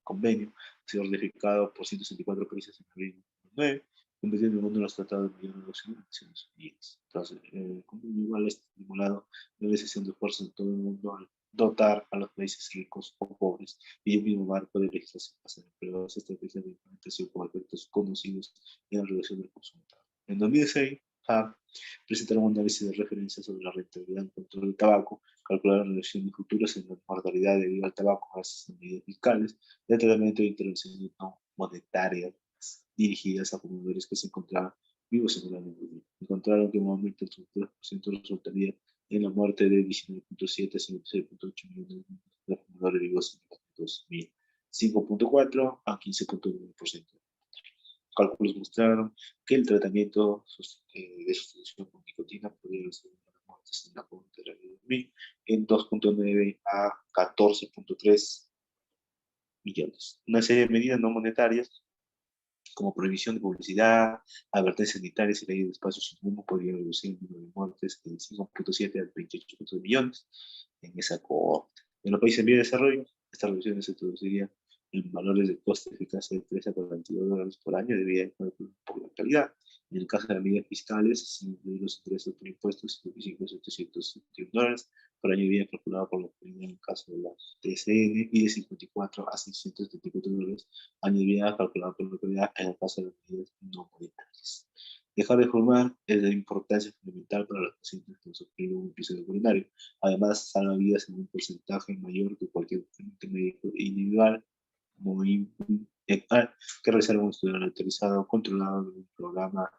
convenio ha sido ratificado por 164 países en abril de 2009, convirtiendo en uno de los tratados de mayor negocio de Naciones Unidas. Entonces, el convenio igual ha estimulado la realización de esfuerzos en todo el mundo al dotar a los países ricos o pobres y un mismo marco de legislación para emplear las estrategias de implementación con efectos conocidos en la reducción del consumo. En 2006, HAB presentaron un análisis de referencia sobre la rentabilidad del control del tabaco, calcular la reducción de futuras en la mortalidad debido al tabaco gracias a medidas fiscales, de tratamiento de intervenciones no monetarias dirigidas a fumadores que se encontraban vivos en el año 2000. Encontraron que un aumento del 33% resultaría en la muerte de 19.7 a 56.8 millones de fumadores vivos en el año 2000, 5.4 a 15.9%. Cálculos mostraron que el tratamiento de sustitución con nicotina podría reducir las muertes en la juventud del año 2000 en 2.9 a 14.3 millones. Una serie de medidas no monetarias como prohibición de publicidad, advertencias sanitarias y ley de espacios sin humo podrían reducir el número de muertes de 5.7 a 28.2 millones en esa cohorte. En los países en vía de desarrollo, estas reducciones se traducirían en valores de coste eficacia de 13 a 42 dólares por año debido por la calidad. En el caso de las medidas fiscales, sin incluir los intereses por impuestos, 55.771 dólares por año de vida calculado por la autoridad en el caso de la TCN y de 54 a 674 dólares año de vida calculado por la autoridad en el caso de las medidas no monetarias. Dejar de fumar es de importancia fundamental para los pacientes que han sufrido un episodio urinario. Además, salva vidas en un porcentaje mayor que cualquier tratamiento médico individual que realizar un estudio autorizado controlado de un programa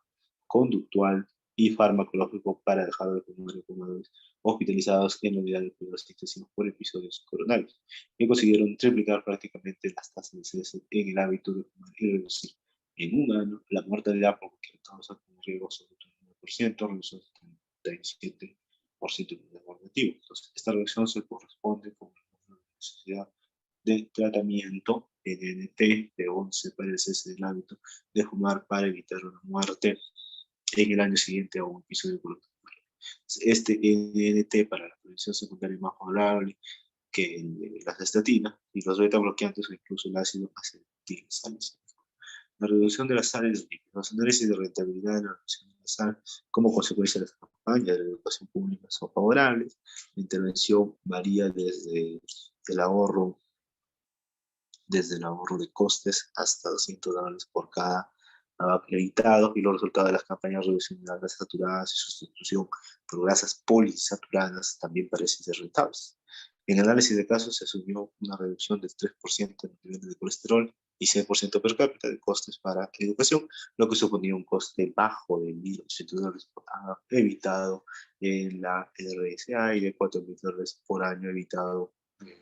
conductual y farmacológico para dejar de fumar en fumadores hospitalizados en la unidad de cuidados intensivos por episodios coronarios, que consiguieron triplicar prácticamente las tasas de cese en el hábito de fumar y reducir en un año la mortalidad por cualquier causa con riesgo sobre el 9%, reducción del 37% de los normativos. Entonces, esta reducción se corresponde con la necesidad de tratamiento NNT de 11 para el cese del hábito de fumar para evitar una muerte en el año siguiente a un episodio coronario. Este NNT para la prevención secundaria es más favorable que las estatinas y los beta bloqueantes o incluso el ácido acetilsalicílico. La reducción de las sales líquidas. Los análisis de rentabilidad de la reducción de la sal como consecuencia de las campañas de educación pública son favorables. La intervención varía desde el ahorro de costes hasta 200 dólares por cada acreditado y los resultados de las campañas de reducción de las grasas saturadas y sustitución por grasas poliinsaturadas también parecen ser rentables. En el análisis de casos se asumió una reducción del 3% en los niveles de colesterol y 6% per cápita de costes para educación, lo que suponía un coste bajo de $1.800 por año evitado en la RSA y de $4.000 por año evitado,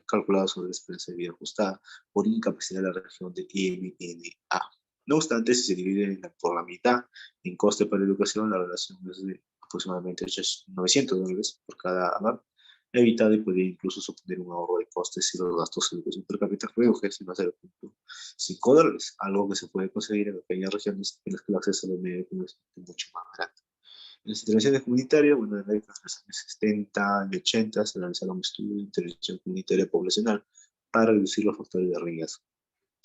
calculado sobre la experiencia de vida ajustada por incapacidad de la región de MNA. No obstante, si se divide por la mitad en coste para educación, la relación es de aproximadamente $900 por cada año evitado y podría incluso suponer un ahorro de costes si los gastos de educación per cápita redujesen a $0.5, algo que se puede conseguir en aquellas regiones en las que el acceso a los medios de comunicación es mucho más barato. En las intervenciones comunitarias, bueno, en la década de los años 70 y 80 se realizaron estudios de intervención comunitaria poblacional para reducir los factores de riesgo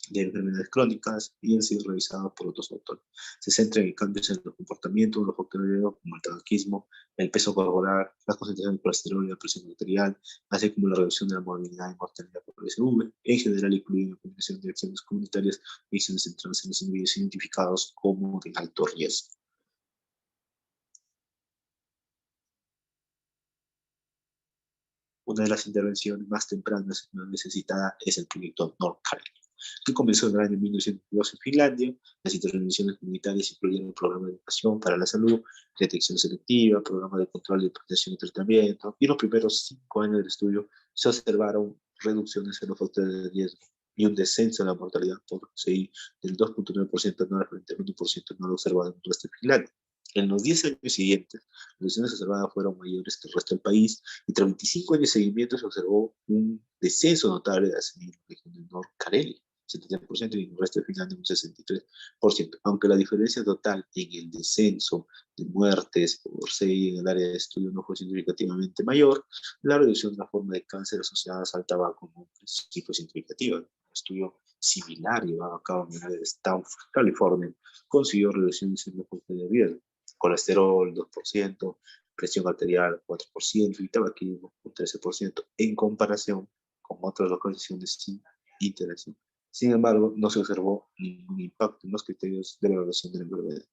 de enfermedades crónicas y han sido revisados por otros autores. Se centran en cambios en los comportamientos, los factores de riesgo como el tabaquismo, el peso corporal, la concentración de colesterol y la presión arterial, así como la reducción de la morbilidad y mortalidad por PSV, en general incluyen la combinación de acciones comunitarias y acciones centradas en los individuos identificados como de alto riesgo. Una de las intervenciones más tempranas y más necesitada es el proyecto Nordkalk, que comenzó en el año 1992 en Finlandia. Las intervenciones comunitarias incluyeron programas de educación para la salud, detección selectiva, programas de control de protección y tratamiento, y en los primeros 5 años del estudio se observaron reducciones en los factores de riesgo y un descenso en la mortalidad por CI del 2.9% anual frente al 1% anual observado en el resto de Finlandia. En los 10 años siguientes, las lesiones observadas fueron mayores que el resto del país y tras 25 años de seguimiento se observó un descenso notable de la región del Norte Karelia, 70%, y en el resto de Finlandia un 63%. Aunque la diferencia total en el descenso de muertes por CI en el área de estudio no fue significativamente mayor, la reducción de la forma de cáncer asociadas al tabaco sí fue significativa. Un estudio similar llevado a cabo en el área de Stanford, California, consiguió reducciones en los factores de riesgo: colesterol 2%, presión arterial 4% y tabaquismo un 13% en comparación con otras localizaciones sin interacción. Sin embargo, no se observó ningún impacto en los criterios de la evaluación de la enfermedad.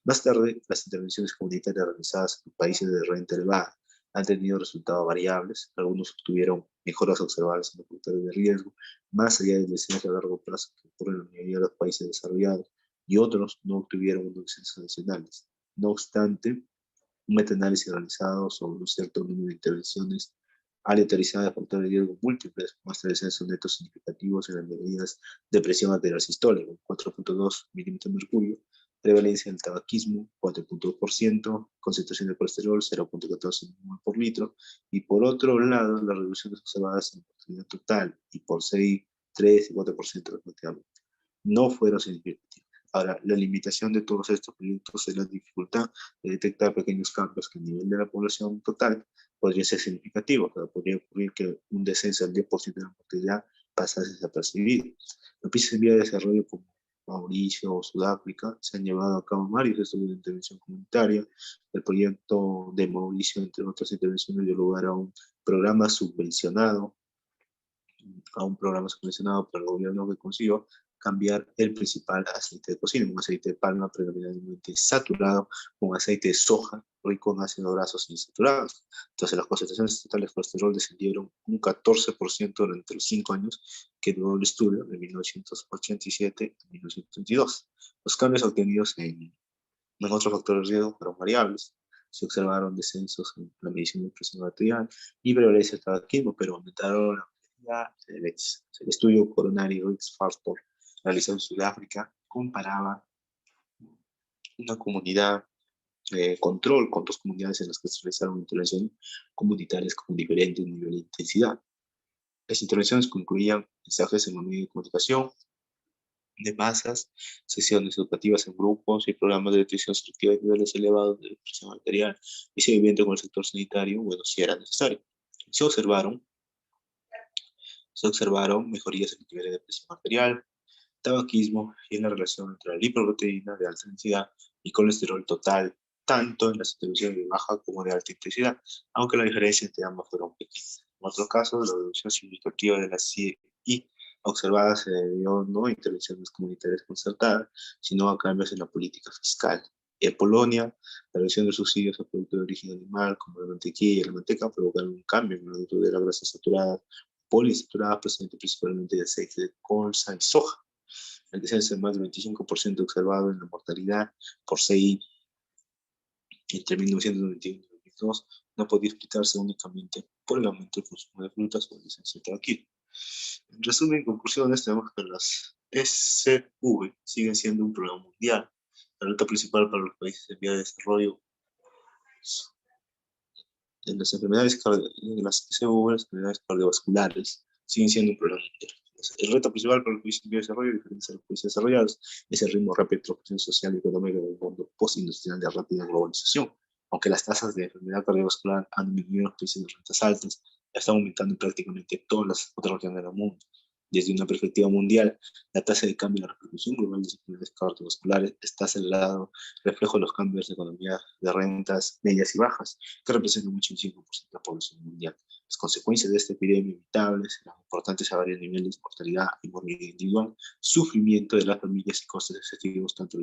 Más tarde, las intervenciones comunitarias realizadas en países de renta elevada han tenido resultados variables. Algunos obtuvieron mejoras observables en los factores de riesgo, más allá del descenso a largo plazo que ocurre en la mayoría de los países desarrollados, y otros no obtuvieron unos descensos adicionales. No obstante, un metaanálisis realizado sobre un cierto número de intervenciones aleatorizadas de factores de riesgo múltiples muestra descensos netos significativos en las medidas de presión arterial sistólica, 4.2 milímetros de mercurio, prevalencia del tabaquismo, 4.2%, concentración de colesterol, 0.14 mg por litro, y por otro lado, las reducciones observadas en mortalidad total y por CI, 3 y 4% respectivamente, no fueron significativas. Ahora, la limitación de todos estos proyectos es la dificultad de detectar pequeños cambios que a nivel de la población total podrían ser significativos. O sea, podría ocurrir que un descenso del 10% de la mortalidad pasase desapercibido. Los países en vía de desarrollo como Mauricio o Sudáfrica se han llevado a cabo varios estudios de intervención comunitaria. El proyecto de Mauricio, entre otras intervenciones, dio lugar a un programa subvencionado por el gobierno que consiguió cambiar el principal aceite de cocina, un aceite de palma predominantemente saturado, con aceite de soja rico en ácidos grasos insaturados. Entonces las concentraciones totales de colesterol descendieron un 14% durante los 5 años que duró el estudio, de 1987 a 1922. Los cambios obtenidos en otros factores de riesgo fueron variables. Se observaron descensos en la medición de presión arterial y prevalencia del tabaquismo, pero aumentaron la diabetes. El estudio Coronary Risk Factor realizado en Sudáfrica comparaba una comunidad control con dos comunidades en las que se realizaron intervenciones comunitarias con diferentes niveles de intensidad. Las intervenciones concluían mensajes en los medios de comunicación, de masas, sesiones educativas en grupos y programas de nutrición selectiva de niveles elevados de presión arterial y seguimiento con el sector sanitario, bueno, si era necesario. Se observaron, se observaron mejorías en los niveles de presión arterial, tabaquismo y en la relación entre la lipoproteína de alta densidad y colesterol total, tanto en las intervenciones de baja como de alta intensidad, aunque la diferencia entre ambas fueron pequeñas. En otro caso, la reducción significativa de la CI observada se debió no a intervenciones comunitarias concertadas, sino a cambios en la política fiscal En Polonia, la reducción de subsidios a productos de origen animal, como la mantequilla y la manteca, provocaron un cambio en la dentro de las grasas saturadas, poliinsaturadas, procedentes principalmente de aceite de colza y soja. El descenso de más del 25% observado en la mortalidad por CI entre 1991 y 2002 no podía explicarse únicamente por el aumento del consumo de frutas o el descenso de tabaquismo. En resumen, en conclusiones, tenemos que las SV siguen siendo un problema mundial. La ruta principal para los países en vía de desarrollo en las SV, las enfermedades cardiovasculares, siguen siendo un problema mundial. El reto principal para los países en vía de desarrollo, diferentes a los países desarrollados, es el ritmo rápido de transformación social y económica del mundo postindustrial de rápida globalización. Aunque las tasas de enfermedad cardiovascular han disminuido en los países de rentas altas, están aumentando en prácticamente todas las otras regiones del mundo. Desde una perspectiva mundial, la tasa de cambio y la repercusión global de las enfermedades cardiovasculares está acelerado, reflejo de los cambios de economía de rentas medias y bajas, que representan un 85% de la población mundial. Las consecuencias de esta epidemia evitables serán importantes a varios niveles de mortalidad y morbilidad individual, sufrimiento de las familias y costes excesivos, tanto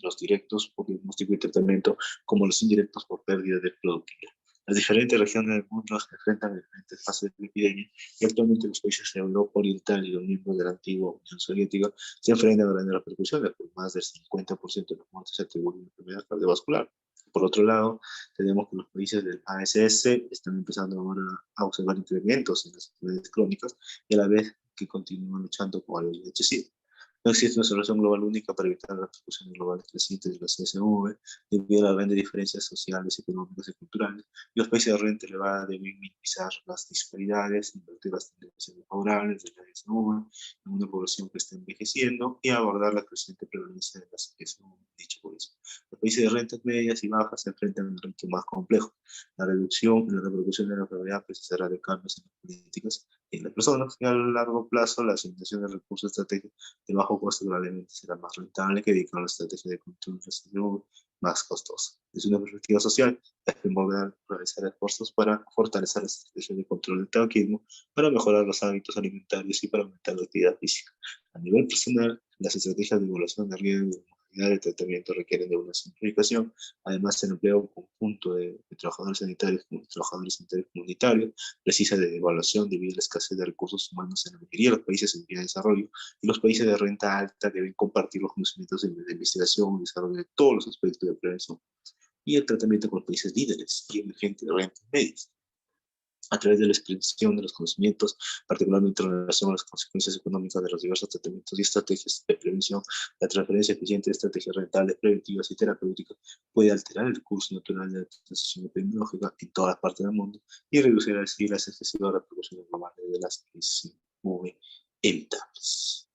los directos por diagnóstico y tratamiento como los indirectos por pérdida de productividad. Las diferentes regiones del mundo se enfrentan a diferentes fases de la epidemia y actualmente los países de Europa Oriental y los miembros de la antigua Unión Soviética se enfrentan a grandes repercusiones, por más del 50% de las muertes se atribuyen a enfermedad cardiovascular. Por otro lado, tenemos que los países del ASS están empezando ahora a observar incrementos en las enfermedades crónicas y a la vez que continúan luchando con el VIH-Sida. No existe una solución global única para evitar las repercusiones globales crecientes de la CSV, debido a las grandes diferencias sociales, económicas y culturales, y los países de renta elevada deben minimizar las disparidades, invertir las tendencias favorables de la CSV en una población que está envejeciendo y abordar la creciente prevalencia de la CSV en dicha población. Los países de rentas medias y bajas se enfrentan a un reto más complejo. La reducción y la repercusión de la enfermedad precisará de cambios en las políticas y en las personas, y a largo plazo la asignación de recursos estratégicos de bajo costo probablemente será más rentable que dedicar a una estrategia de control de salud más costosa. Desde una perspectiva social, es primordial realizar esfuerzos para fortalecer las estrategias de control del tabaquismo, para mejorar los hábitos alimentarios y para aumentar la actividad física. A nivel personal, las estrategias de evaluación de riesgo y de tratamiento requieren de una simplificación. Además, el empleo conjunto de trabajadores sanitarios con trabajadores sanitarios comunitarios precisa de evaluación debido a la escasez de recursos humanos en la mayoría de los países en vía de desarrollo, y los países de renta alta deben compartir los conocimientos de investigación y desarrollo de todos los aspectos de prevención y el tratamiento con los países líderes y emergentes de rentas medias, a través de la expresión de los conocimientos, particularmente en relación a las consecuencias económicas de los diversos tratamientos y estrategias de prevención. La transferencia eficiente de estrategias rentables, preventivas y terapéuticas puede alterar el curso natural de la transición epidemiológica en todas partes del mundo y reducir así las excesivas repercusiones globales de las crisis evitables.